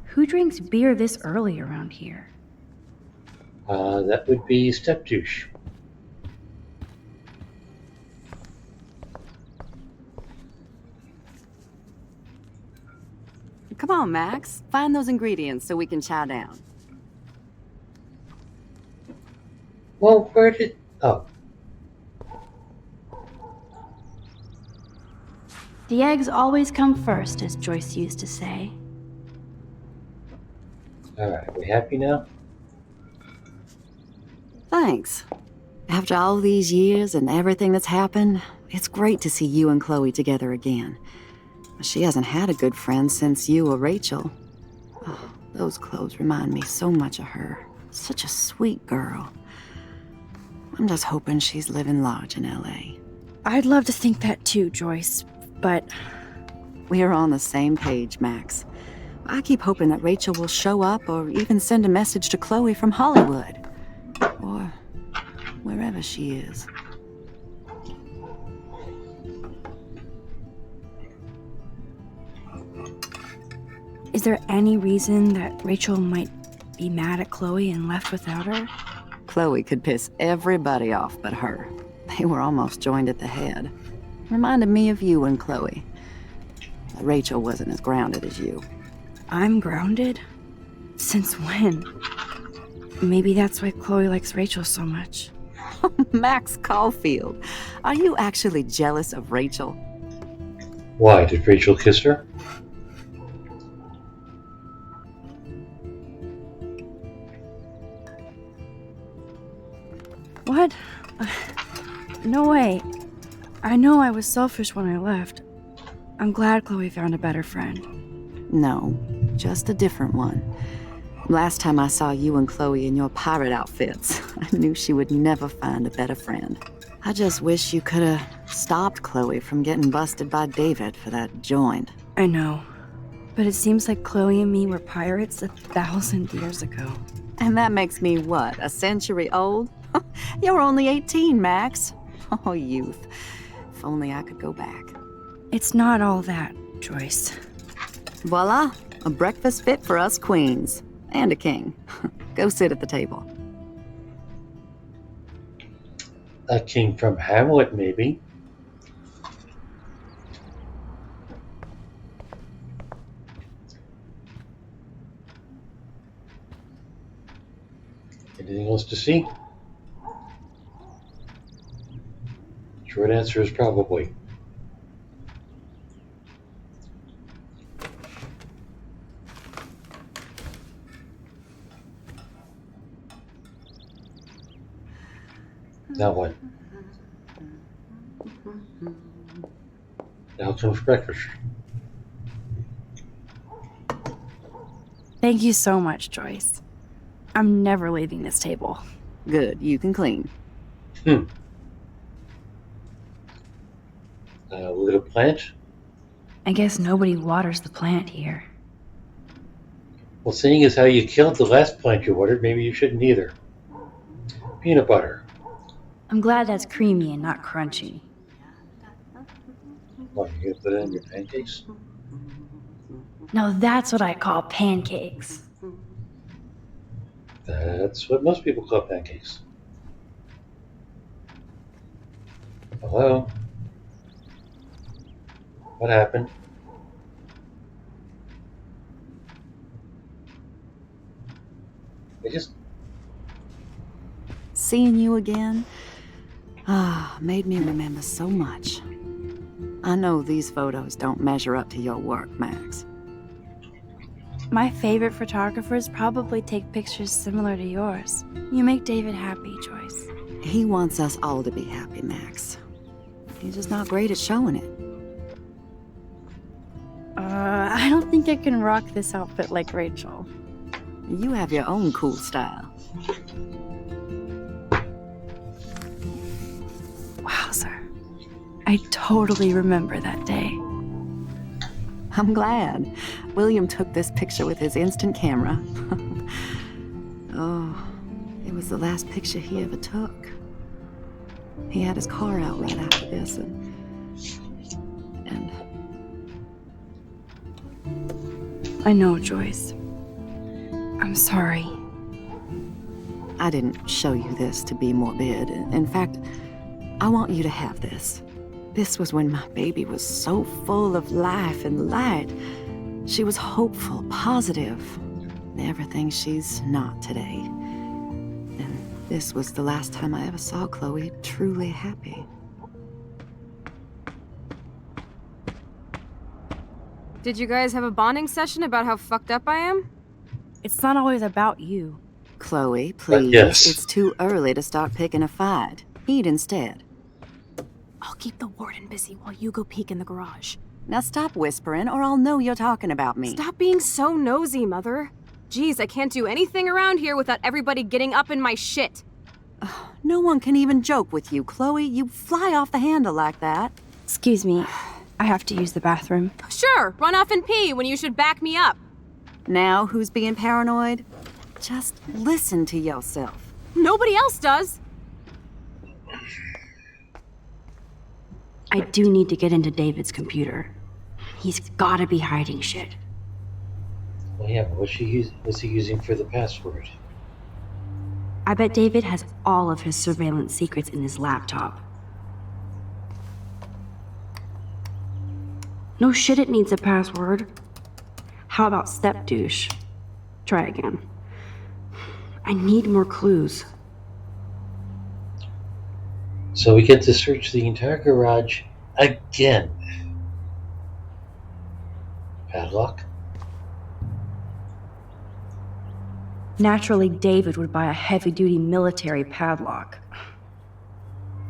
Speaker 17: Who drinks beer this early around here?
Speaker 1: That would be step douche.
Speaker 18: Come on, Max. Find those ingredients so we can chow down.
Speaker 1: Well, where did... Oh.
Speaker 17: The eggs always come first, as Joyce used to say.
Speaker 1: Alright, we happy now?
Speaker 18: Thanks. After all these years and everything that's happened, It's great to see you and Chloe together again. She hasn't had a good friend since you or Rachel. Oh, those clothes remind me so much of her. Such a sweet girl. I'm just hoping she's living large in L.A.
Speaker 19: I'd love to think that too, Joyce, but...
Speaker 18: We're on the same page, Max. I keep hoping that Rachel will show up or even send a message to Chloe from Hollywood. Or wherever she is.
Speaker 19: Is there any reason that Rachel might be mad at Chloe and left without her?
Speaker 18: Chloe could piss everybody off but her. They were almost joined at the head. Reminded me of you and Chloe. Rachel wasn't as grounded as you.
Speaker 19: I'm grounded? Since when? Maybe that's why Chloe likes Rachel so much.
Speaker 18: Max Caulfield, are you actually jealous of Rachel?
Speaker 1: Why? Did Rachel kiss her?
Speaker 19: What? No way. I know I was selfish when I left. I'm glad Chloe found a better friend.
Speaker 18: No, just a different one. Last time I saw you and Chloe in your pirate outfits, I knew she would never find a better friend. I just wish you could have stopped Chloe from getting busted by David for that joint.
Speaker 19: I know. But it seems like Chloe and me were pirates 1,000 years ago.
Speaker 18: And that makes me what, a century old? You're only 18, Max. Oh, youth. If only I could go back.
Speaker 19: It's not all that, Joyce.
Speaker 18: Voila, a breakfast fit for us queens. And a king. Go sit at the table.
Speaker 1: A king from Hamlet, maybe. Anything else to see? Short answer is probably. Now what? Now comes breakfast.
Speaker 19: Thank you so much, Joyce. I'm never leaving this table.
Speaker 18: Good, you can clean.
Speaker 1: Look at a plant.
Speaker 19: I guess nobody waters the plant here.
Speaker 1: Well, seeing as how you killed the last plant you watered, maybe you shouldn't either. Peanut butter.
Speaker 19: I'm glad that's creamy and not crunchy.
Speaker 1: What, you gonna put it in your pancakes?
Speaker 19: Now that's what I call pancakes.
Speaker 1: That's what most people call pancakes. Hello? What happened? I just...
Speaker 18: Seeing you again? Made me remember so much. I know these photos don't measure up to your work, Max.
Speaker 19: My favorite photographers probably take pictures similar to yours. You make David happy, Joyce.
Speaker 18: He wants us all to be happy, Max. He's just not great at showing it.
Speaker 19: I don't think I can rock this outfit like Rachel.
Speaker 18: You have your own cool style.
Speaker 19: Wowzer. I totally remember that day.
Speaker 18: I'm glad. William took this picture with his instant camera. Oh, it was the last picture he ever took. He had his car out right after this, and
Speaker 19: I know, Joyce. I'm sorry.
Speaker 18: I didn't show you this to be morbid. In fact, I want you to have this. This was when my baby was so full of life and light. She was hopeful, positive. Everything she's not today. And this was the last time I ever saw Chloe truly happy.
Speaker 20: Did you guys have a bonding session about how fucked up I am?
Speaker 19: It's not always about you.
Speaker 18: Chloe, please.
Speaker 1: Yes.
Speaker 18: It's too early to start picking a fight. Eat instead.
Speaker 19: I'll keep the warden busy while you go peek in the garage.
Speaker 18: Now stop whispering, or I'll know you're talking about me.
Speaker 20: Stop being so nosy, Mother. Geez, I can't do anything around here without everybody getting up in my shit.
Speaker 18: No one can even joke with you, Chloe. You fly off the handle like that.
Speaker 19: Excuse me, I have to use the bathroom.
Speaker 20: Sure, run off and pee when you should back me up.
Speaker 18: Now who's being paranoid? Just listen to yourself.
Speaker 20: Nobody else does.
Speaker 19: I do need to get into David's computer. He's gotta be hiding shit.
Speaker 1: Well, yeah, but what's he using for the password?
Speaker 19: I bet David has all of his surveillance secrets in his laptop. No shit, it needs a password. How about step douche? Try again. I need more clues.
Speaker 1: So we get to search the entire garage again. Padlock?
Speaker 19: Naturally, David would buy a heavy-duty military padlock.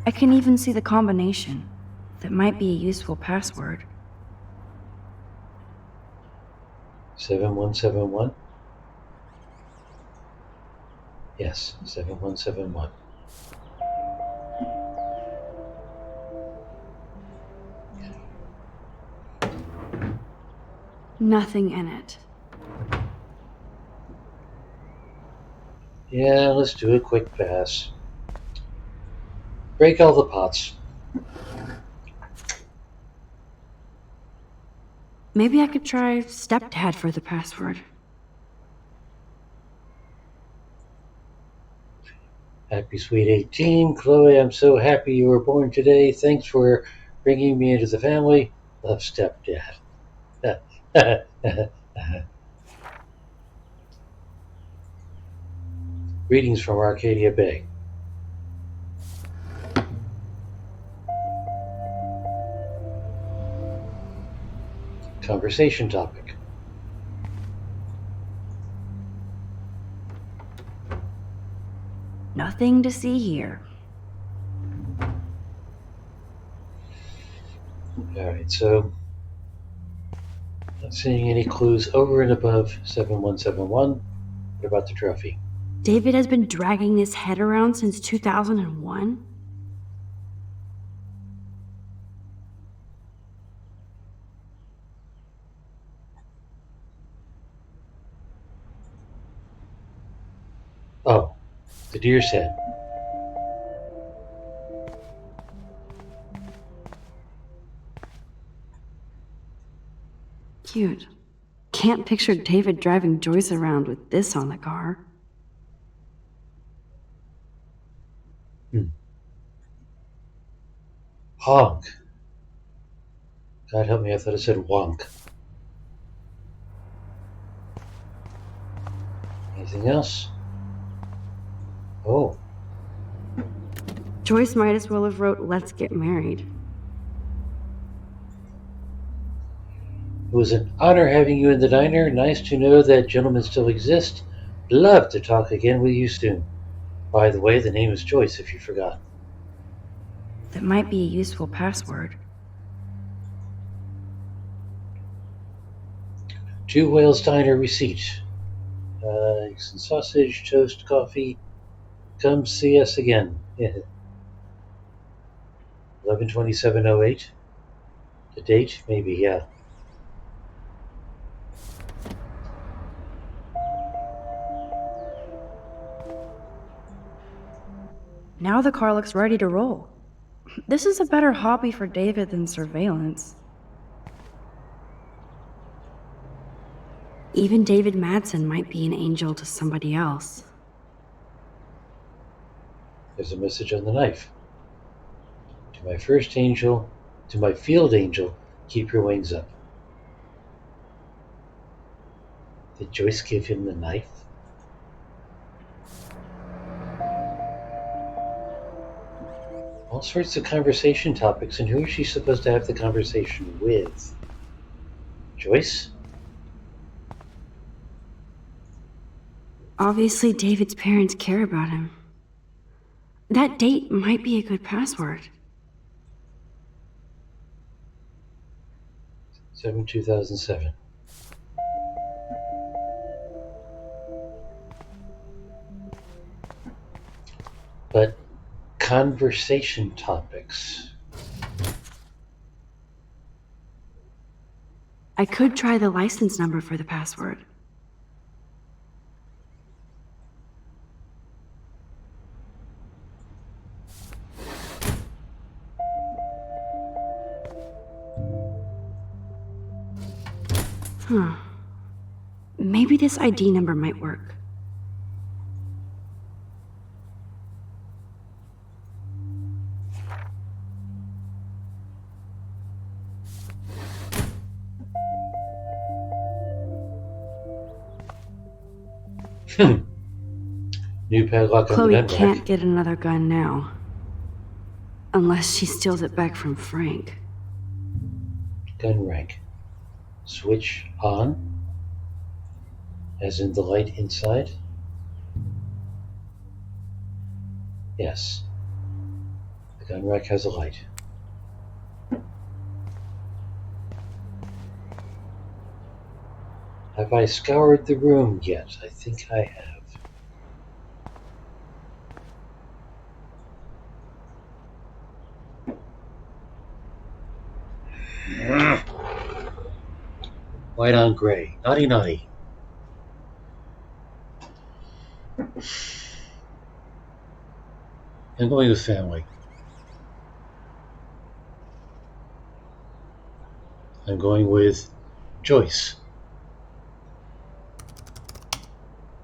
Speaker 19: I can even see the combination. That might be a useful password.
Speaker 1: 7171? Yes, 7171.
Speaker 19: Nothing in it.
Speaker 1: Yeah, let's do a quick pass. Break all the pots.
Speaker 19: Maybe I could try stepdad for the password.
Speaker 1: Happy Sweet 18. Chloe, I'm so happy you were born today. Thanks for bringing me into the family. Love, stepdad. Greetings from Arcadia Bay. Conversation topic.
Speaker 19: Nothing to see here.
Speaker 1: Alright, so not seeing any clues over and above 7171. What about the trophy?
Speaker 19: David has been dragging his head around since 2001?
Speaker 1: Oh, the deer's head.
Speaker 19: Cute. Can't picture David driving Joyce around with this on the car.
Speaker 1: Honk. God help me, I thought it said wonk. Anything else? Oh.
Speaker 19: Joyce might as well have wrote, "Let's get married."
Speaker 1: It was an honor having you in the diner. Nice to know that gentlemen still exist. Love to talk again with you soon. By the way, the name is Joyce, if you forgot.
Speaker 19: That might be a useful password.
Speaker 1: 2 Whales Diner receipt. Eggs and sausage, toast, coffee. Come see us again. 11/27/08. The date? Maybe, yeah.
Speaker 19: Now the car looks ready to roll. This is a better hobby for David than surveillance. Even David Madsen might be an angel to somebody else.
Speaker 1: There's a message on the knife. To my first angel, to my field angel, keep your wings up. Did Joyce give him the knife? All sorts of conversation topics, and who is she supposed to have the conversation with? Joyce?
Speaker 19: Obviously, David's parents care about him. That date might be a good password.
Speaker 1: 7/2007. But conversation topics.
Speaker 19: I could try the license number for the password. Huh. Maybe this ID number might work.
Speaker 1: New padlock on the
Speaker 19: Chloe
Speaker 1: gun
Speaker 19: can't
Speaker 1: rack.
Speaker 19: get another gun now. Unless she steals it back from Frank.
Speaker 1: Gun rack. Switch on. As in the light inside. Yes. The gun rack has a light. Have I scoured the room yet? I think I have. White on gray. Naughty, naughty. I'm going with family. I'm going with Joyce.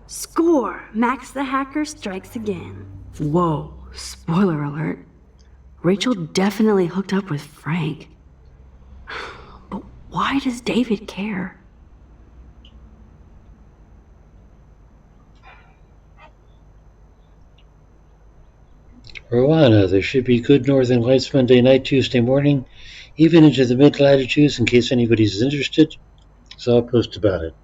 Speaker 19: Score! Max the hacker strikes again. Whoa, spoiler alert. Rachel definitely hooked up with Frank. But why does David care?
Speaker 1: Rowana, there should be good northern lights Monday night, Tuesday morning, even into the mid-latitudes in case anybody's interested. So I'll post about it.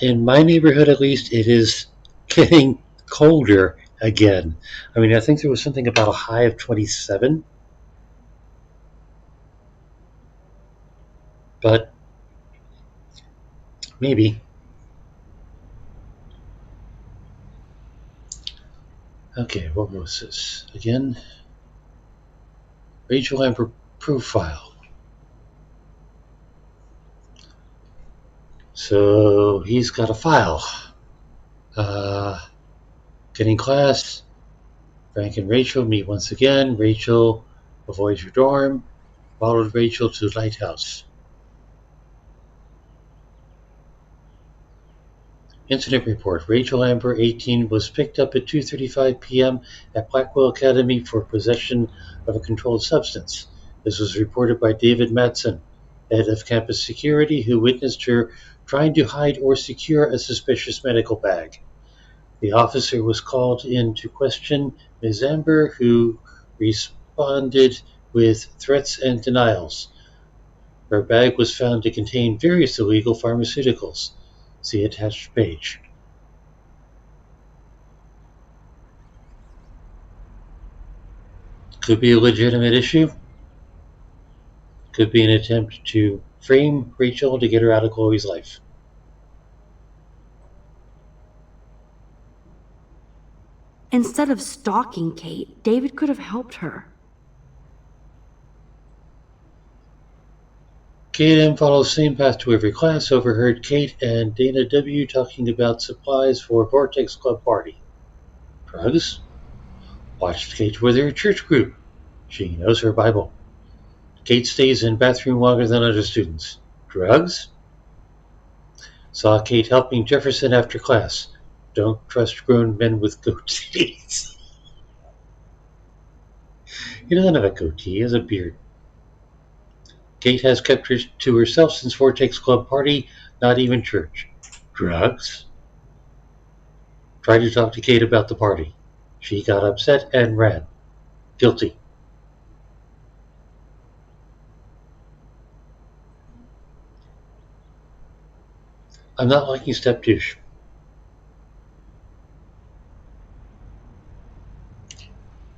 Speaker 1: In my neighborhood, at least, it is getting colder again. I mean, I think there was something about a high of 27. But maybe. Okay, what was this? Again, Rachel Amber profile. So he's got a file. Getting class. Frank and Rachel meet once again. Rachel avoids your dorm. Followed Rachel to Lighthouse. Incident report. Rachel Amber, 18, was picked up at 2:35 p.m. at Blackwell Academy for possession of a controlled substance. This was reported by David Matson, head of campus security, who witnessed her trying to hide or secure a suspicious medical bag. The officer was called in to question Ms. Amber, who responded with threats and denials. Her bag was found to contain various illegal pharmaceuticals. See attached page. Could be a legitimate issue. Could be an attempt to frame Rachel to get her out of Chloe's life.
Speaker 19: Instead of stalking Kate, David could have helped her.
Speaker 1: Kate M follows same path to every class, overheard Kate and Dana W talking about supplies for Vortex Club party. Drugs? Watched Kate with her church group. She knows her Bible. Kate stays in bathroom longer than other students. Drugs? Saw Kate helping Jefferson after class. Don't trust grown men with goatees. He doesn't have a goatee, he has a beard. Kate has kept her to herself since Vortex Club party, not even church. Drugs? Tried to talk to Kate about the party. She got upset and ran. Guilty. I'm not liking step douche.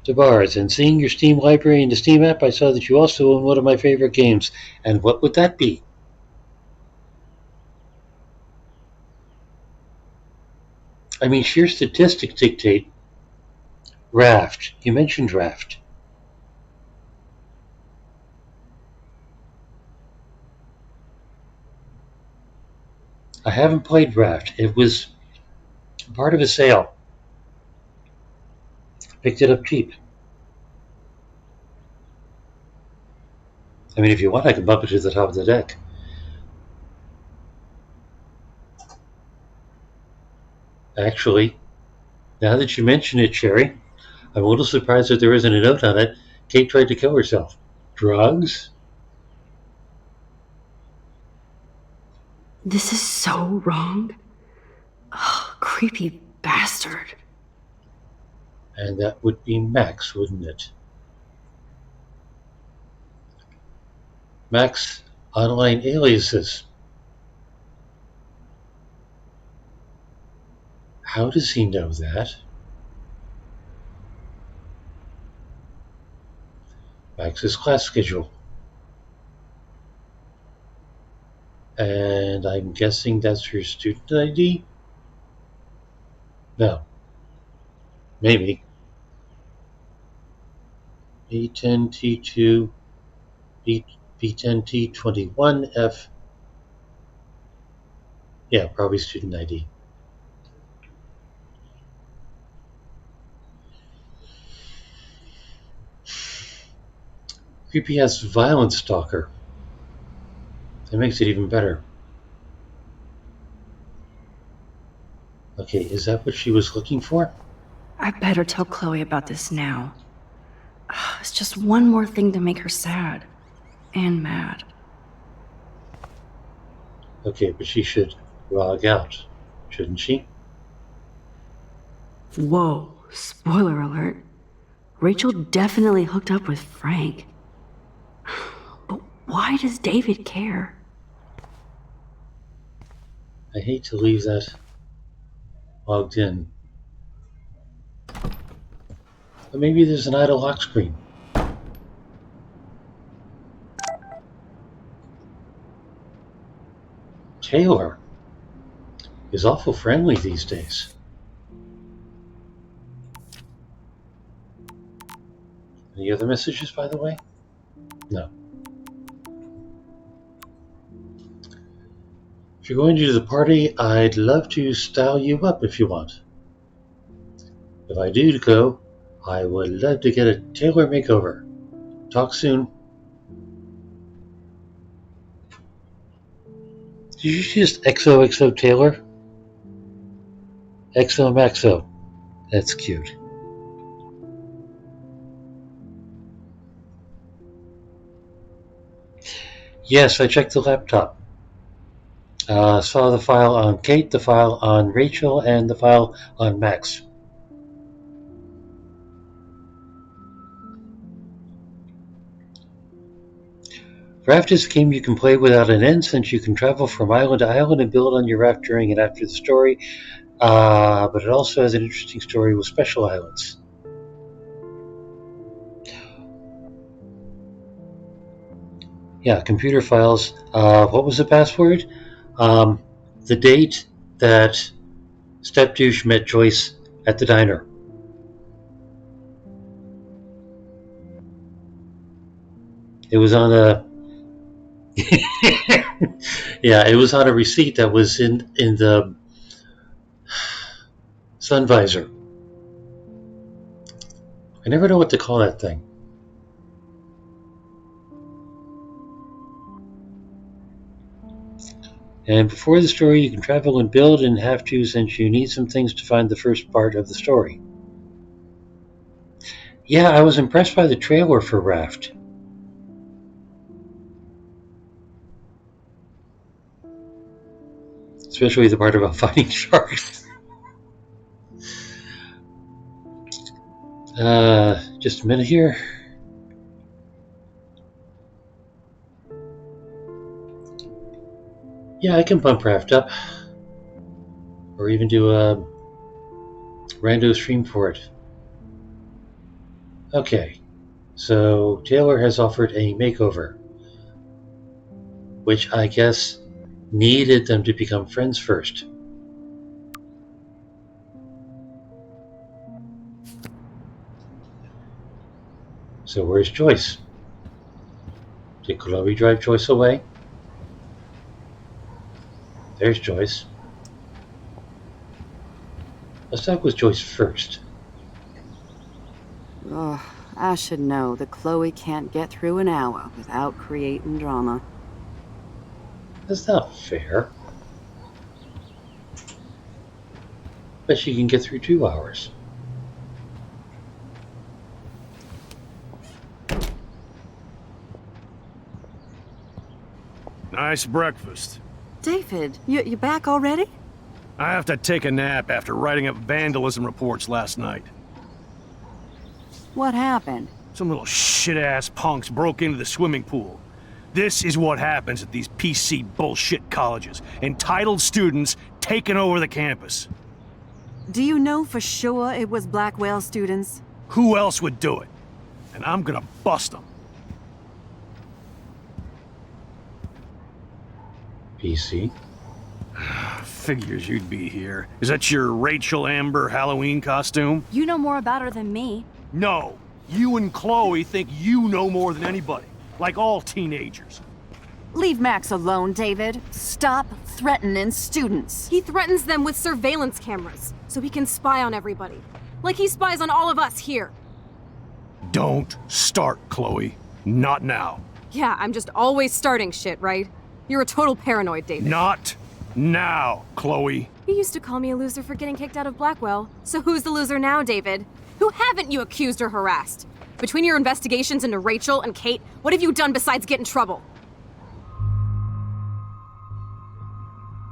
Speaker 1: to bars, and seeing your Steam library in the Steam app, I saw that you also own one of my favorite games. And what would that be? I mean, sheer statistics dictate Raft. You mentioned Raft. I haven't played Raft. It was part of a sale. Picked it up cheap. I mean, if you want, I can bump it to the top of the deck. Actually, now that you mention it, Sherry, I'm a little surprised that there isn't a note on it. Kate tried to kill herself. Drugs?
Speaker 19: This is so wrong. Oh, creepy bastard.
Speaker 1: And that would be Max, wouldn't it? Max online aliases. How does he know that? Max's class schedule. And I'm guessing that's her student ID? No. Maybe. B10T2, B10T21F. Yeah, probably student ID. Creepy ass violent stalker. That makes it even better. Okay, is that what she was looking for?
Speaker 19: I better tell Chloe about this now. It's just one more thing to make her sad. And mad.
Speaker 1: Okay, but she should log out, shouldn't she?
Speaker 19: Whoa, spoiler alert. Rachel definitely hooked up with Frank. But why does David care?
Speaker 1: I hate to leave that logged in. But maybe there's an idle lock screen. Taylor is awful friendly these days. Any other messages, by the way? No. If you're going to the party, I'd love to style you up if you want. If I do go, I would love to get a Taylor makeover. Talk soon. Did you just XOXO Taylor? XOMaxo. That's cute. Yes, I checked the laptop. Saw the file on Kate, the file on Rachel, and the file on Max. Raft is a game you can play without an end, since you can travel from island to island and build on your raft during and after the story, but it also has an interesting story with special islands. Yeah, computer files. What was the password? The date that Stepdouche met Joyce at the diner. It was on a yeah, it was on a receipt that was in the sun visor. I never know what to call that thing. And before the story, you can travel and build and have to, since you need some things to find the first part of the story. Yeah, I was impressed by the trailer for Raft. Especially the part about fighting sharks. Just a minute here. Yeah, I can bump Raft up. Or even do a rando stream for it. Okay, so Taylor has offered a makeover, which I guess needed them to become friends first. So where's Joyce? Did Chloe drive Joyce away? There's Joyce. Let's talk with Joyce first.
Speaker 18: Ugh, I should know that Chloe can't get through an hour without creating drama.
Speaker 1: That's not fair. Bet she can get through 2 hours.
Speaker 21: Nice breakfast.
Speaker 18: David, you back already?
Speaker 21: I have to take a nap after writing up vandalism reports last night.
Speaker 18: What happened?
Speaker 21: Some little shit-ass punks broke into the swimming pool. This is what happens at these PC bullshit colleges. Entitled students taking over the campus.
Speaker 18: Do you know for sure it was Blackwell students?
Speaker 21: Who else would do it? And I'm gonna bust them.
Speaker 1: PC?
Speaker 21: Figures you'd be here. Is that your Rachel Amber Halloween costume?
Speaker 20: You know more about her than me.
Speaker 21: No. You and Chloe think you know more than anybody. Like all teenagers.
Speaker 18: Leave Max alone, David. Stop threatening students.
Speaker 20: He threatens them with surveillance cameras, so he can spy on everybody. Like he spies on all of us here.
Speaker 21: Don't start, Chloe. Not now.
Speaker 20: Yeah, I'm just always starting shit, right? You're a total paranoid, David.
Speaker 21: Not now, Chloe.
Speaker 20: You used to call me a loser for getting kicked out of Blackwell. So who's the loser now, David? Who haven't you accused or harassed? Between your investigations into Rachel and Kate, what have you done besides get in trouble?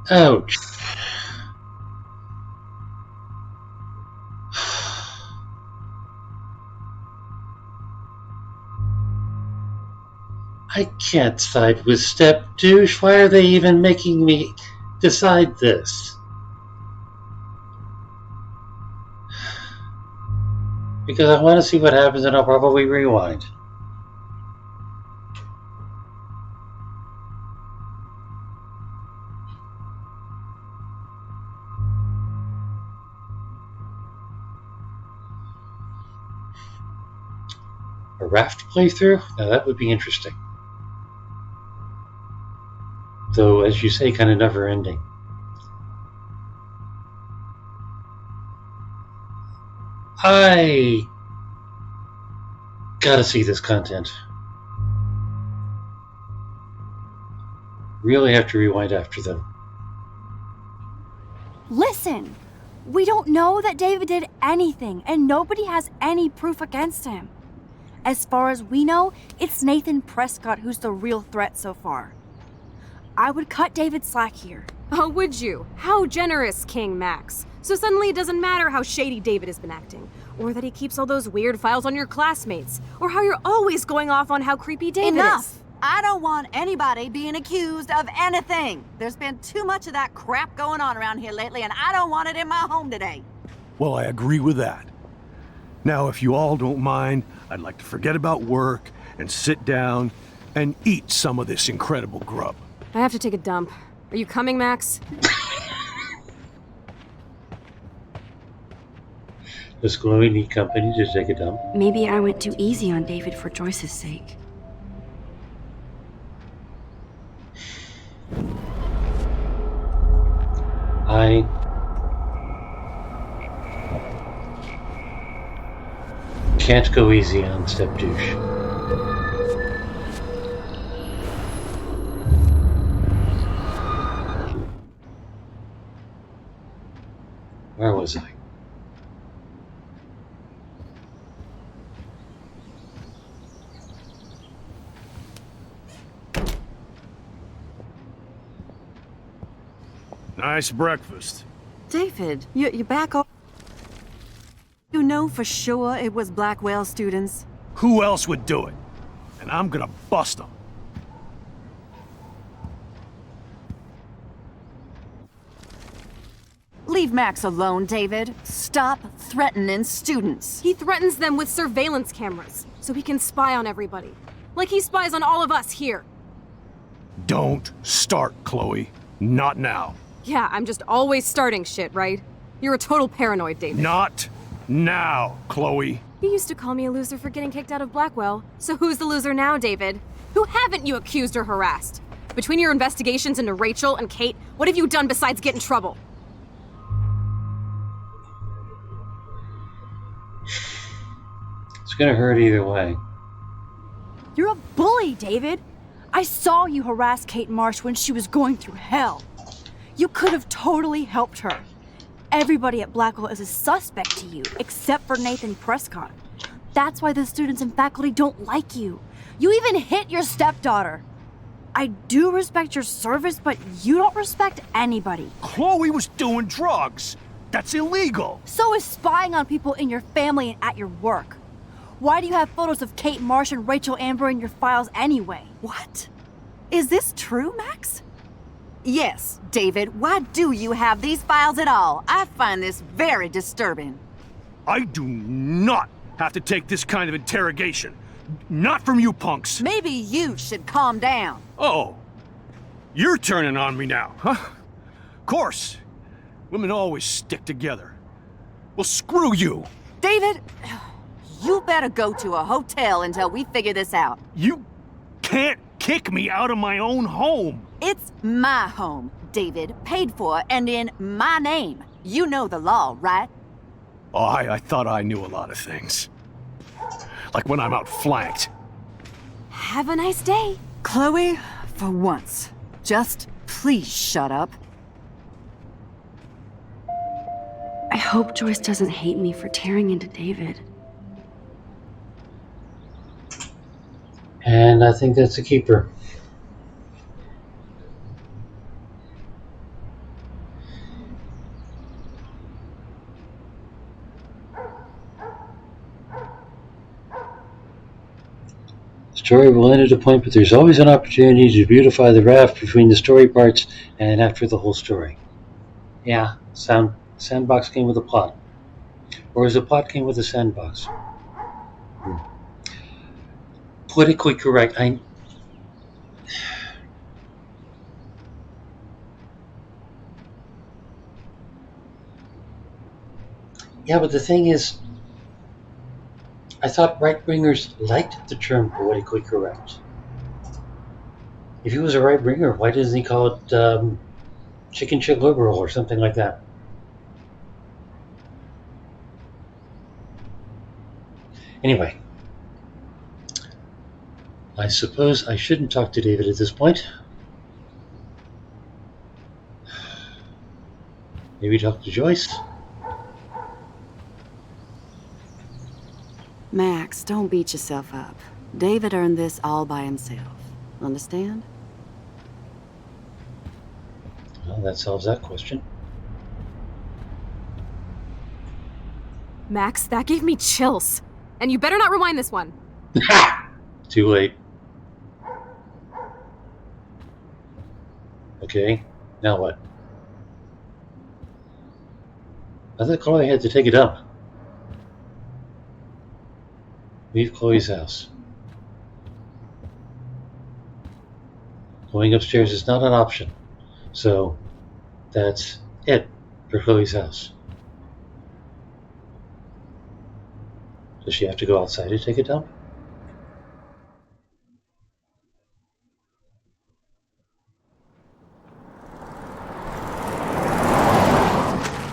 Speaker 1: Ouch. I can't side with Step Douche. Why are they even making me decide this? Because I want to see what happens and I'll probably rewind. A raft playthrough? Now that would be interesting. Though, as you say, kind of never ending. I gotta see this content. Really have to rewind after them.
Speaker 22: Listen! We don't know that David did anything, and nobody has any proof against him. As far as we know, it's Nathan Prescott who's the real threat so far. I would cut David slack here.
Speaker 20: Oh, would you? How generous, King Max. So suddenly it doesn't matter how shady David has been acting, or that he keeps all those weird files on your classmates, or how you're always going off on how creepy David
Speaker 18: Enough!
Speaker 20: is.
Speaker 18: I don't want anybody being accused of anything. There's been too much of that crap going on around here lately, and I don't want it in my home today.
Speaker 21: Well, I agree with that. Now, if you all don't mind, I'd like to forget about work and sit down and eat some of this incredible grub.
Speaker 20: I have to take a dump. Are you coming, Max?
Speaker 1: Does Chloe need company to take a dump?
Speaker 19: Maybe I went too easy on David for Joyce's sake.
Speaker 1: I can't go easy on Step Douche. Where was I?
Speaker 21: Nice breakfast.
Speaker 18: David, you back up? You know for sure it was Blackwell students?
Speaker 21: Who else would do it? And I'm gonna bust them.
Speaker 18: Leave Max alone, David. Stop threatening students.
Speaker 20: He threatens them with surveillance cameras, so he can spy on everybody. Like he spies on all of us here.
Speaker 21: Don't start, Chloe. Not now.
Speaker 20: Yeah, I'm just always starting shit, right? You're a total paranoid, David.
Speaker 21: Not now, Chloe.
Speaker 20: You used to call me a loser for getting kicked out of Blackwell. So who's the loser now, David? Who haven't you accused or harassed? Between your investigations into Rachel and Kate, what have you done besides get in trouble?
Speaker 1: It's gonna hurt either way.
Speaker 22: You're a bully, David. I saw you harass Kate Marsh when she was going through hell. You could have totally helped her. Everybody at Blackwell is a suspect to you, except for Nathan Prescott. That's why the students and faculty don't like you. You even hit your stepdaughter. I do respect your service, but you don't respect anybody.
Speaker 21: Chloe was doing drugs. That's illegal.
Speaker 22: So is spying on people in your family and at your work. Why do you have photos of Kate Marsh and Rachel Amber in your files anyway?
Speaker 18: What? Is this true, Max? Yes, David. Why do you have these files at all? I find this very disturbing.
Speaker 21: I do not have to take this kind of interrogation. Not from you punks.
Speaker 18: Maybe you should calm down.
Speaker 21: Oh, you're turning on me now, huh? Of course. Women always stick together. Well, screw you.
Speaker 18: David, you better go to a hotel until we figure this out.
Speaker 21: You can't kick me out of my own home.
Speaker 18: It's my home, David. Paid for and in my name. You know the law, right?
Speaker 21: Oh, I thought I knew a lot of things. Like when I'm outflanked.
Speaker 20: Have a nice day.
Speaker 18: Chloe, for once, just please shut up.
Speaker 19: I hope Joyce doesn't hate me for tearing into David.
Speaker 1: And I think that's a keeper. Story will end at a point, but there's always an opportunity to beautify the raft between the story parts and after the whole story. Yeah, sandbox came with a plot. Or is a plot came with a sandbox? Politically correct. Yeah, but the thing is, I thought right-wingers liked the term politically correct. If he was a right-winger, why doesn't he call it chicken shit liberal or something like that? Anyway, I suppose I shouldn't talk to David at this point. Maybe talk to Joyce?
Speaker 18: Max, don't beat yourself up. David earned this all by himself. Understand?
Speaker 1: Well, that solves that question.
Speaker 20: Max, that gave me chills. And you better not rewind this one.
Speaker 1: Too late. Okay, now what? I thought Chloe had to take it up. Leave Chloe's house. Going upstairs is not an option. So, that's it for Chloe's house. Does she have to go outside to take a dump?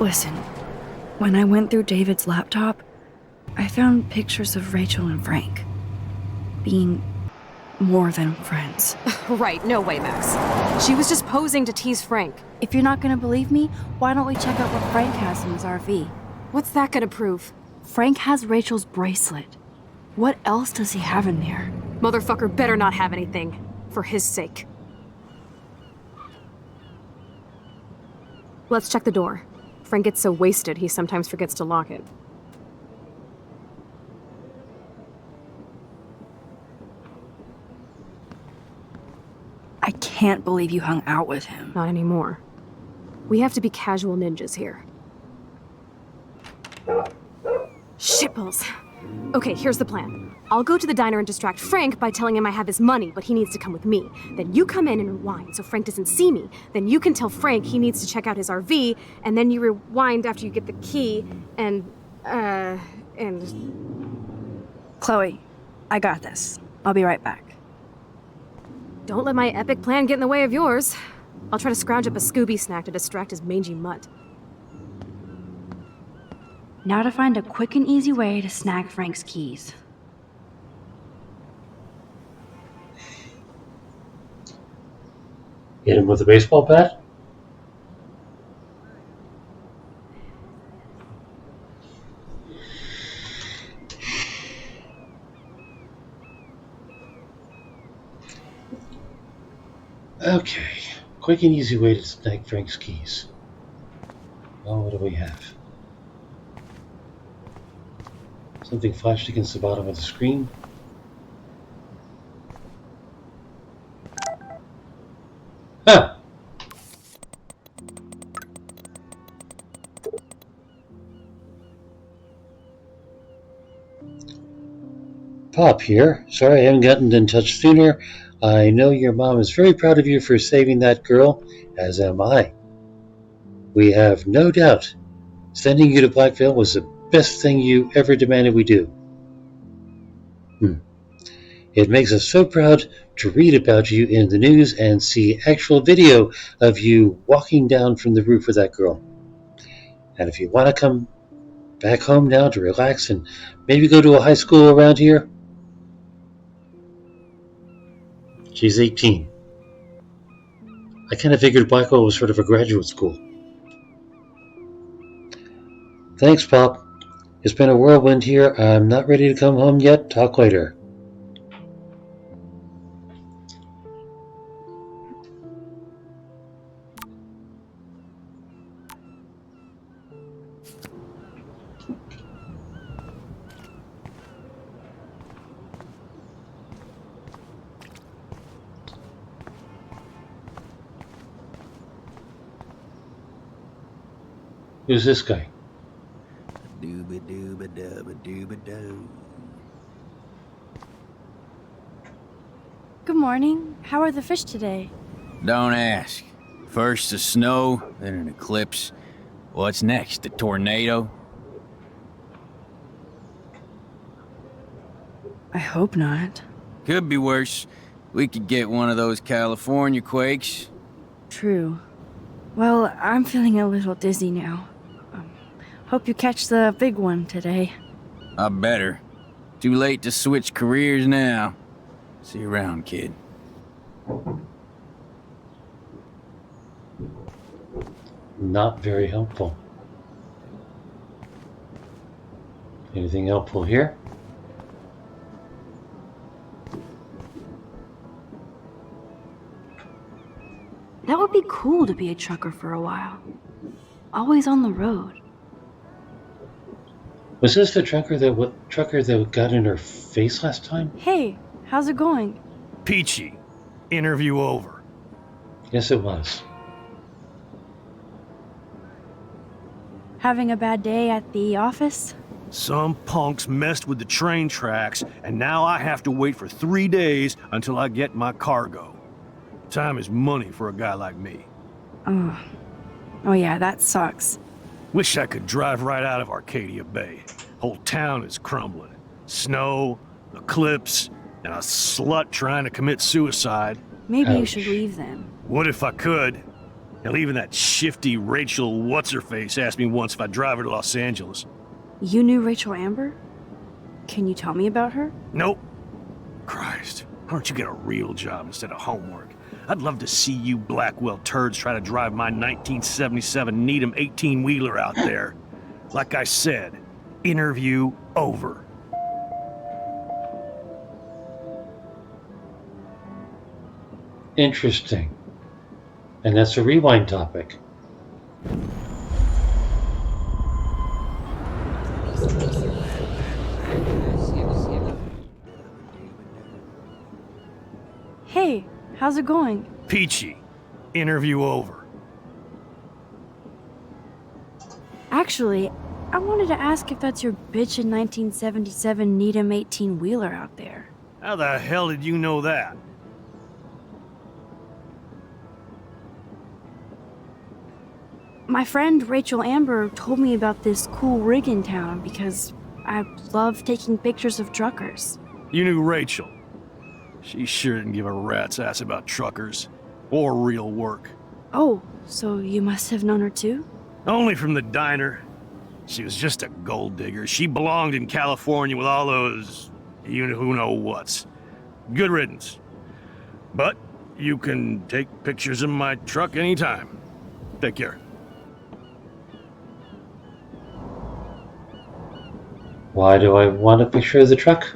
Speaker 22: Listen, when I went through David's laptop, I found pictures of Rachel and Frank being more than friends.
Speaker 20: Right, no way, Max. She was just posing to tease Frank.
Speaker 22: If you're not gonna believe me, why don't we check out what Frank has in his RV?
Speaker 20: What's that gonna prove?
Speaker 22: Frank has Rachel's bracelet. What else does he have in there?
Speaker 20: Motherfucker better not have anything. For his sake. Let's check the door. Frank gets so wasted, he sometimes forgets to lock it.
Speaker 22: I can't believe you hung out with him.
Speaker 20: Not anymore. We have to be casual ninjas here. apples. Okay, here's the plan. I'll go to the diner and distract Frank by telling him I have his money, but he needs to come with me. Then you come in and rewind so Frank doesn't see me. Then you can tell Frank he needs to check out his RV, and then you rewind after you get the key, and...
Speaker 22: Chloe, I got this. I'll be right back.
Speaker 20: Don't let my epic plan get in the way of yours. I'll try to scrounge up a Scooby snack to distract his mangy mutt.
Speaker 17: Now to find a quick and easy way to snag Frank's keys.
Speaker 1: Hit him with a baseball bat? Okay, quick and easy way to snag Frank's keys. Well, what do we have? Something flashed against the bottom of the screen. Huh! Pop here. Sorry I haven't gotten in touch sooner. I know your mom is very proud of you for saving that girl, as am I. We have no doubt sending you to Blackville was the best thing you ever demanded we do. It makes us so proud to read about you in the news and see actual video of you walking down from the roof with that girl. And if you want to come back home now to relax and maybe go to a high school around here, she's 18. I kind of figured Blackwell was sort of a graduate school. Thanks, Pop. It's been a whirlwind here. I'm not ready to come home yet. Talk later. Who's this guy?
Speaker 22: Good morning. How are the fish today?
Speaker 3: Don't ask. First the snow, then an eclipse. What's next? A tornado?
Speaker 22: I hope not.
Speaker 3: Could be worse. We could get one of those California quakes.
Speaker 22: True. Well, I'm feeling a little dizzy now. Hope you catch the big one today.
Speaker 3: I better. Too late to switch careers now. See you around, kid.
Speaker 1: Not very helpful. Anything helpful here?
Speaker 22: That would be cool to be a trucker for a while. Always on the road.
Speaker 1: Was this the trucker that got in her face last time?
Speaker 22: Hey, how's it going?
Speaker 21: Peachy. Interview over.
Speaker 1: Yes, it was.
Speaker 22: Having a bad day at the office?
Speaker 21: Some punks messed with the train tracks, and now I have to wait for 3 days until I get my cargo. Time is money for a guy like me.
Speaker 22: Oh yeah, that sucks.
Speaker 21: Wish I could drive right out of Arcadia Bay. Whole town is crumbling. Snow, eclipse, and a slut trying to commit suicide.
Speaker 22: Maybe you should leave then.
Speaker 21: What if I could? Hell, even that shifty Rachel What's-Her-Face asked me once if I'd drive her to Los Angeles.
Speaker 22: You knew Rachel Amber? Can you tell me about her?
Speaker 21: Nope. Christ, why don't you get a real job instead of homework? I'd love to see you Blackwell turds try to drive my 1977 Needham 18-wheeler out there. Like I said, interview over.
Speaker 1: Interesting. And that's a rewind topic.
Speaker 22: Hey, how's it going?
Speaker 21: Peachy. Interview over.
Speaker 22: Actually, I wanted to ask if that's your bitchin' 1977 Needham 18-wheeler out there.
Speaker 21: How the hell did you know that?
Speaker 22: My friend Rachel Amber told me about this cool rig in town because I love taking pictures of truckers.
Speaker 21: You knew Rachel. She sure didn't give a rat's ass about truckers. Or real work.
Speaker 22: Oh, so you must have known her too?
Speaker 21: Only from the diner. She was just a gold digger. She belonged in California with all those... you-know-who-know-whats. Good riddance. But you can take pictures of my truck anytime. Take care.
Speaker 1: Why do I want a picture of the truck?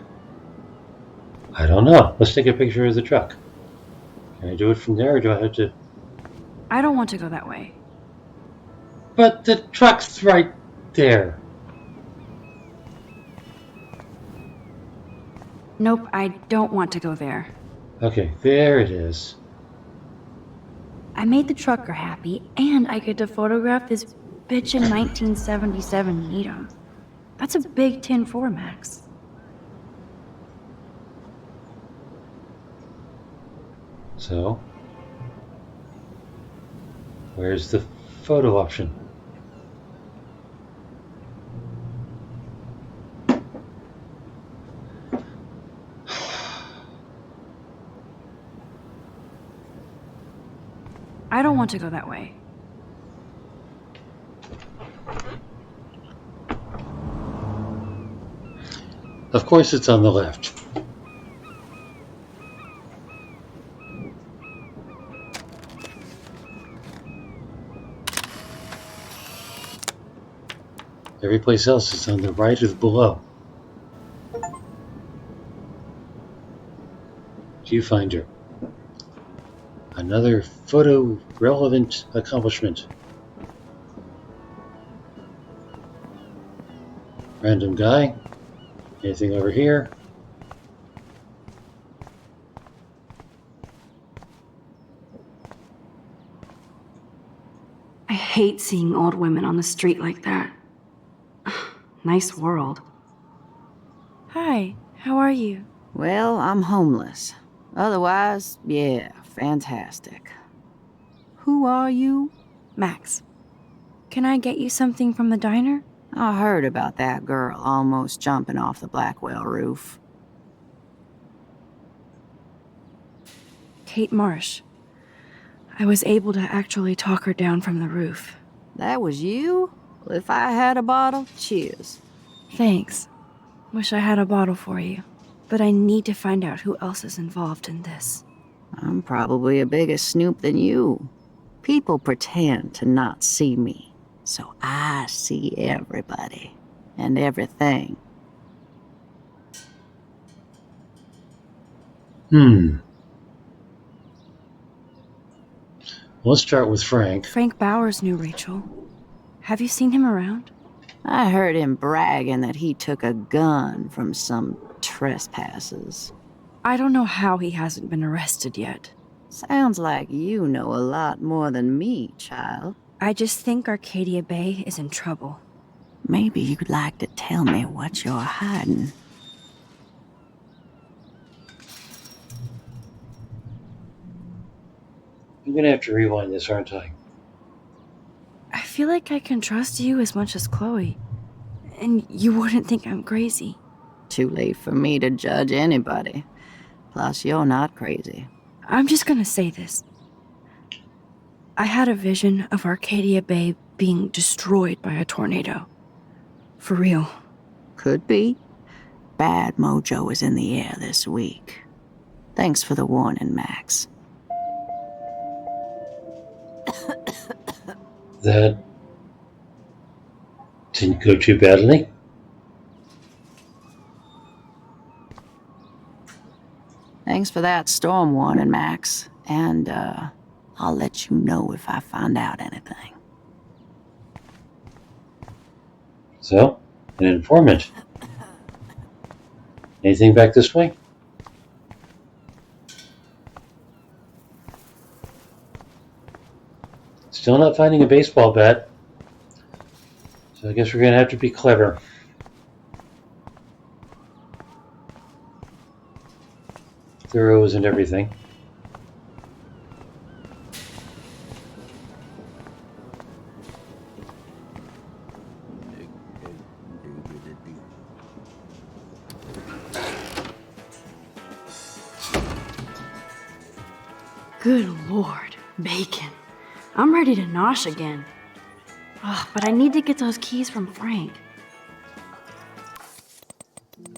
Speaker 1: I don't know. Let's take a picture of the truck. Can I do it from there, or do I have to...
Speaker 22: I don't want to go that way.
Speaker 1: But the truck's right there.
Speaker 22: Nope, I don't want to go there.
Speaker 1: Okay, there it is.
Speaker 22: I made the trucker happy, and I get to photograph this bitchin' 1977 Needham. That's a big 10-4, Max.
Speaker 1: So, where's the photo option?
Speaker 22: I don't want to go that way.
Speaker 1: Of course it's on the left. Every place else is on the right or below. Viewfinder. Another photo-relevant accomplishment. Random guy. Anything over here?
Speaker 22: I hate seeing old women on the street like that. Nice world. Hi, how are you?
Speaker 18: Well, I'm homeless. Otherwise, yeah, fantastic. Who are you?
Speaker 22: Max. Can I get you something from the diner?
Speaker 18: I heard about that girl almost jumping off the Blackwell roof.
Speaker 22: Kate Marsh. I was able to actually talk her down from the roof.
Speaker 18: That was you? Well, if I had a bottle, cheers.
Speaker 22: Thanks. Wish I had a bottle for you. But I need to find out who else is involved in this.
Speaker 18: I'm probably a bigger snoop than you. People pretend to not see me, so I see everybody and everything.
Speaker 1: Let's start with Frank.
Speaker 22: Frank Bowers knew Rachel. Have you seen him around?
Speaker 18: I heard him bragging that he took a gun from some trespassers.
Speaker 22: I don't know how he hasn't been arrested yet.
Speaker 18: Sounds like you know a lot more than me, child.
Speaker 22: I just think Arcadia Bay is in trouble.
Speaker 18: Maybe you'd like to tell me what you're hiding.
Speaker 1: I'm gonna have to rewind this, aren't I?
Speaker 22: I feel like I can trust you as much as Chloe. And you wouldn't think I'm crazy.
Speaker 18: Too late for me to judge anybody. Plus, you're not crazy.
Speaker 22: I'm just gonna say this. I had a vision of Arcadia Bay being destroyed by a tornado. For real.
Speaker 18: Could be. Bad mojo is in the air this week. Thanks for the warning, Max.
Speaker 1: That didn't go too badly.
Speaker 18: Thanks for that storm warning, Max. And, I'll let you know if I find out anything.
Speaker 1: So, an informant. Anything back this way? Still not finding a baseball bat. So So I guess we're going to have to be clever. Thorough isn't everything.
Speaker 19: Good lord, bacon. I'm ready to nosh again. Ugh, but I need to get those keys from Frank.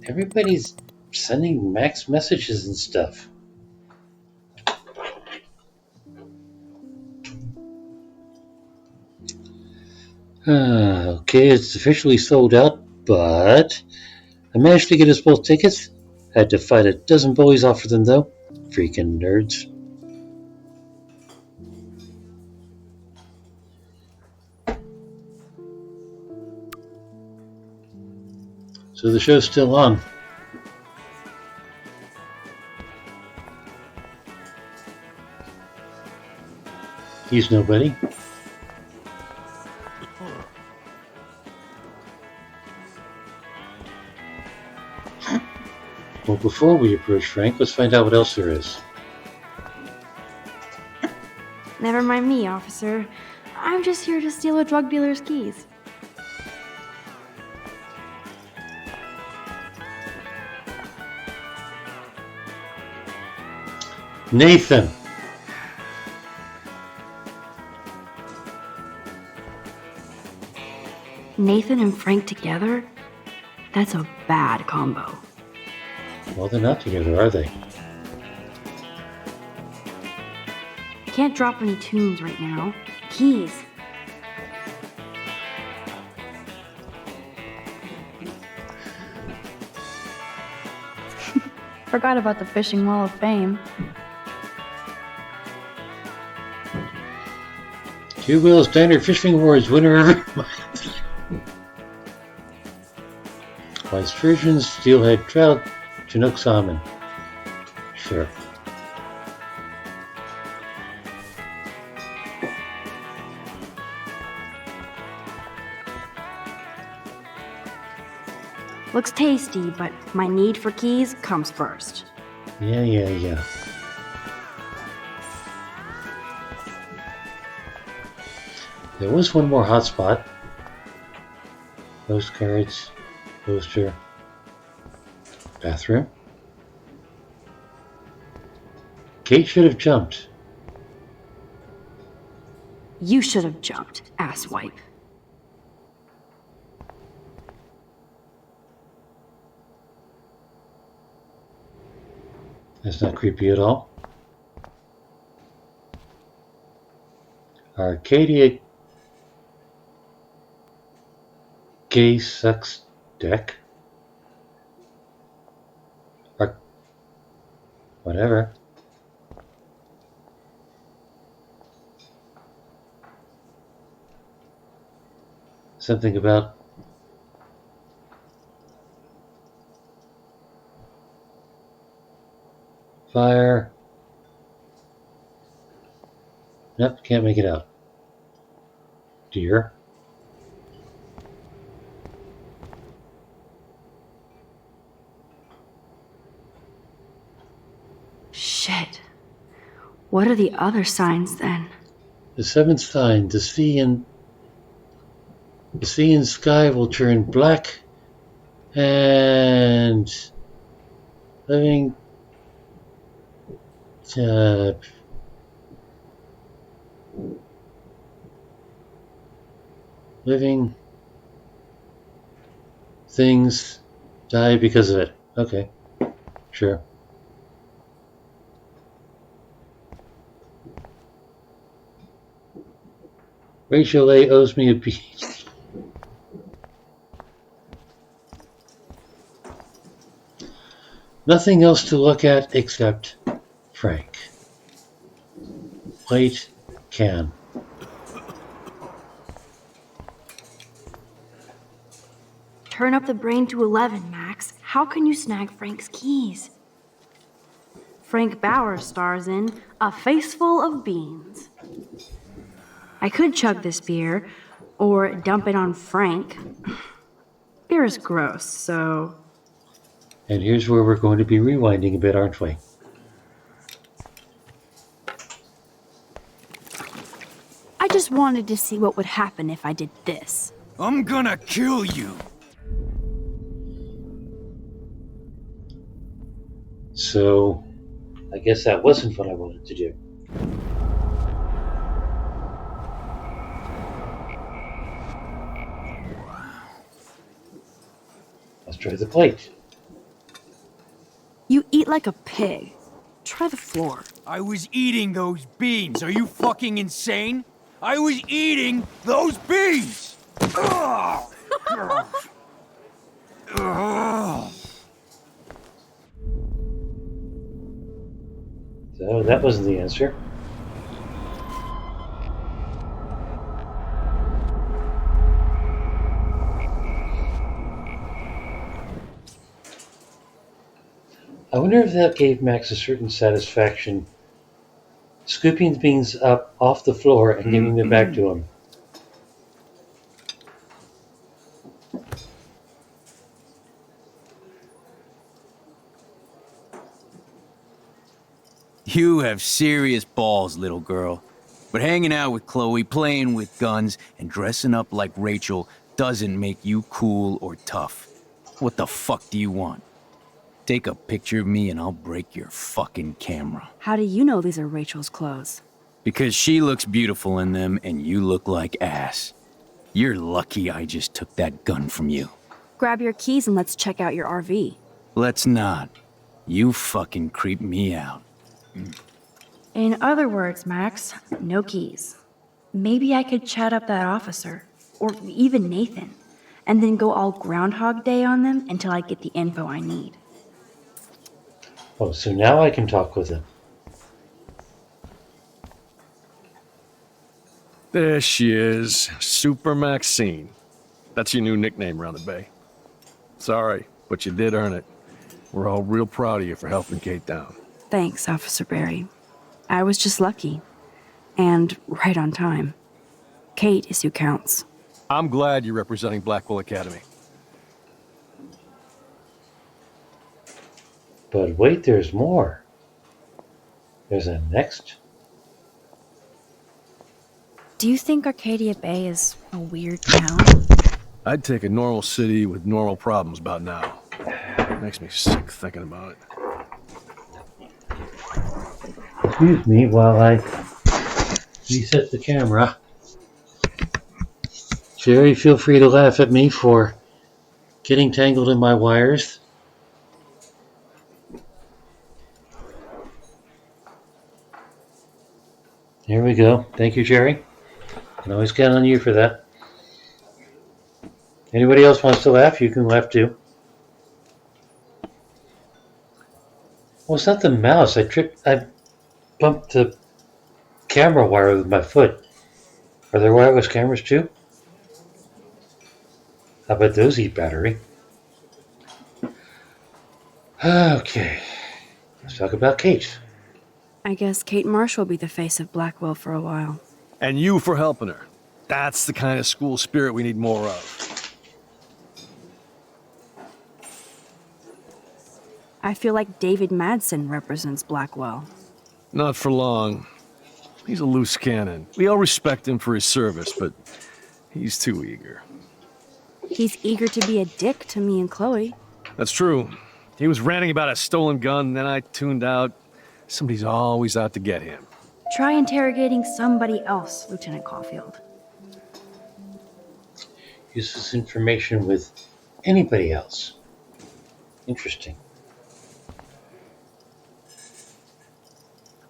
Speaker 1: Everybody's sending Max messages and stuff. Okay, it's officially sold out, but I managed to get us both tickets. Had to fight a dozen bullies off of them, though. Freaking nerds. So the show's still on. He's nobody. Well, before we approach Frank, let's find out what else there is.
Speaker 19: Never mind me, officer. I'm just here to steal a drug dealer's keys.
Speaker 1: Nathan!
Speaker 19: Nathan and Frank together? That's a bad combo.
Speaker 1: Well, they're not together, are they?
Speaker 19: I can't drop any tunes right now. Keys. Forgot about the Fishing Wall of Fame.
Speaker 1: Two Wheels Standard Fishing Awards winner every month. White Sturgeon, Steelhead Trout, Chinook Salmon. Sure.
Speaker 19: Looks tasty, but my need for keys comes first.
Speaker 1: Yeah. There was one more hotspot. Postcards, poster, bathroom. Kate should have jumped.
Speaker 19: You should have jumped, asswipe.
Speaker 1: That's not creepy at all. Arcadia Gay Sex Deck. Whatever. Something about fire. Nope, can't make it out. Deer.
Speaker 19: Shit. What are the other signs then?
Speaker 1: The seventh sign, the sea and sky will turn black, and living living things die because of it. Okay, sure. Rachel A. owes me a piece. Nothing else to look at except Frank. Plate, can.
Speaker 19: Turn up the brain to 11, Max. How can you snag Frank's keys? Frank Bauer stars in A Face Full of Beans. I could chug this beer, Or dump it on Frank. Beer is gross, so...
Speaker 1: And here's where we're going to be rewinding a bit, aren't we?
Speaker 22: I just wanted to see what would happen if I did this.
Speaker 3: I'm gonna kill you.
Speaker 1: So, I guess that wasn't what I wanted to do. Let's try the plate.
Speaker 22: You eat like a pig. Try the floor.
Speaker 3: I was eating those beans. Are you fucking insane? I was eating those beans! Ugh. Ugh.
Speaker 1: So that wasn't the answer. I wonder if that gave Max a certain satisfaction, scooping the beans up off the floor and giving them back to him.
Speaker 3: You have serious balls, little girl. But hanging out with Chloe, playing with guns, and dressing up like Rachel doesn't make you cool or tough. What the fuck do you want? Take a picture of me and I'll break your fucking camera.
Speaker 22: How do you know these are Rachel's clothes?
Speaker 3: Because she looks beautiful in them and you look like ass. You're lucky I just took that gun from you.
Speaker 22: Grab your keys and let's check out your RV.
Speaker 3: Let's not. You fucking creep me out.
Speaker 19: In other words, Max, no keys. Maybe I could chat up that officer, or even Nathan, and then go all Groundhog Day on them until I get the info I need.
Speaker 1: Oh, so now I can talk with him.
Speaker 21: There she is, Super Maxine. That's your new nickname around the bay. Sorry, but you did earn it. We're all real proud of you for helping Kate down.
Speaker 22: Thanks, Officer Barry. I was just lucky. And right on time. Kate is who counts.
Speaker 21: I'm glad you're representing Blackwell Academy.
Speaker 1: But wait, there's more. There's a next.
Speaker 22: Do you think Arcadia Bay is a weird town?
Speaker 21: I'd take a normal city with normal problems about now. Makes me sick thinking about it.
Speaker 1: Excuse me while I reset the camera. Jerry, feel free to laugh at me for getting tangled in my wires. Here we go. Thank you, Jerry. Can always count on you for that. Anybody else wants to laugh, you can laugh too. Well, it's not the mouse. I bumped the camera wire with my foot. Are there wireless cameras too? How about those eat battery? Okay. Let's talk about Kate.
Speaker 22: I guess Kate Marsh will be the face of Blackwell for a while.
Speaker 21: And you for helping her. That's the kind of school spirit we need more of.
Speaker 22: I feel like David Madsen represents Blackwell.
Speaker 21: Not for long. He's a loose cannon. We all respect him for his service, but he's too eager.
Speaker 22: He's eager to be a dick to me and Chloe.
Speaker 21: That's true. He was ranting about a stolen gun, then I tuned out. Somebody's always out to get him.
Speaker 22: Try interrogating somebody else, Lieutenant Caulfield.
Speaker 1: Use this information with anybody else. Interesting.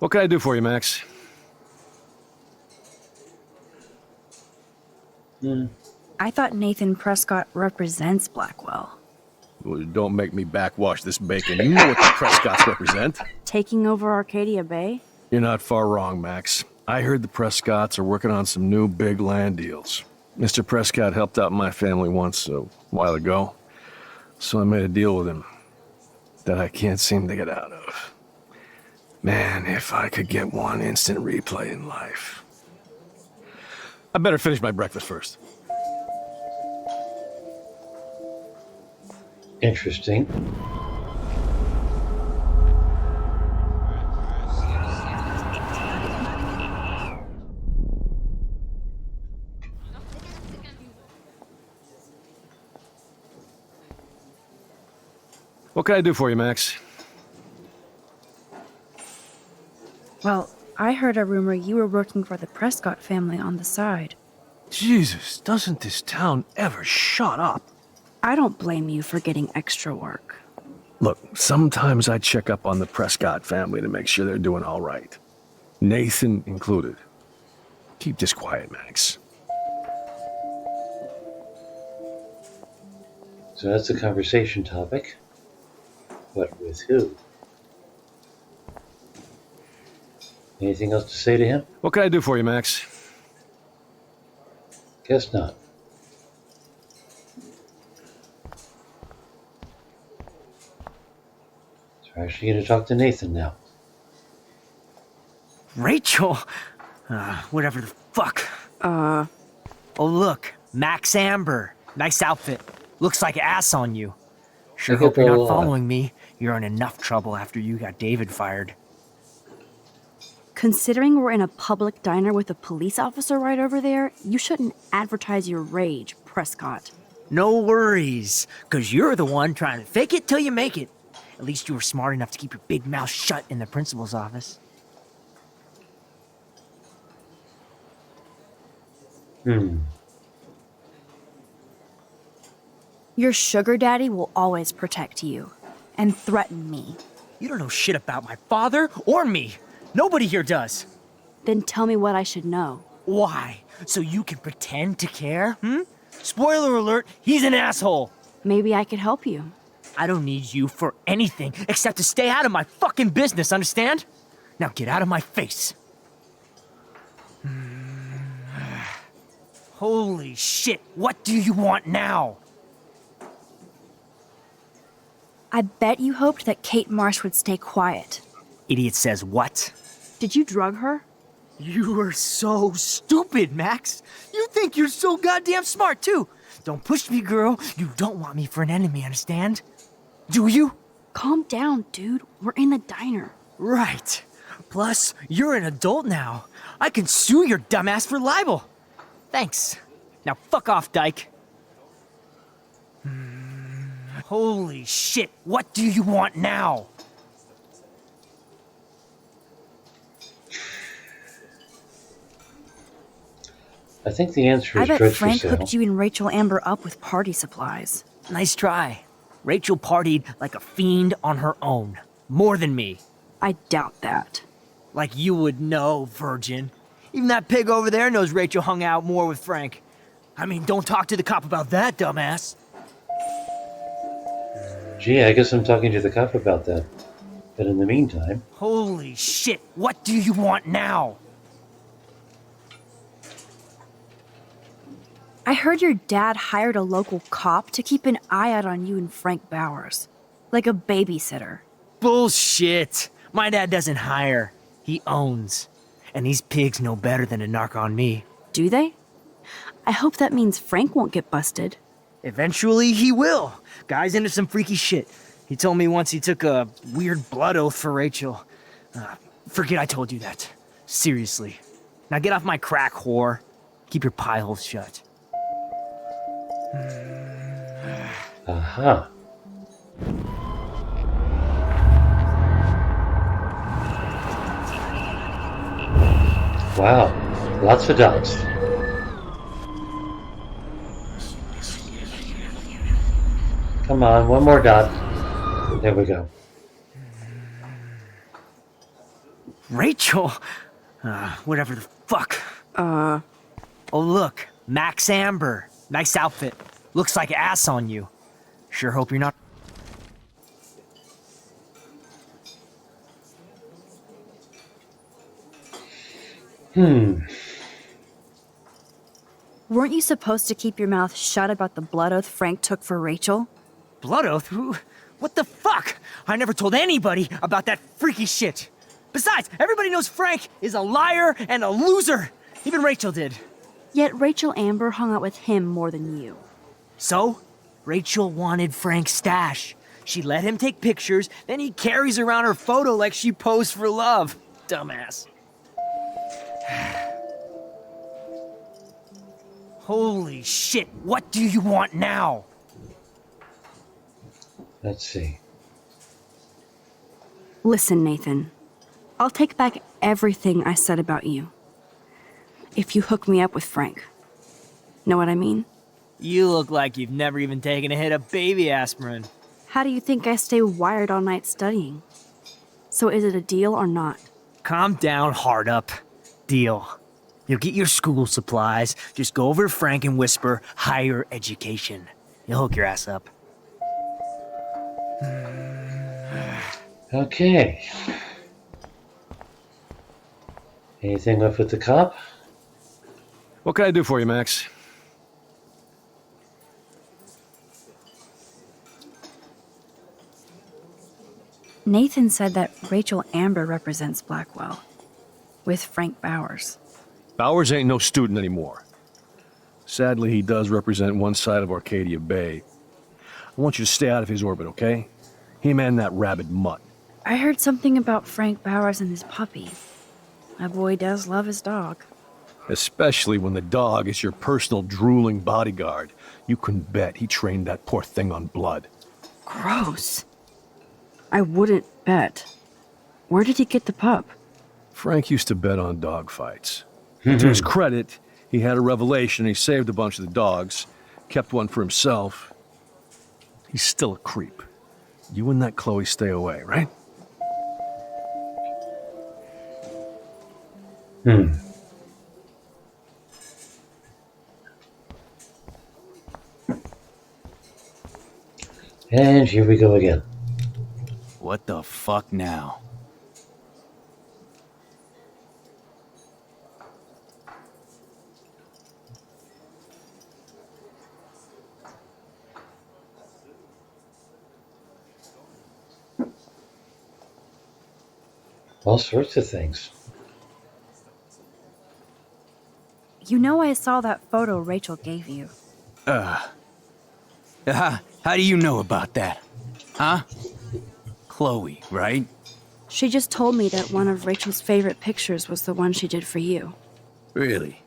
Speaker 21: What can I do for you, Max?
Speaker 22: I thought Nathan Prescott represents Blackwell.
Speaker 21: Well, don't make me backwash this bacon. You know what the Prescotts represent.
Speaker 22: Taking over Arcadia Bay?
Speaker 21: You're not far wrong, Max. I heard the Prescotts are working on some new big land deals. Mr. Prescott helped out my family once a while ago, so I made a deal with him that I can't seem to get out of. Man, if I could get one instant replay in life. I better finish my breakfast first.
Speaker 1: Interesting.
Speaker 21: What can I do for you, Max?
Speaker 19: Well, I heard a rumor you were working for the Prescott family on the side.
Speaker 21: Jesus, doesn't this town ever shut up?
Speaker 19: I don't blame you for getting extra work.
Speaker 21: Look, sometimes I check up on the Prescott family to make sure they're doing all right. Nathan included. Keep this quiet, Max.
Speaker 1: So that's the conversation topic. But with who? Anything else to say to him?
Speaker 21: What can I do for you, Max?
Speaker 1: Guess not. So we're actually going to talk to Nathan now.
Speaker 6: Rachel? Whatever the fuck. Oh, look. Max Amber. Nice outfit. Looks like ass on you. Sure hope you're not following me. You're in enough trouble after you got David fired.
Speaker 22: Considering we're in a public diner with a police officer right over there, you shouldn't advertise your rage, Prescott.
Speaker 6: No worries, because you're the one trying to fake it till you make it. At least you were smart enough to keep your big mouth shut in the principal's office.
Speaker 22: Your sugar daddy will always protect you and threaten me.
Speaker 6: You don't know shit about my father or me. Nobody here does.
Speaker 22: Then tell me what I should know.
Speaker 6: Why? So you can pretend to care, Spoiler alert, he's an asshole.
Speaker 22: Maybe I could help you.
Speaker 6: I don't need you for anything except to stay out of my fucking business, understand? Now get out of my face. Holy shit, what do you want now?
Speaker 22: I bet you hoped that Kate Marsh would stay quiet.
Speaker 6: Idiot says what?
Speaker 22: Did you drug her?
Speaker 6: You are so stupid, Max. You think you're so goddamn smart, too. Don't push me, girl. You don't want me for an enemy, understand? Do you?
Speaker 22: Calm down, dude. We're in the diner.
Speaker 6: Right. Plus, you're an adult now. I can sue your dumbass for libel. Thanks. Now fuck off, dyke. Holy shit, what do you want now?
Speaker 1: I think the answer is
Speaker 22: I bet
Speaker 1: dress for
Speaker 22: Frank
Speaker 1: sale.
Speaker 22: hooked you and Rachel Amber up with party supplies.
Speaker 6: Nice try. Rachel partied like a fiend on her own. More than me.
Speaker 22: I doubt that.
Speaker 6: Like you would know, virgin. Even that pig over there knows Rachel hung out more with Frank. I mean, don't talk to the cop about that, dumbass.
Speaker 1: Gee, I guess I'm talking to the cop about that. But in the meantime...
Speaker 6: Holy shit, what do you want now?
Speaker 22: I heard your dad hired a local cop to keep an eye out on you and Frank Bowers. Like a babysitter.
Speaker 6: Bullshit. My dad doesn't hire. He owns. And these pigs know better than to narc on me.
Speaker 22: Do they? I hope that means Frank won't get busted.
Speaker 6: Eventually he will. Guy's into some freaky shit. He told me once he took a weird blood oath for Rachel. Forget I told you that. Seriously. Now get off my crack, whore. Keep your pie holes shut.
Speaker 1: Aha. Wow, lots of dots. Come on, one more dot. There we go.
Speaker 6: Rachel? Whatever the fuck. Oh, look. Max Amber. Nice outfit. Looks like ass on you. Sure hope you're not...
Speaker 22: Weren't you supposed to keep your mouth shut about the blood oath Frank took for Rachel?
Speaker 6: Blood oath? What the fuck? I never told anybody about that freaky shit. Besides, everybody knows Frank is a liar and a loser. Even Rachel did.
Speaker 22: Yet Rachel Amber hung out with him more than you.
Speaker 6: So? Rachel wanted Frank's stash. She let him take pictures, then he carries around her photo like she posed for love. Dumbass. Holy shit, what do you want now?
Speaker 1: Let's see.
Speaker 19: Listen, Nathan. I'll take back everything I said about you. If you hook me up with Frank. Know what I mean?
Speaker 6: You look like you've never even taken a hit of baby aspirin.
Speaker 19: How do you think I stay wired all night studying? So is it a deal or not?
Speaker 6: Calm down, hard up. Deal. You'll get your school supplies, just go over to Frank and whisper higher education. He'll hook your ass up.
Speaker 1: Okay. Anything up with the cop?
Speaker 21: What can I do for you, Max?
Speaker 19: Nathan said that Rachel Amber represents Blackwell, with Frank Bowers.
Speaker 21: Bowers ain't no student anymore. Sadly, he does represent one side of Arcadia Bay. I want you to stay out of his orbit, okay? Him and that rabid mutt.
Speaker 19: I heard something about Frank Bowers and his puppy. My boy does love his dog.
Speaker 21: Especially when the dog is your personal drooling bodyguard. You can bet he trained that poor thing on blood.
Speaker 19: Gross. I wouldn't bet. Where did he get the pup?
Speaker 21: Frank used to bet on dog fights. To his credit, he had a revelation. He saved a bunch of the dogs, kept one for himself. He's still a creep. You and that Chloe stay away, right?
Speaker 1: And here we go again.
Speaker 3: What the fuck now?
Speaker 1: All sorts of things.
Speaker 19: You know I saw that photo Rachel gave you.
Speaker 3: How do you know about that? Huh? Chloe, right?
Speaker 19: She just told me that one of Rachel's favorite pictures was the one she did for you.
Speaker 3: Really?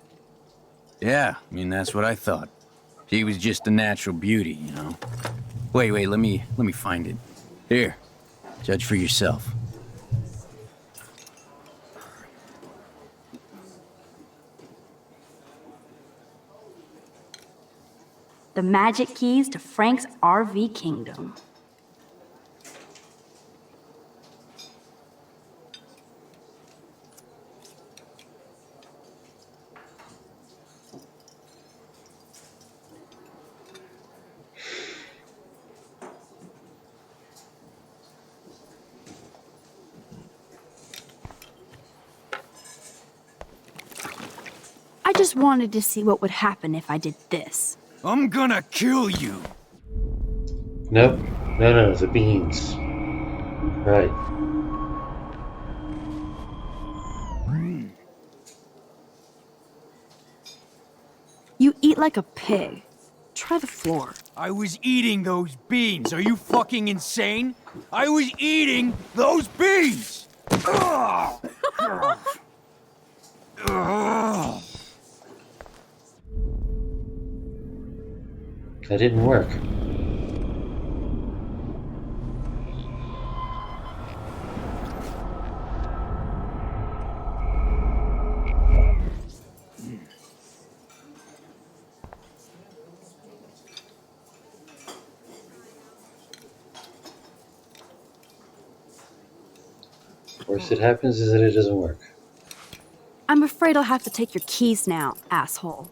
Speaker 3: Yeah, I mean, that's what I thought. She was just a natural beauty, you know? Wait, let me find it. Here, judge for yourself.
Speaker 19: The magic keys to Frank's RV kingdom. I just wanted to see what would happen if I did this.
Speaker 3: I'm gonna kill you!
Speaker 1: Nope. No, the beans. Right.
Speaker 19: You eat like a pig. Try the floor.
Speaker 3: I was eating those beans. Are you fucking insane? I was eating those beans! Ugh. Ugh.
Speaker 1: That didn't work. Worst that happens is that it doesn't work.
Speaker 19: I'm afraid I'll have to take your keys now, asshole.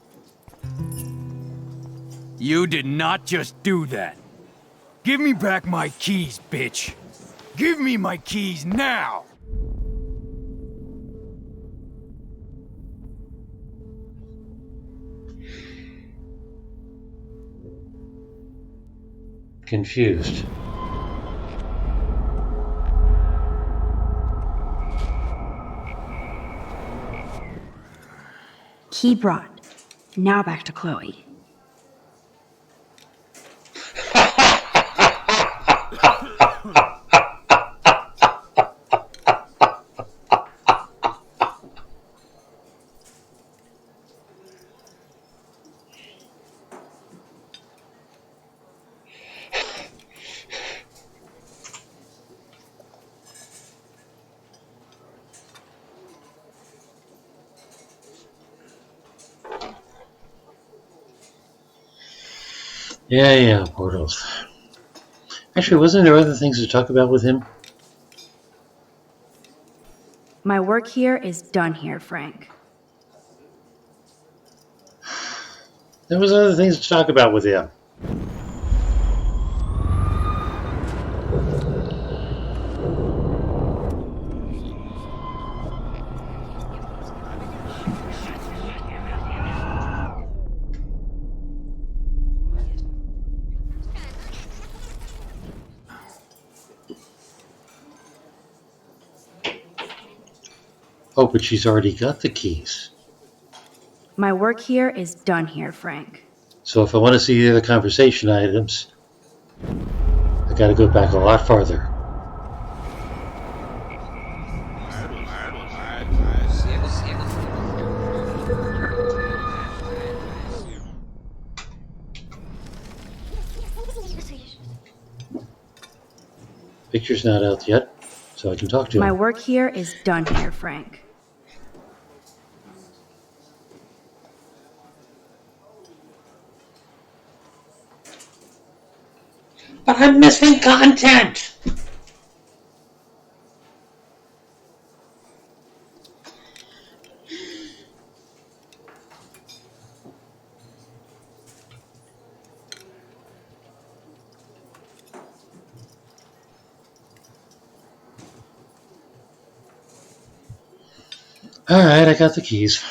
Speaker 3: You did not just do that. Give me back my keys, bitch. Give me my keys now!
Speaker 1: Confused.
Speaker 19: Key brought. Now back to Chloe.
Speaker 1: Yeah, portals. Actually, wasn't there other things to talk about with him?
Speaker 19: My work here is done here, Frank.
Speaker 1: There was other things to talk about with him. Oh, but she's already got the keys.
Speaker 19: My work here is done here, Frank.
Speaker 1: So if I want to see the other conversation items, I gotta go back a lot farther. Picture's not out yet, so I can talk to him.
Speaker 19: My work here is done here, Frank.
Speaker 1: But I'm missing content! Alright, I got the keys.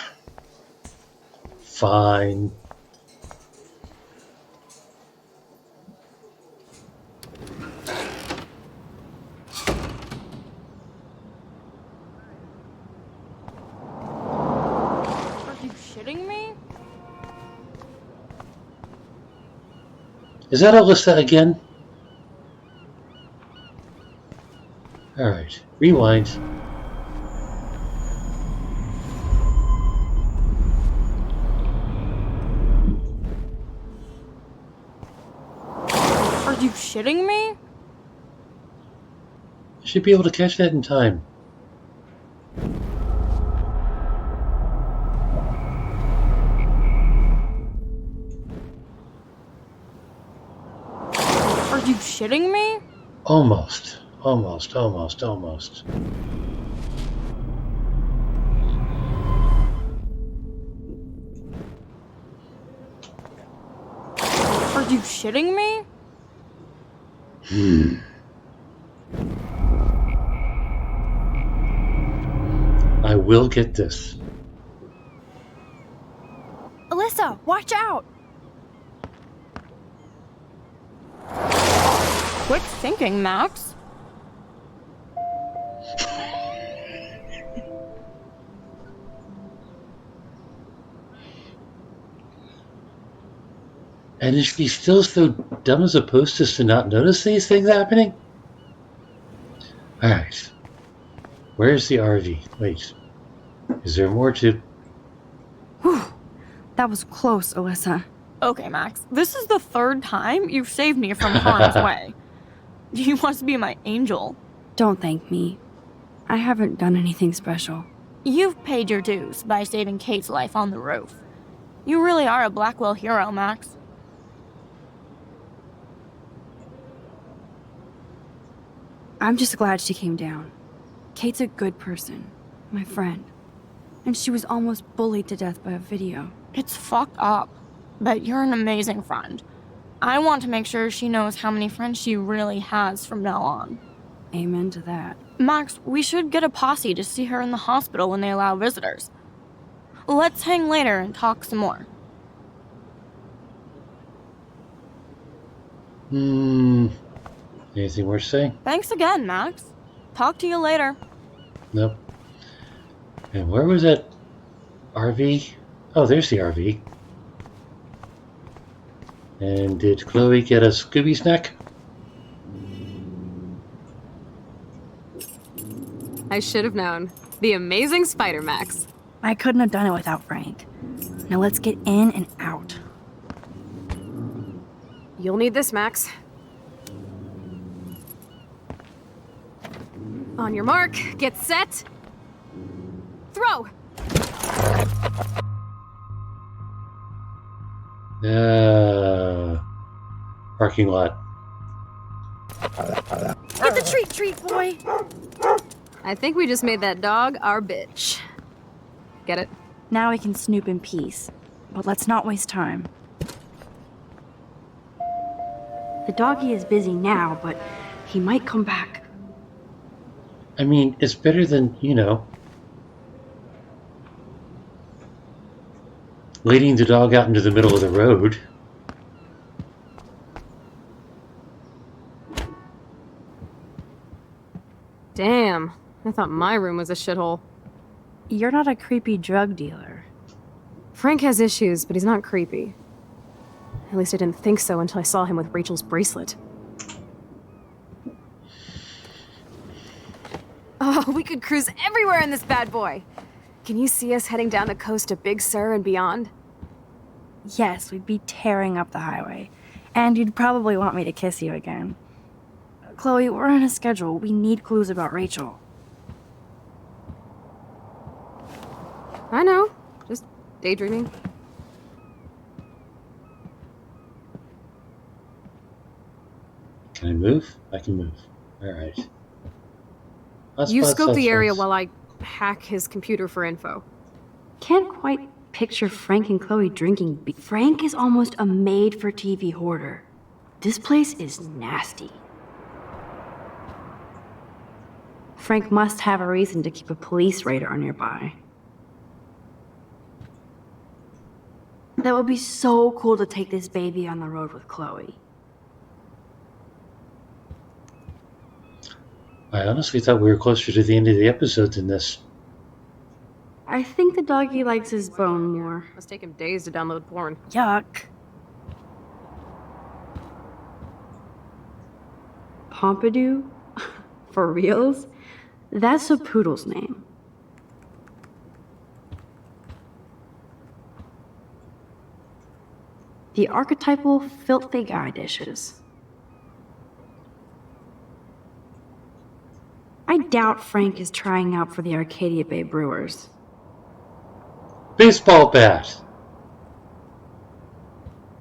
Speaker 1: Fine.
Speaker 4: Are you shitting me?
Speaker 1: Is that Alyssa again? Alright, rewind.
Speaker 4: Are you shitting me?
Speaker 1: I should be able to catch that in time.
Speaker 4: Are you shitting me?
Speaker 1: Almost.
Speaker 4: Are you shitting me?
Speaker 1: I will get this.
Speaker 22: Alyssa, watch out!
Speaker 4: Quit thinking, Max.
Speaker 1: And is she still so dumb as a post as to not notice these things happening? Alright. Where's the RV? Wait. Is there more to...
Speaker 22: Whew. That was close, Alyssa.
Speaker 4: Okay, Max. This is the third time you've saved me from harm's way. You must be my angel.
Speaker 22: Don't thank me. I haven't done anything special.
Speaker 4: You've paid your dues by saving Kate's life on the roof. You really are a Blackwell hero, Max.
Speaker 22: I'm just glad she came down. Kate's a good person, my friend. And she was almost bullied to death by a video.
Speaker 4: It's fucked up, but you're an amazing friend. I want to make sure she knows how many friends she really has from now on.
Speaker 22: Amen to that.
Speaker 4: Max, we should get a posse to see her in the hospital when they allow visitors. Let's hang later and talk some more.
Speaker 1: Anything worth saying?
Speaker 4: Thanks again, Max. Talk to you later.
Speaker 1: Nope. And where was that RV? Oh, there's the RV. And did Chloe get a Scooby snack?
Speaker 20: I should have known. The amazing Spider Max.
Speaker 19: I couldn't have done it without Frank. Now let's get in and out.
Speaker 20: You'll need this, Max. On your mark, get set. Throw!
Speaker 1: parking lot.
Speaker 22: Get the treat, boy!
Speaker 20: I think we just made that dog our bitch. Get it?
Speaker 19: Now we can snoop in peace. But let's not waste time. The doggy is busy now, but he might come back.
Speaker 1: I mean, it's better than, leading the dog out into the middle of the road.
Speaker 20: Damn, I thought my room was a shithole.
Speaker 19: You're not a creepy drug dealer.
Speaker 20: Frank has issues, but he's not creepy. At least I didn't think so until I saw him with Rachel's bracelet. Oh, we could cruise everywhere in this bad boy! Can you see us heading down the coast to Big Sur and beyond?
Speaker 19: Yes, we'd be tearing up the highway. And you'd probably want me to kiss you again. Chloe, we're on a schedule. We need clues about Rachel.
Speaker 20: I know. Just daydreaming.
Speaker 1: Can I move? I can move. Alright.
Speaker 20: You scope the area while I hack his computer for info.
Speaker 19: Can't quite picture Frank and Chloe drinking. Frank is almost a made-for-TV hoarder. This place is nasty. Frank must have a reason to keep a police radar nearby. That would be so cool to take this baby on the road with Chloe.
Speaker 1: I honestly thought we were closer to the end of the episode than this.
Speaker 19: I think the doggy likes his bone more.
Speaker 20: Must take him days to download porn.
Speaker 19: Yuck. Pompidou? For reals? That's a poodle's name. The archetypal filthy guy dishes. I doubt Frank is trying out for the Arcadia Bay Brewers.
Speaker 1: Baseball bat!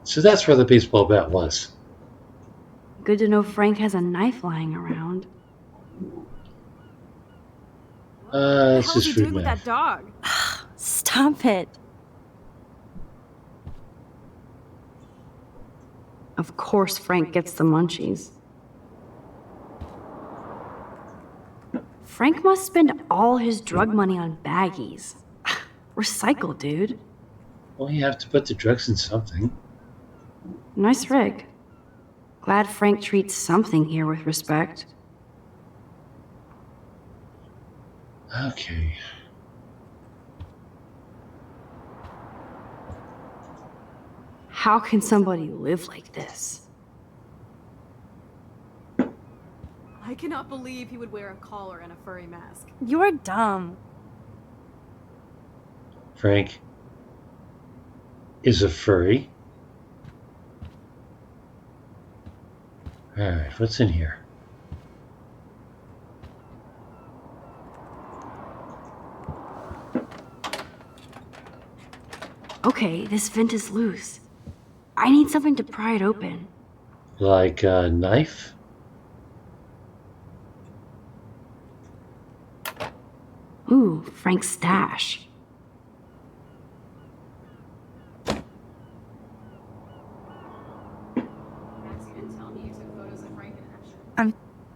Speaker 1: So that's where the baseball bat was.
Speaker 19: Good to know Frank has a knife lying around.
Speaker 1: It's just food
Speaker 20: with that dog?
Speaker 19: Stop it. Of course Frank gets the munchies. Frank must spend all his drug money on baggies. Recycle, dude.
Speaker 1: Well, you have to put the drugs in something.
Speaker 19: Nice rig. Glad Frank treats something here with respect.
Speaker 1: Okay.
Speaker 19: How can somebody live like this?
Speaker 20: I cannot believe he would wear a collar and a furry mask.
Speaker 19: You're dumb.
Speaker 1: Frank is a furry. Alright, what's in here?
Speaker 19: Okay, this vent is loose. I need something to pry it open.
Speaker 1: Like a knife?
Speaker 19: Ooh, Frank's stash.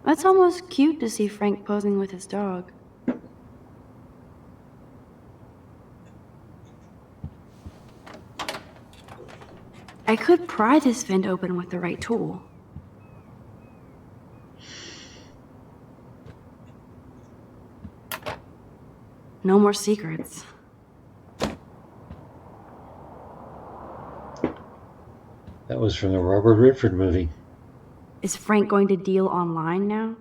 Speaker 19: That's almost cute to see Frank posing with his dog. I could pry this vent open with the right tool. No more secrets.
Speaker 1: That was from the Robert Redford movie.
Speaker 19: Is Frank going to deal online now?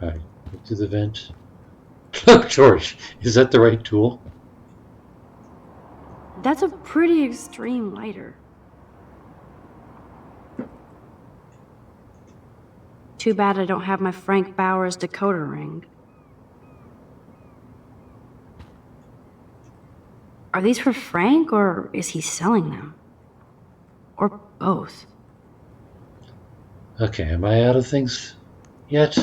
Speaker 1: Alright, go to the vent. Look, George, is that the right tool?
Speaker 19: That's a pretty extreme lighter. Too bad I don't have my Frank Bowers decoder ring. Are these for Frank, or is he selling them? Or both?
Speaker 1: Okay, am I out of things yet?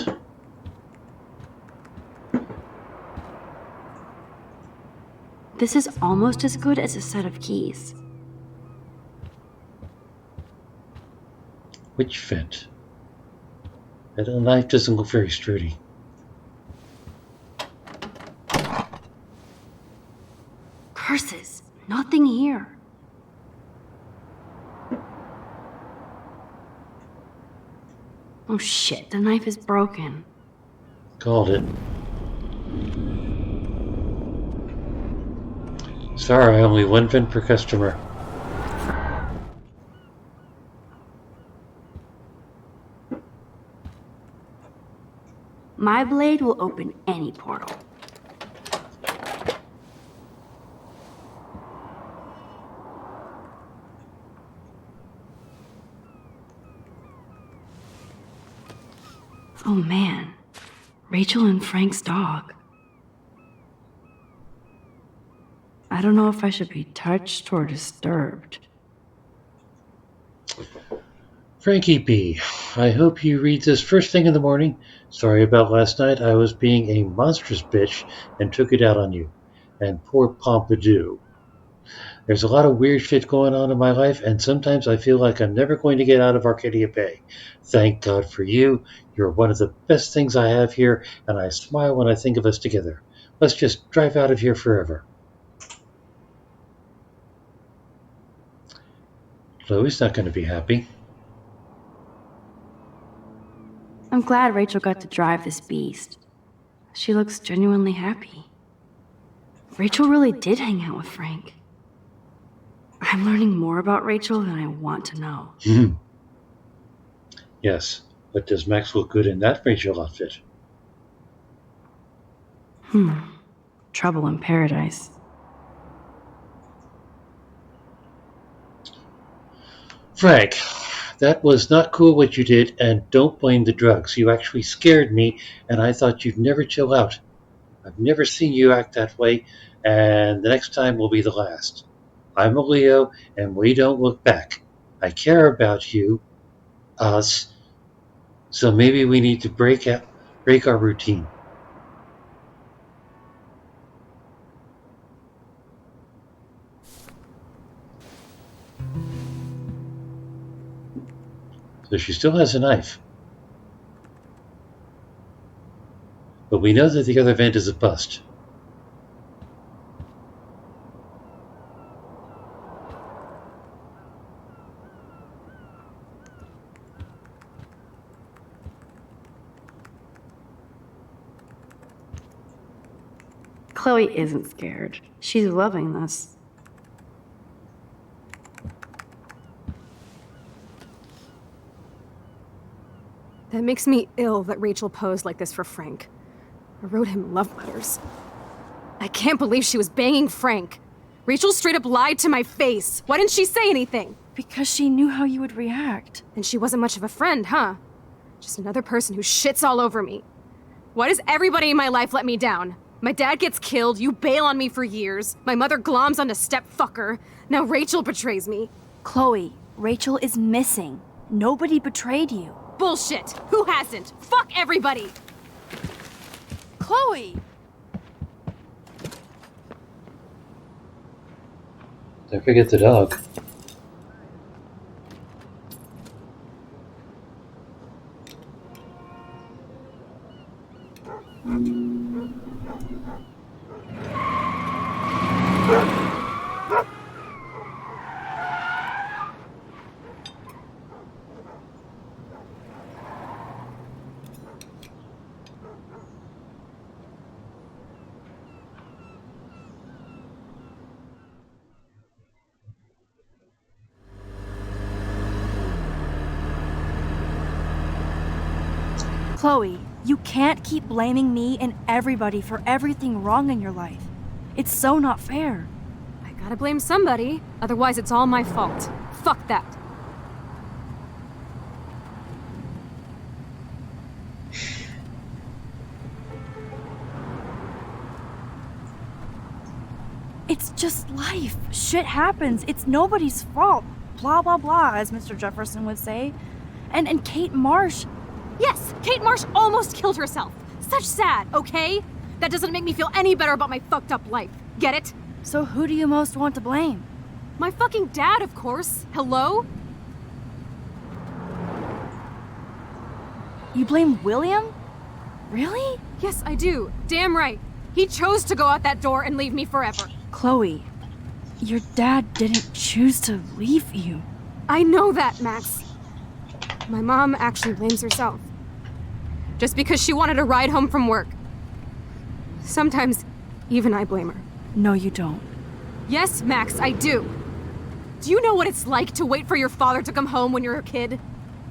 Speaker 19: This is almost as good as a set of keys.
Speaker 1: Which vent? That knife doesn't look very sturdy.
Speaker 19: Curses! Nothing here. Oh shit, the knife is broken.
Speaker 1: Called it. Sorry, only one vent per customer.
Speaker 19: My blade will open any portal. Oh man, Rachel and Frank's dog. I don't know if I should be touched or disturbed.
Speaker 1: Frankie B, I hope you read this first thing in the morning. Sorry about last night. I was being a monstrous bitch and took it out on you. And poor Pompidou. There's a lot of weird shit going on in my life, and sometimes I feel like I'm never going to get out of Arcadia Bay. Thank God for you. You're one of the best things I have here, and I smile when I think of us together. Let's just drive out of here forever. Chloe's not going to be happy.
Speaker 19: I'm glad Rachel got to drive this beast. She looks genuinely happy. Rachel really did hang out with Frank. I'm learning more about Rachel than I want to know.
Speaker 1: Yes, but does Max look good in that Rachel outfit?
Speaker 19: Trouble in paradise.
Speaker 1: Frank, that was not cool what you did, and don't blame the drugs. You actually scared me, and I thought you'd never chill out. I've never seen you act that way, and the next time will be the last. I'm a Leo, and we don't look back. I care about you, us, so maybe we need to break our routine. So she still has a knife. But we know that the other vent is a bust.
Speaker 19: Chloe isn't scared. She's loving this.
Speaker 20: That makes me ill that Rachel posed like this for Frank. I wrote him love letters. I can't believe she was banging Frank. Rachel straight up lied to my face. Why didn't she say anything?
Speaker 22: Because she knew how you would react.
Speaker 20: And she wasn't much of a friend, huh? Just another person who shits all over me. Why does everybody in my life let me down? My dad gets killed, you bail on me for years, my mother gloms onto stepfucker, now Rachel betrays me.
Speaker 22: Chloe, Rachel is missing. Nobody betrayed you.
Speaker 20: Bullshit! Who hasn't? Fuck everybody!
Speaker 22: Chloe!
Speaker 1: Don't forget the dog.
Speaker 22: Chloe, you can't keep blaming me and everybody for everything wrong in your life. It's so not fair.
Speaker 20: I gotta blame somebody, otherwise it's all my fault. Fuck that.
Speaker 22: It's just life. Shit happens. It's nobody's fault. Blah, blah, blah, as Mr. Jefferson would say. And Kate Marsh...
Speaker 20: Yes, Kate Marsh almost killed herself. Such sad, okay? That doesn't make me feel any better about my fucked up life. Get it?
Speaker 22: So who do you most want to blame?
Speaker 20: My fucking dad, of course. Hello?
Speaker 22: You blame William? Really?
Speaker 20: Yes, I do. Damn right. He chose to go out that door and leave me forever.
Speaker 22: Chloe, your dad didn't choose to leave you.
Speaker 20: I know that, Max. My mom actually blames herself. Just because she wanted a ride home from work. Sometimes, even I blame her.
Speaker 22: No, you don't.
Speaker 20: Yes, Max, I do. Do you know what it's like to wait for your father to come home when you're a kid?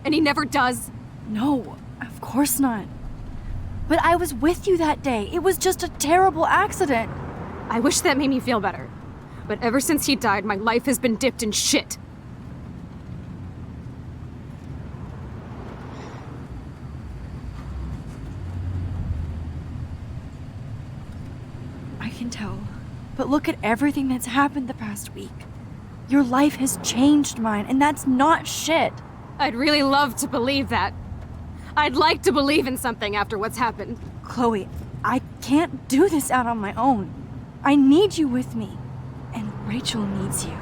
Speaker 20: And he never does?
Speaker 22: No, of course not. But I was with you that day. It was just a terrible accident.
Speaker 20: I wish that made me feel better. But ever since he died, my life has been dipped in shit.
Speaker 22: I can tell. But look at everything that's happened the past week. Your life has changed mine, and that's not shit.
Speaker 20: I'd really love to believe that. I'd like to believe in something after what's happened.
Speaker 22: Chloe, I can't do this out on my own. I need you with me. And Rachel needs you.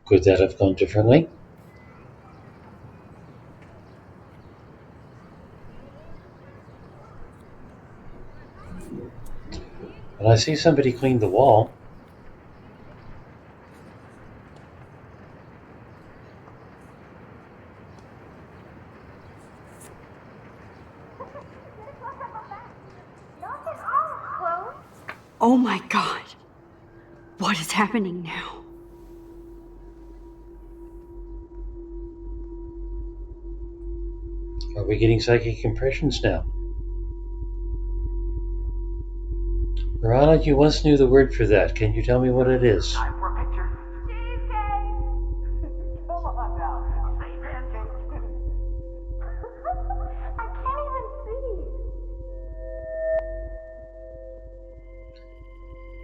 Speaker 1: Could that have gone differently? Well, I see somebody cleaned the wall.
Speaker 19: Oh my god. What is happening now?
Speaker 1: Are we getting psychic impressions now? Ronald, you once knew the word for that. Can you tell me what it is?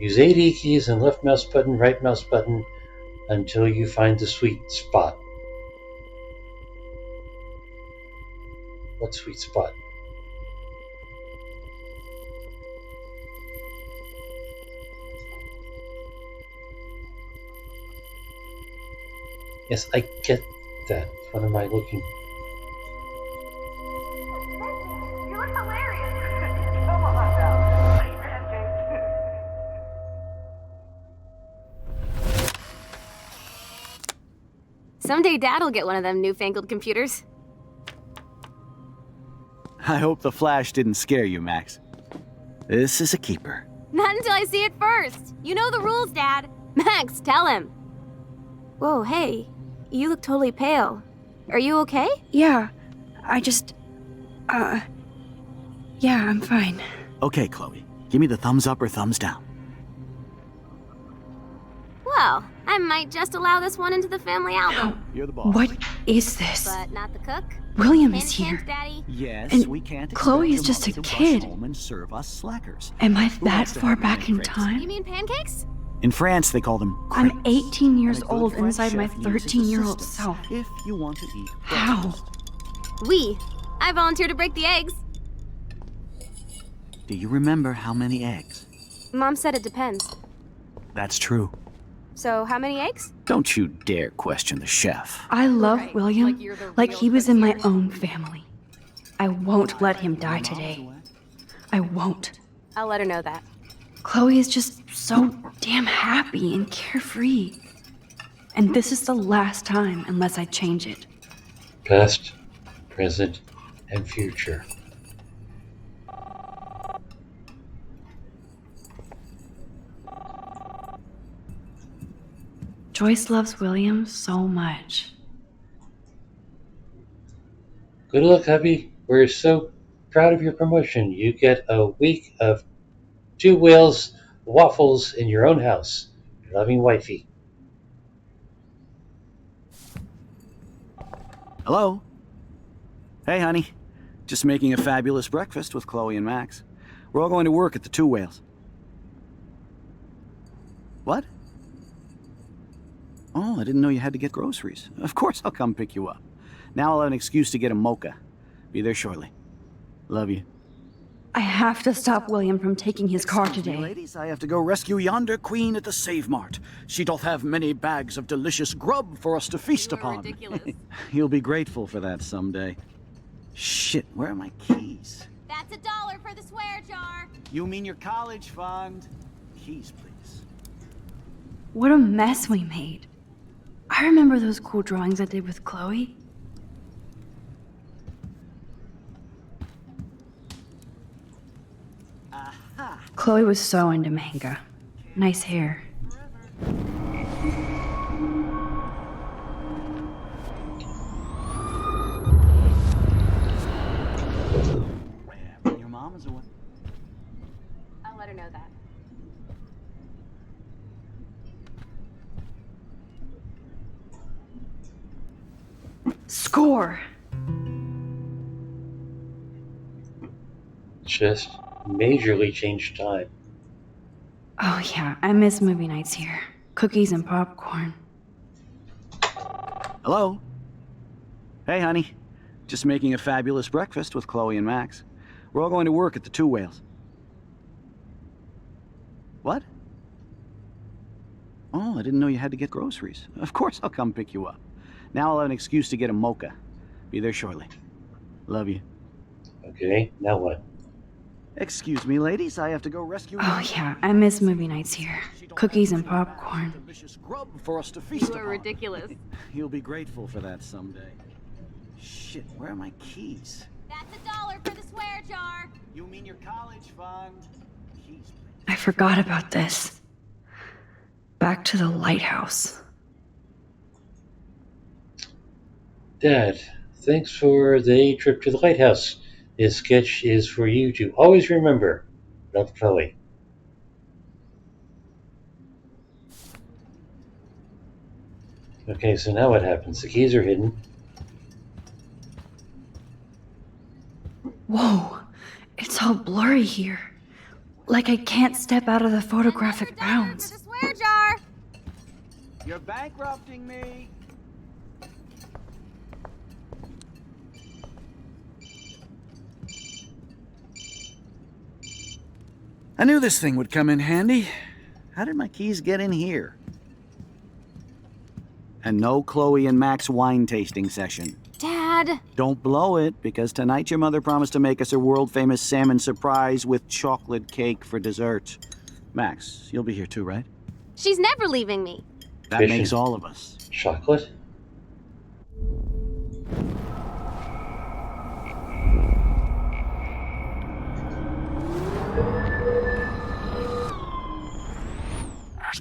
Speaker 1: Use 8 E keys and left mouse button, right mouse button until you find the sweet spot. What sweet spot? Yes, I get that. What am I looking?
Speaker 5: You look hilarious. Come on now.
Speaker 20: Someday Dad'll get one of them newfangled computers.
Speaker 3: I hope the flash didn't scare you, Max. This is a keeper.
Speaker 20: Not until I see it first. You know the rules, Dad. Max, tell him. Whoa, hey. You look totally pale. Are you okay?
Speaker 19: Yeah, I just... yeah, I'm fine.
Speaker 3: Okay, Chloe. Give me the thumbs up or thumbs down.
Speaker 20: Well, I might just allow this one into the family album.
Speaker 3: You're the boss.
Speaker 19: What is this?
Speaker 20: But not the cook.
Speaker 19: William
Speaker 20: Hint,
Speaker 19: is here.
Speaker 20: hint, Daddy.
Speaker 3: Yes,
Speaker 19: And
Speaker 3: we can't
Speaker 19: Chloe is
Speaker 3: expect
Speaker 19: just a
Speaker 3: your mother to
Speaker 19: kid.
Speaker 3: rush home and serve us slackers.
Speaker 19: Am I
Speaker 3: Who
Speaker 19: that
Speaker 3: wants to
Speaker 19: far
Speaker 3: have a
Speaker 19: back in
Speaker 3: breakfast?
Speaker 19: time?
Speaker 20: You mean pancakes?
Speaker 3: In France, they call them
Speaker 19: I'm 18 years
Speaker 3: And a good
Speaker 19: old
Speaker 3: French
Speaker 19: inside my
Speaker 3: chef uses
Speaker 19: 13-year-old
Speaker 3: assistants
Speaker 19: self.
Speaker 3: If you want to eat
Speaker 19: How?
Speaker 3: breakfast.
Speaker 20: I volunteer to break the eggs.
Speaker 3: Do you remember how many eggs?
Speaker 20: Mom said it depends.
Speaker 3: That's true.
Speaker 20: So, how many eggs?
Speaker 3: Don't you dare question the chef.
Speaker 19: I love
Speaker 20: Right,
Speaker 19: William
Speaker 20: like you're the
Speaker 19: like
Speaker 20: real
Speaker 19: he was in my
Speaker 20: concierge.
Speaker 19: own family. I won't let him die today. I won't.
Speaker 20: I'll let her know that.
Speaker 19: Chloe is just so damn happy and carefree. And this is the last time unless I change it.
Speaker 1: Past, present, and future.
Speaker 17: Joyce loves William so much.
Speaker 1: Good luck, hubby. We're so proud of your promotion. You get a week of 2 whales waffles in your own house. Your loving wifey.
Speaker 3: Hello? Hey, honey. Just making a fabulous breakfast with Chloe and Max. We're all going to work at the Two Whales. What? Oh, I didn't know you had to get groceries. Of course I'll come pick you up. Now I'll have an excuse to get a mocha. Be there shortly. Love you.
Speaker 19: I have to stop William from taking his car
Speaker 3: Excuse me,
Speaker 19: today.
Speaker 3: ladies, I have to go rescue yonder queen at the Save Mart. She doth have many bags of delicious grub for us to feast upon.
Speaker 20: Ridiculous.
Speaker 3: You'll be grateful for that someday. Shit, where are my keys?
Speaker 20: That's $1 for the swear jar.
Speaker 3: You mean your college fund? Keys, please.
Speaker 19: What a mess we made. I remember those cool drawings I did with Chloe. Chloe was so into manga. Nice hair.
Speaker 3: Your mom is away.
Speaker 20: I'll let her know that.
Speaker 19: Score!
Speaker 1: Just majorly changed time.
Speaker 19: Oh yeah, I miss movie nights here. Cookies and popcorn.
Speaker 3: Hello? Hey, honey. Just making a fabulous breakfast with Chloe and Max. We're all going to work at the Two Whales. What? Oh, I didn't know you had to get groceries. Of course I'll come pick you up. Now I'll have an excuse to get a mocha. Be there shortly. Love you.
Speaker 1: Okay, now what?
Speaker 3: Excuse me, ladies, I have to go rescue...
Speaker 19: Oh yeah, I miss movie nights here. Cookies and popcorn.
Speaker 3: Delicious grub for us to feast
Speaker 20: You are
Speaker 3: upon.
Speaker 20: ridiculous.
Speaker 3: You'll be grateful for that someday. Shit, where are my keys?
Speaker 20: That's $1 for the swear jar.
Speaker 3: You mean your college fund? Keys, please.
Speaker 19: I forgot about this. Back to the lighthouse.
Speaker 1: Dad, thanks for the trip to the lighthouse. This sketch is for you to always remember. Love, Chloe. Okay, so now what happens? The keys are hidden.
Speaker 19: Whoa, it's all blurry here. Like I can't step out of the photographic bounds.
Speaker 20: The swear jar.
Speaker 3: You're bankrupting me. I knew this thing would come in handy. How did my keys get in here? And no Chloe and Max wine tasting session.
Speaker 20: Dad.
Speaker 3: Don't blow it, because tonight your mother promised to make us a world-famous salmon surprise with chocolate cake for dessert. Max, you'll be here too, right?
Speaker 20: She's never leaving me.
Speaker 3: That
Speaker 1: Fish
Speaker 3: makes
Speaker 1: and
Speaker 3: all of us.
Speaker 1: Chocolate?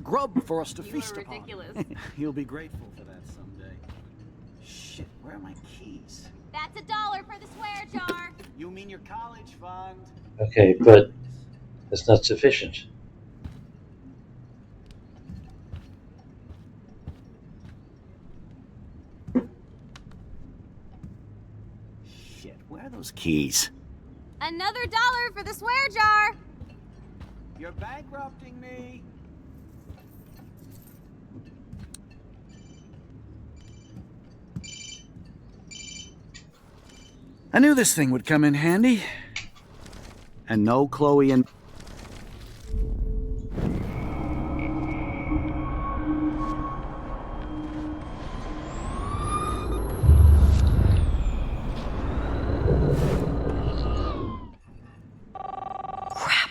Speaker 3: Grub for us to
Speaker 20: You
Speaker 3: feast
Speaker 20: are
Speaker 3: upon.
Speaker 20: ridiculous.
Speaker 3: You'll be grateful for that someday. Shit, where are my keys?
Speaker 20: That's $1 for the swear jar.
Speaker 3: You mean your college fund?
Speaker 1: Okay, but that's not sufficient.
Speaker 3: Shit, where are those keys?
Speaker 20: Another $1 for the swear jar.
Speaker 3: You're bankrupting me. I knew this thing would come in handy. And no Chloe and...
Speaker 19: Crap.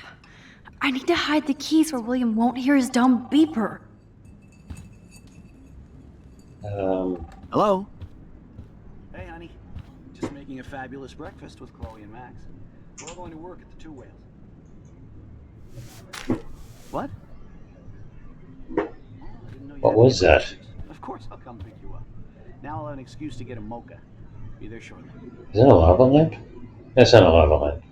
Speaker 19: I need to hide the keys where William won't hear his dumb beeper.
Speaker 3: Hello? Hey, honey. Just making a fabulous breakfast with Chloe and Max. We're all going to work at the Two Whales. What? Oh, I didn't
Speaker 1: What was that?
Speaker 7: Of course I'll come pick you up. Now I'll have an excuse to get a mocha. Be there shortly.
Speaker 1: Is that a lava lamp? That's not a lava lamp.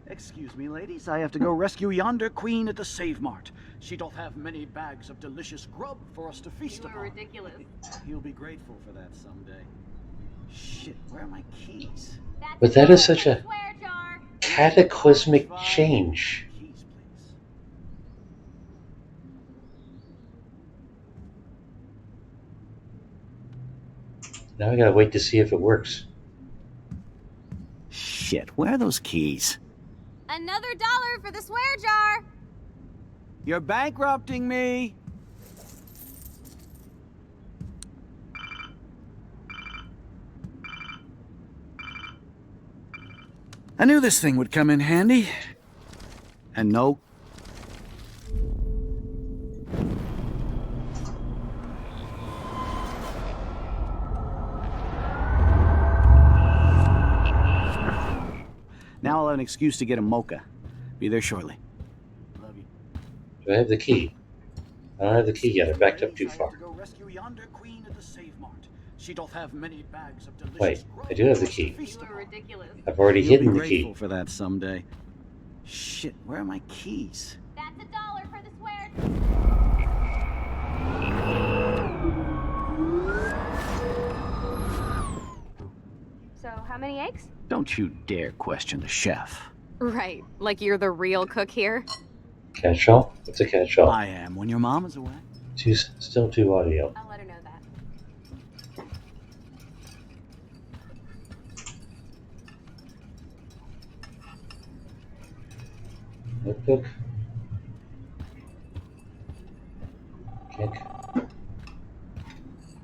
Speaker 7: Excuse me, ladies. I have to go rescue yonder queen at the Save Mart. She doth have many bags of delicious grub for us to feast upon.
Speaker 20: Ridiculous.
Speaker 7: He'll be grateful for that someday. Shit, where are my keys?
Speaker 1: But that is such a cataclysmic change. Now I gotta wait to see if it works.
Speaker 7: Shit, where are those keys?
Speaker 20: Another $1 for the swear jar.
Speaker 7: You're bankrupting me. I knew this thing would come in handy. And no. Now I'll have an excuse to get a mocha. Be there shortly. Love you.
Speaker 1: Do I have the key? I don't have the key yet. I backed up too far.
Speaker 7: Go rescue yonder queen at the Save Mart. She doth have many bags of delicious
Speaker 1: Wait, I do have the key.
Speaker 20: Ridiculous.
Speaker 1: I've already
Speaker 7: You'll
Speaker 1: hidden
Speaker 7: be
Speaker 1: the key.
Speaker 7: grateful for that someday. Shit, where are my keys?
Speaker 20: That's $1 for the swear. So, how many eggs?
Speaker 7: Don't you dare question the chef.
Speaker 20: Right, like you're the real cook here.
Speaker 1: Catch-all? What's a catch-all?
Speaker 7: I am when your mom is away.
Speaker 1: Still too audio.
Speaker 20: I'll let her know that.
Speaker 1: Notebook. Kick.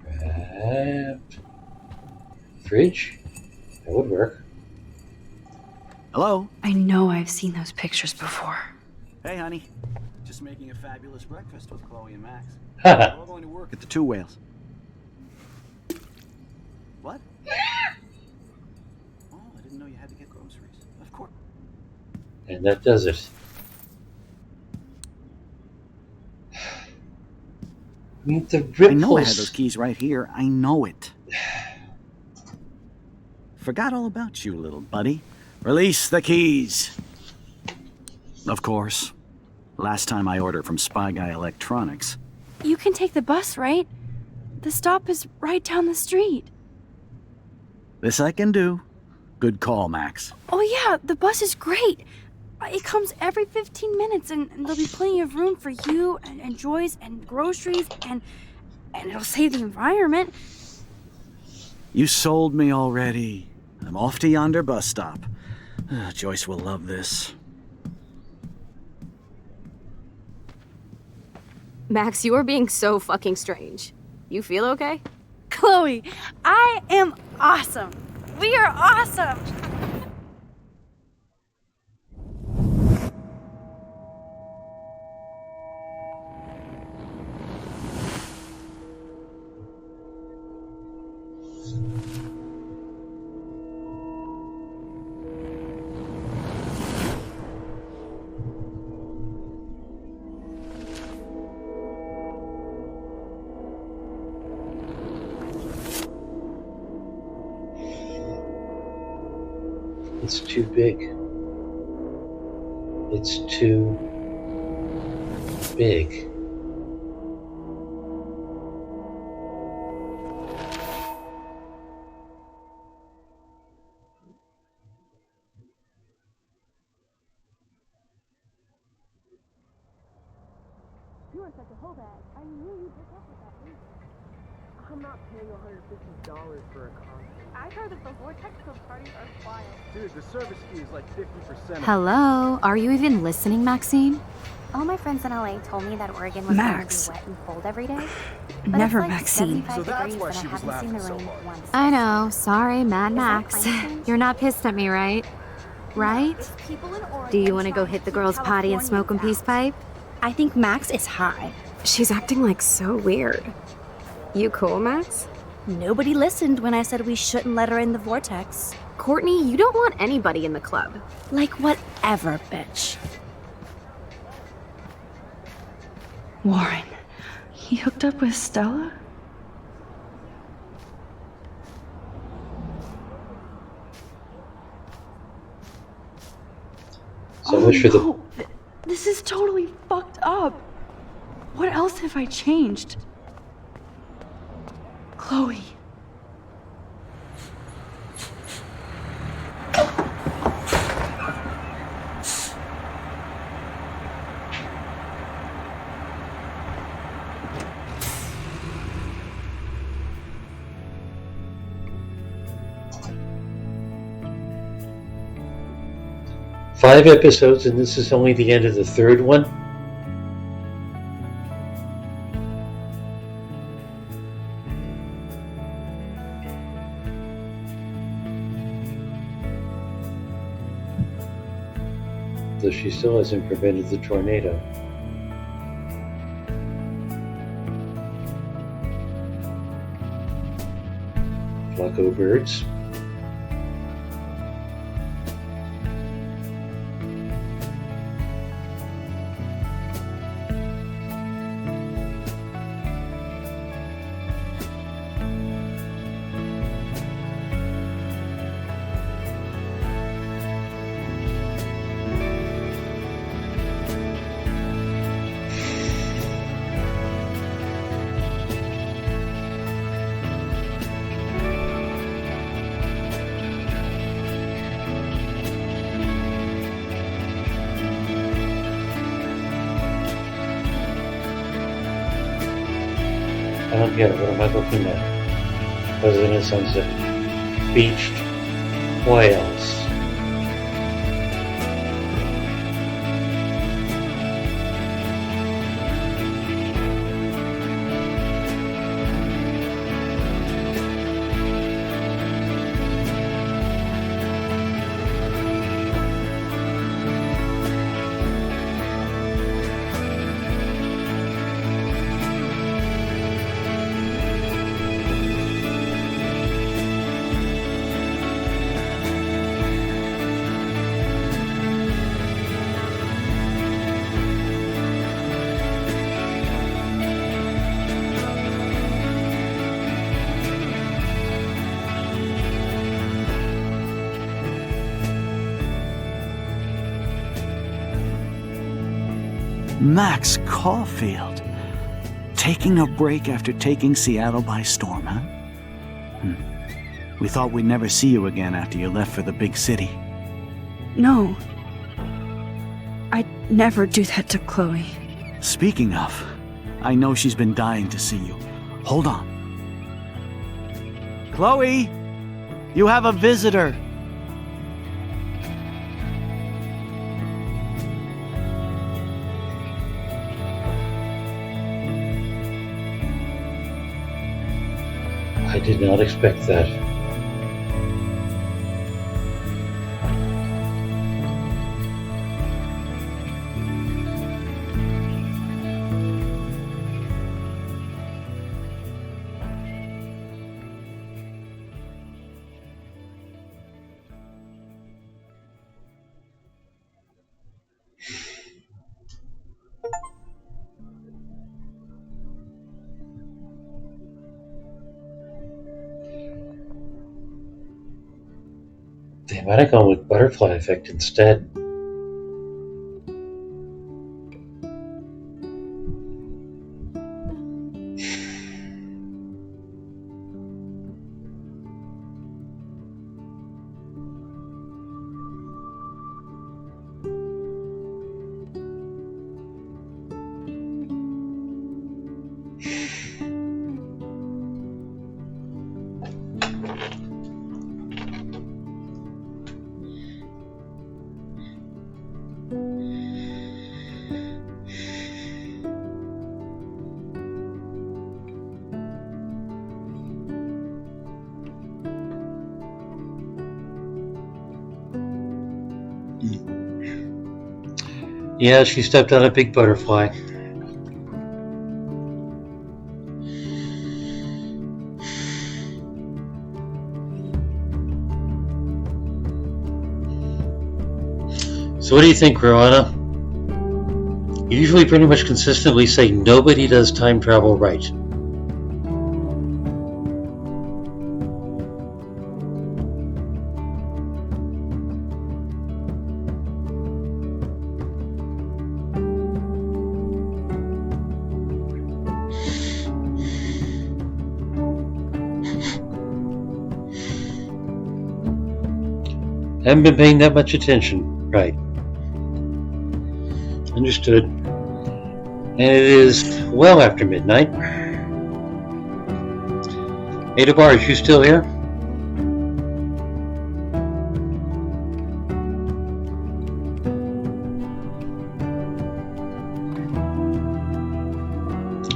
Speaker 1: Grab. Fridge? That would work.
Speaker 7: Hello?
Speaker 19: I know I've seen those pictures before.
Speaker 7: Hey, honey. Just making a fabulous breakfast with Chloe and Max.
Speaker 1: Haha.
Speaker 7: We're all going to work at the Two Whales. What? Oh, I didn't know you had to get groceries. Of course.
Speaker 1: And that does it. I mean, the ripples.
Speaker 7: I know I had those keys right here. I know it. Forgot all about you, little buddy. Release the keys. Of course. Last time I ordered from Spy Guy Electronics.
Speaker 22: You can take the bus, right? The stop is right down the street.
Speaker 7: This I can do. Good call, Max.
Speaker 22: Oh yeah, the bus is great. It comes every 15 minutes and there'll be plenty of room for you and Joyce and groceries and it'll save the environment.
Speaker 7: You sold me already. I'm off to yonder bus stop. Joyce will love this.
Speaker 20: Max, you are being so fucking strange. You feel okay?
Speaker 22: Chloe, I am awesome. We are awesome.
Speaker 1: It's too big. It's too big.
Speaker 22: You are such a hold bag. I knew you'd pick up with that reason.
Speaker 10: I'm not paying $150 for a concert.
Speaker 22: I've heard that the Vortex Club parties are wild.
Speaker 10: Dude, the service fee is like 50%.
Speaker 20: Hello? Are you even listening, Maxine?
Speaker 23: All my friends in LA told me that Oregon was
Speaker 19: Max.
Speaker 23: going to be wet and cold every day. But
Speaker 19: Never
Speaker 23: it's like
Speaker 19: Maxine.
Speaker 23: 75
Speaker 10: So that's
Speaker 23: degrees
Speaker 10: why
Speaker 23: and
Speaker 10: she
Speaker 23: I
Speaker 10: was
Speaker 23: haven't seen the
Speaker 10: laughing so
Speaker 23: rain
Speaker 10: hard.
Speaker 23: once.
Speaker 20: I know. Sorry, Mad
Speaker 23: Is that
Speaker 20: Max.
Speaker 23: climate change?
Speaker 20: You're not pissed at me, right? Right?
Speaker 23: It's people in Oregon
Speaker 20: Do you want to go
Speaker 23: trying
Speaker 20: hit the
Speaker 23: keep
Speaker 20: girls' potty and smoke a
Speaker 23: Californians
Speaker 20: peace pipe?
Speaker 22: I think Max is high.
Speaker 20: She's acting like so weird. You cool, Max?
Speaker 22: Nobody listened when I said we shouldn't let her in the vortex.
Speaker 20: Courtney, you don't want anybody in the club.
Speaker 22: Like whatever, bitch.
Speaker 19: Warren,
Speaker 17: He hooked up with Stella?
Speaker 1: So much for
Speaker 17: no. This is totally fucked up. What else have I changed? Chloe.
Speaker 1: Five episodes, and this is only the end of the third one. Though she still hasn't prevented the tornado. Flaco birds. I don't get it. What am I looking at? Other than a sunset. Beached whales.
Speaker 7: Max Caulfield. Taking a break after taking Seattle by storm, huh? We thought we'd never see you again after you left for the big city.
Speaker 17: No. I'd never do that to Chloe.
Speaker 7: Speaking of, I know she's been dying to see you. Hold on. Chloe! You have a visitor!
Speaker 1: I did not expect that. They might have gone with butterfly effect instead. Yeah, she stepped on a big butterfly. So what do you think, Roanna? You usually pretty much consistently say nobody does time travel right. Haven't been paying that much attention. Right. Understood. And it is well after midnight. Ada Barge, you still here?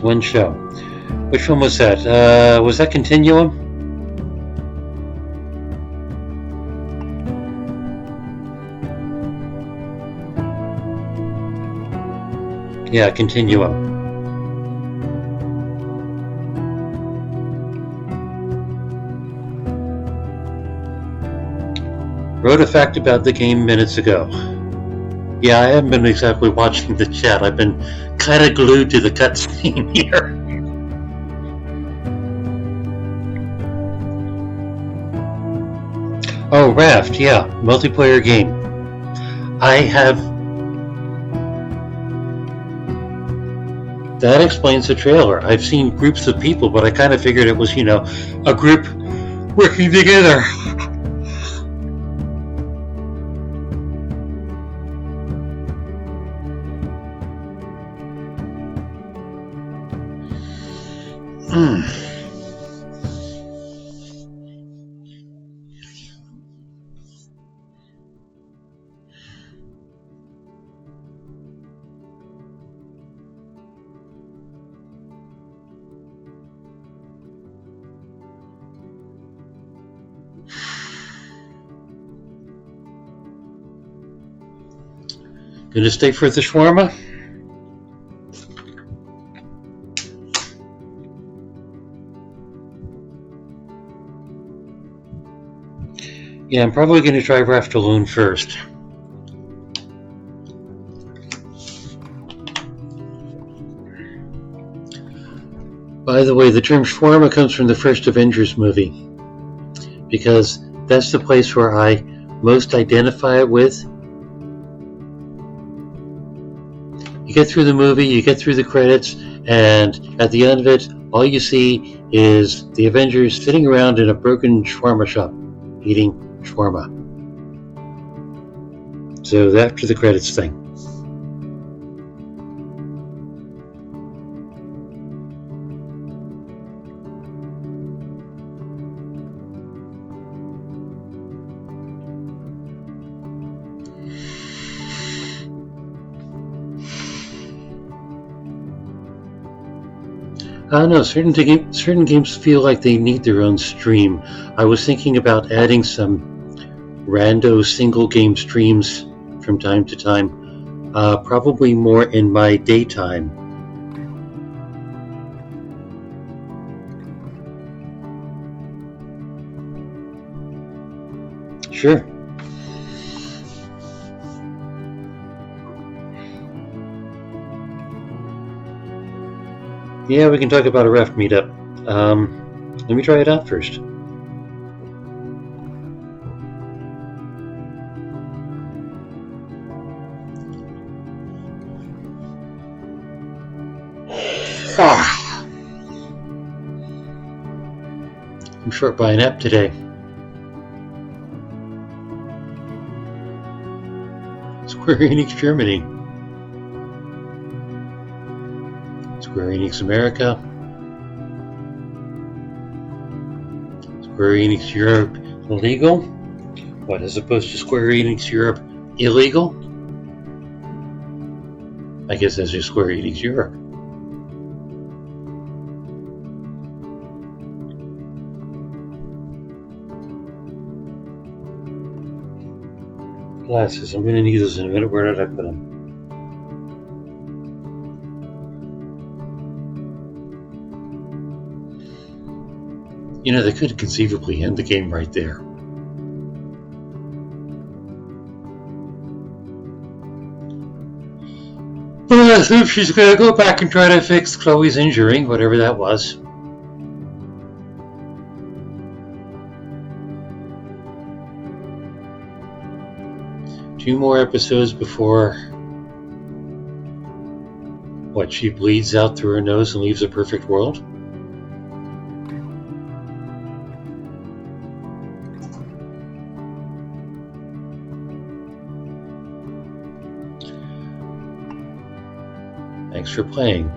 Speaker 1: One show. Which one was that? Was that Continuum? Yeah, Continuum. Wrote a fact about the game minutes ago. Yeah, I haven't been exactly watching the chat. I've been kind of glued to the cutscene here. Oh, Raft, yeah, multiplayer game. I have... That explains the trailer. I've seen groups of people, but I kind of figured it was, a group working together. Gonna stay for the shawarma? Yeah, I'm probably gonna try Raft alone first. By the way, the term shawarma comes from the first Avengers movie, because that's the place where I most identify it with. You get through the movie, you get through the credits, and at the end of it, all you see is the Avengers sitting around in a broken shawarma shop, eating shawarma. So after the credits thing. I don't know, certain games feel like they need their own stream. I was thinking about adding some rando single game streams from time to time, probably more in my daytime. Sure. Yeah, we can talk about a Raft meetup. Let me try it out first. I'm short by a nap today. Square Enix Germany. Square Enix America. Square Enix Europe illegal? What, as opposed to Square Enix Europe illegal? I guess that's just Square Enix Europe. Glasses. I'm going to need those in a minute. Where did I put them? They could conceivably end the game right there. So she's gonna go back and try to fix Chloe's injury, whatever that was. Two more episodes before she bleeds out through her nose and leaves a perfect world? Thanks for playing.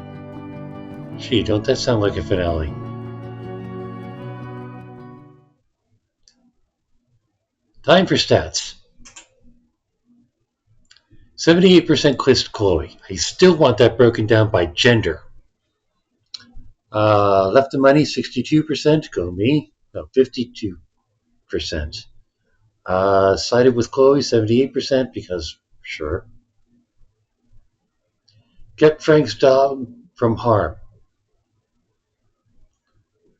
Speaker 1: Gee, don't that sound like a finale? Time for stats. 78% kissed Chloe. I still want that broken down by gender. Left the money, 62%. Go me. No, 52%. Sided with Chloe, 78%, because sure. Kept Frank's dog from harm.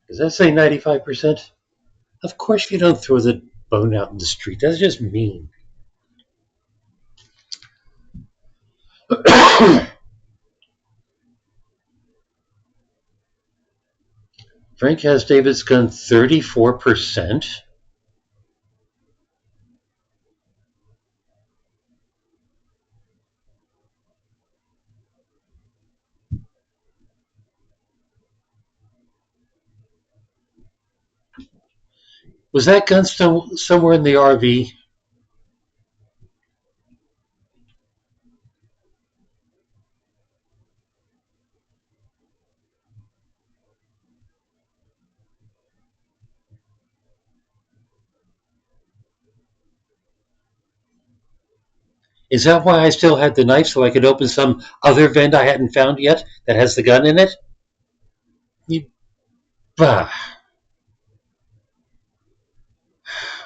Speaker 1: Does that say 95%? Of course you don't throw the bone out in the street. That's just mean. Frank has David's gun 34%. Was that gun still somewhere in the RV? Is that why I still had the knife so I could open some other vent I hadn't found yet that has the gun in it? Bah.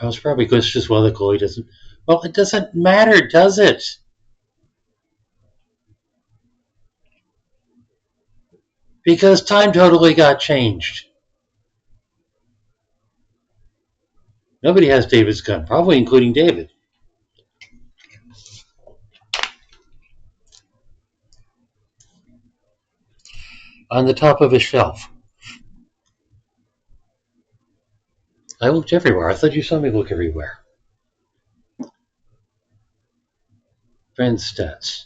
Speaker 1: Well, it's probably just as well that Chloe doesn't. Well, it doesn't matter, does it? Because time totally got changed. Nobody has David's gun, probably including David. On the top of a shelf. I looked everywhere. I thought you saw me look everywhere. Friend stats.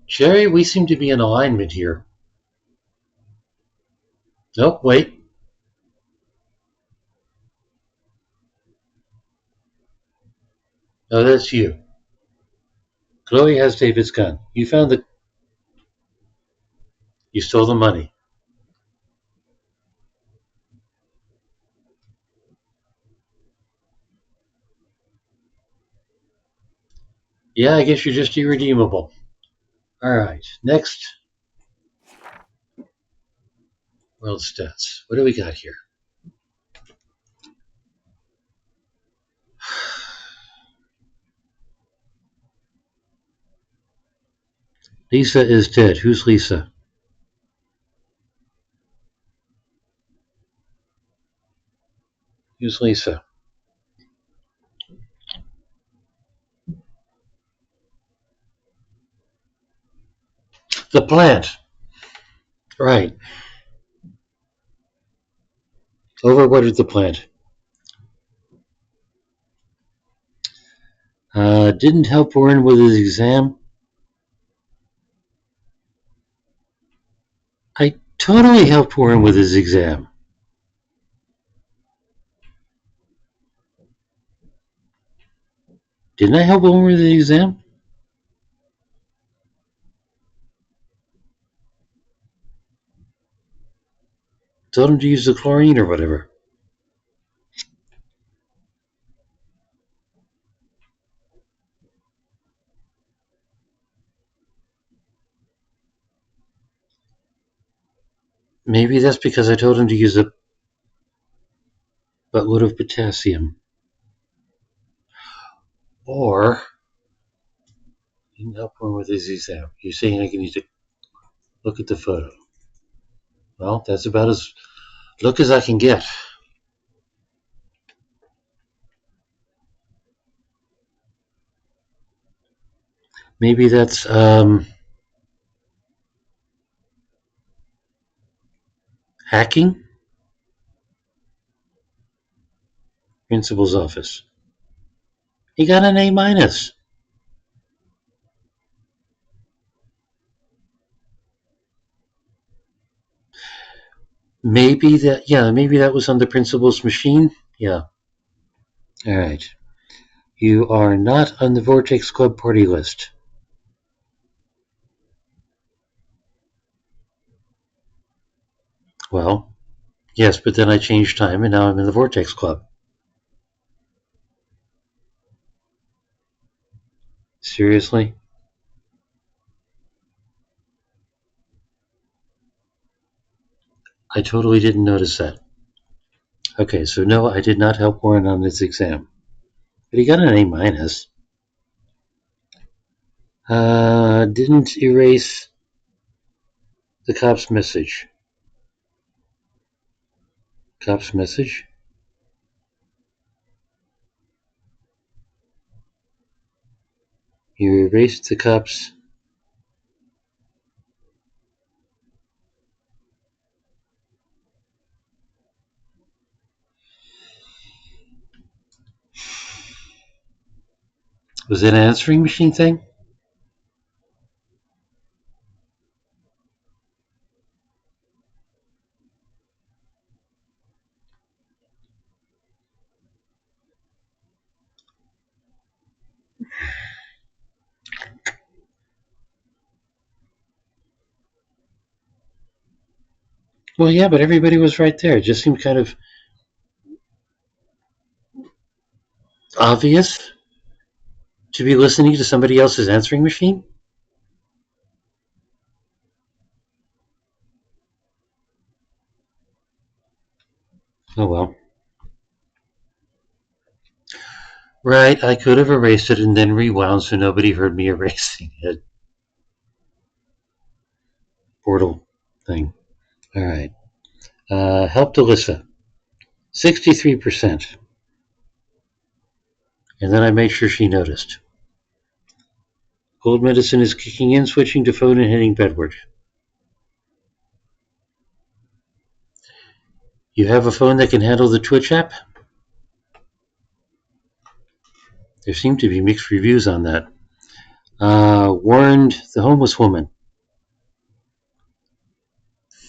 Speaker 1: Jerry, we seem to be in alignment here. Nope, wait. No, that's you. Chloe has David's gun. You found the... You stole the money. Yeah, I guess you're just irredeemable. Alright, next. World stats. What do we got here? Lisa is dead. Who's Lisa? Who's Lisa? The plant. Right. Overwatered the plant. Didn't help Warren with his exam. I totally helped Warren with his exam. Didn't I help Warren with the exam? Told him to use the chlorine or whatever. Maybe that's because I told him to use a buttload of potassium. Or didn't help Warren with his exam. You're saying I need to look at the photo. Well, that's about as Look as I can get. Maybe that's hacking. Principal's office. He got an A-. Maybe that was on the principal's machine. Yeah. All right. You are not on the Vortex Club party list. Well, yes, but then I changed time and now I'm in the Vortex Club. Seriously? I totally didn't notice that. Okay, so no, I did not help Warren on his exam. But he got an A-. Didn't erase the cop's message. Cop's message? You erased the cop's... Was it an answering machine thing? Well, yeah, but everybody was right there. It just seemed kind of obvious to be listening to somebody else's answering machine. Oh well. Right, I could have erased it and then rewound so nobody heard me erasing it. Portal thing. All right. Helped Alyssa. 63%. And then I made sure she noticed. Cold medicine is kicking in, switching to phone and heading bedward. You have a phone that can handle the Twitch app? There seem to be mixed reviews on that. Warned the homeless woman.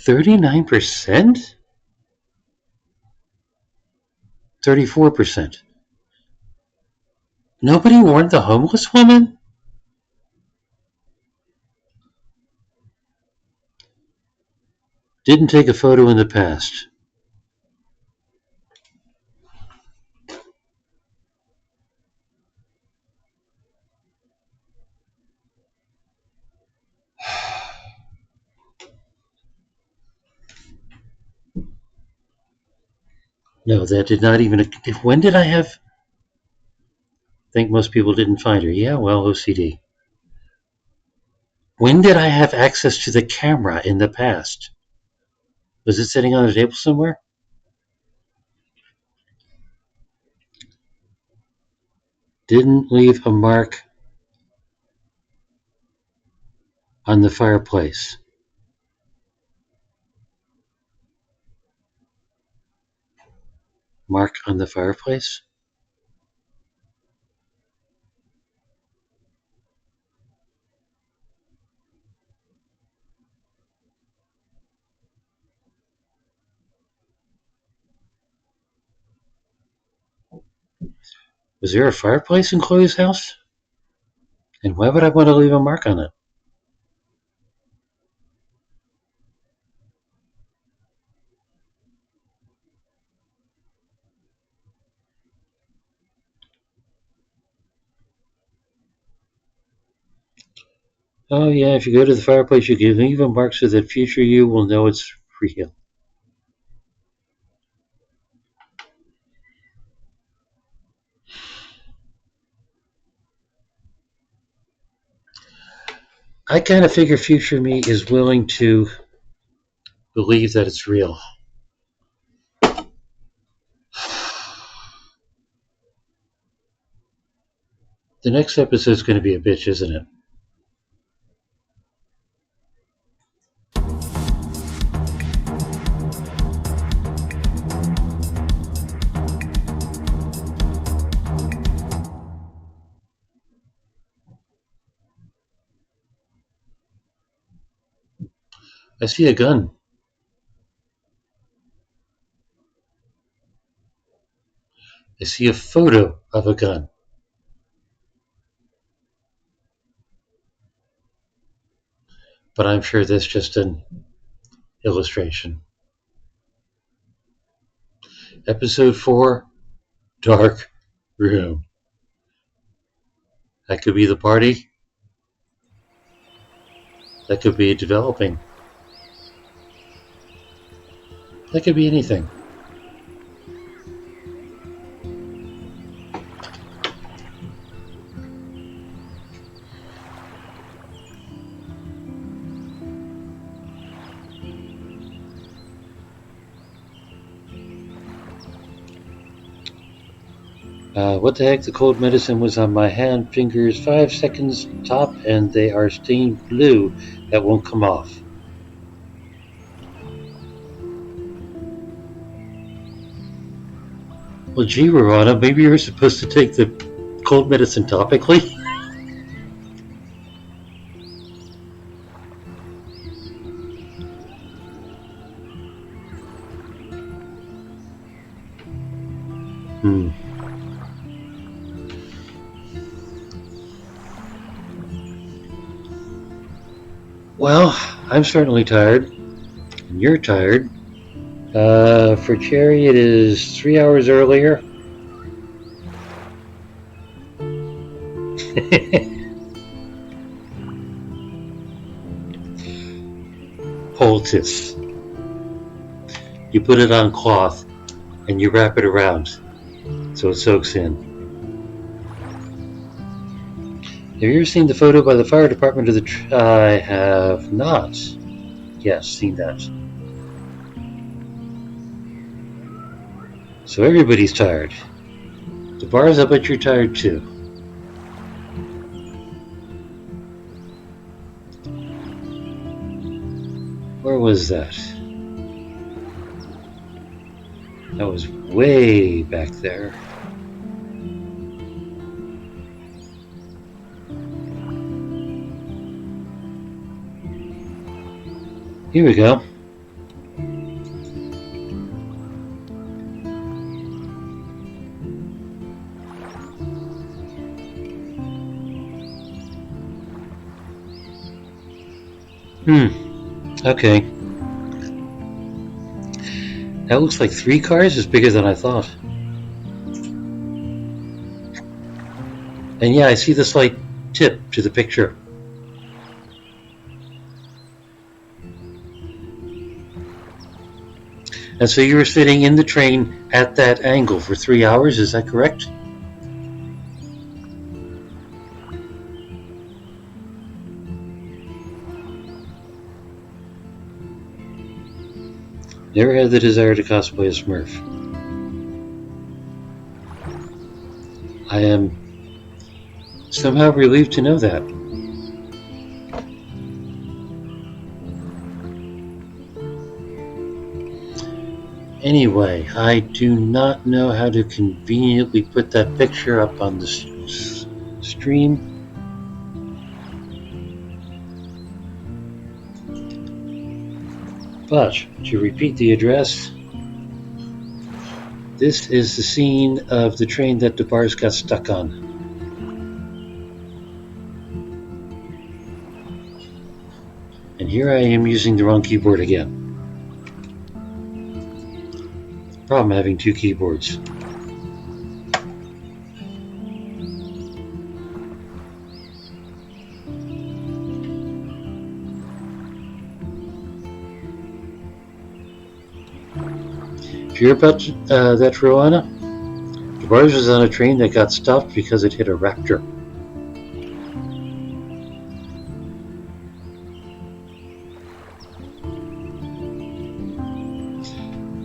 Speaker 1: 39%? 34%. Nobody warned the homeless woman? Didn't take a photo in the past. No, that did not even... When did I have... I think most people didn't find her. Yeah, well, OCD. When did I have access to the camera in the past? Was it sitting on a table somewhere? Didn't leave a mark on the fireplace. Mark on the fireplace? Was there a fireplace in Chloe's house? And why would I want to leave a mark on it? Oh yeah, if you go to the fireplace, you can leave a mark so that future you will know it's real. I kind of figure future me is willing to believe that it's real. The next episode's going to be a bitch, isn't it? I see a gun. I see a photo of a gun. But I'm sure that's just an illustration. Episode 4, Dark Room. That could be the party. That could be developing. That could be anything. What the heck? The cold medicine was on my hand, fingers 5 seconds top, and they are stained blue. That won't come off. Well, gee, Rorana, maybe you're supposed to take the cold medicine topically? Well, I'm certainly tired. And you're tired. For Cherry, it is 3 hours earlier. Poultice. You put it on cloth and you wrap it around so it soaks in. Have you ever seen the photo by the fire department of the... I have not. Yes, seen that. So everybody's tired. The bars, I bet you're tired too. Where was that? That was way back there. Here we go. Okay. That looks like 3 cars. It's bigger than I thought. And yeah, I see the slight tip to the picture. And so you were sitting in the train at that angle for 3 hours, is that correct? Never had the desire to cosplay a Smurf. I am somehow relieved to know that. Anyway, I do not know how to conveniently put that picture up on the stream. But to repeat the address, this is the scene of the train that the bars got stuck on. And here I am using the wrong keyboard again. Problem having 2 keyboards. If you're about that, Rowana, the bars was on a train that got stopped because it hit a raptor.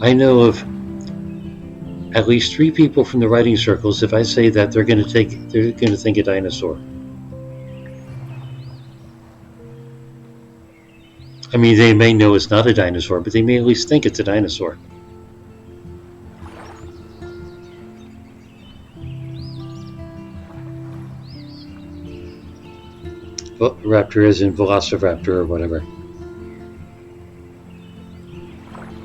Speaker 1: I know of at least 3 people from the writing circles. If I say that, they're going to think a dinosaur. I mean, they may know it's not a dinosaur, but they may at least think it's a dinosaur. Well, raptor is in Velociraptor or whatever.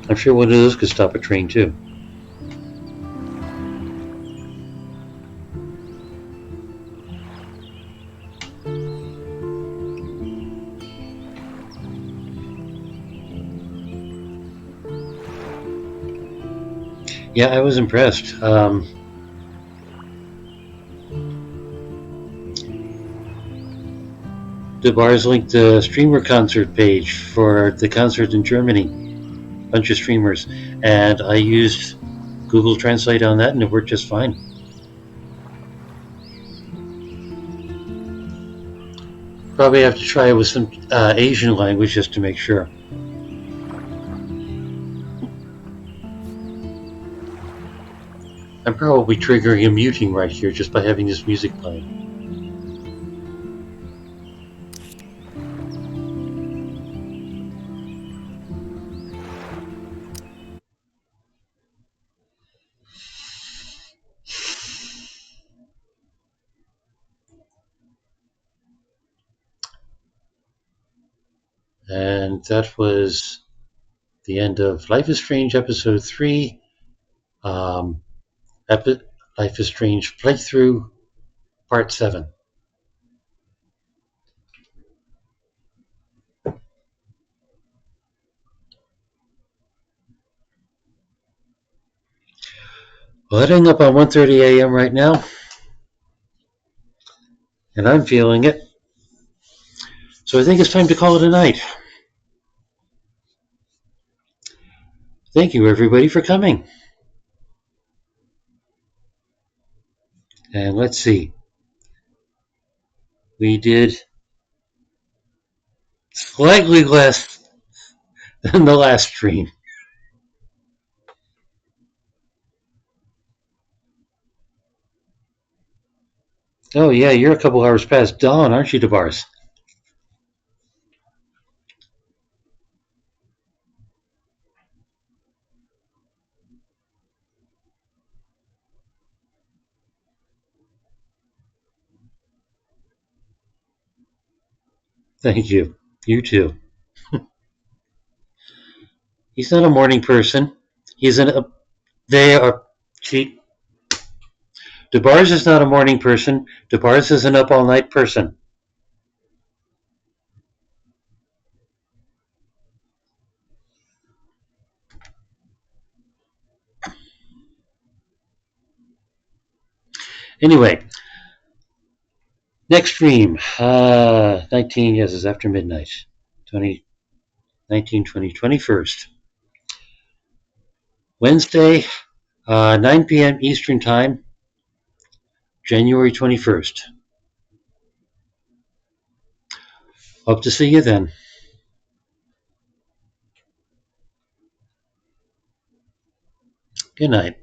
Speaker 1: I'm sure one of those could stop a train too. Yeah, I was impressed. The bars linked the streamer concert page for the concert in Germany. Bunch of streamers, and I used Google Translate on that, and it worked just fine. Probably have to try it with some Asian language just to make sure. I'm probably triggering a muting right here just by having this music playing. And that was the end of Life is Strange Episode 3. Life is Strange Playthrough Part 7. Well, heading up on 1:30 a.m. right now, and I'm feeling it. So I think it's time to call it a night. Thank you, everybody, for coming. And let's see. We did slightly less than the last stream. Oh, yeah, you're a couple hours past dawn, aren't you, DeBars? Thank you. You too. He's not a morning person. They are. DeBars is not a morning person. DeBars is an up all night person. Anyway, next stream, 19, yes, it's after midnight. 19, 20, 21st. Wednesday, 9 p.m. Eastern Time, January 21st. Hope to see you then. Good night.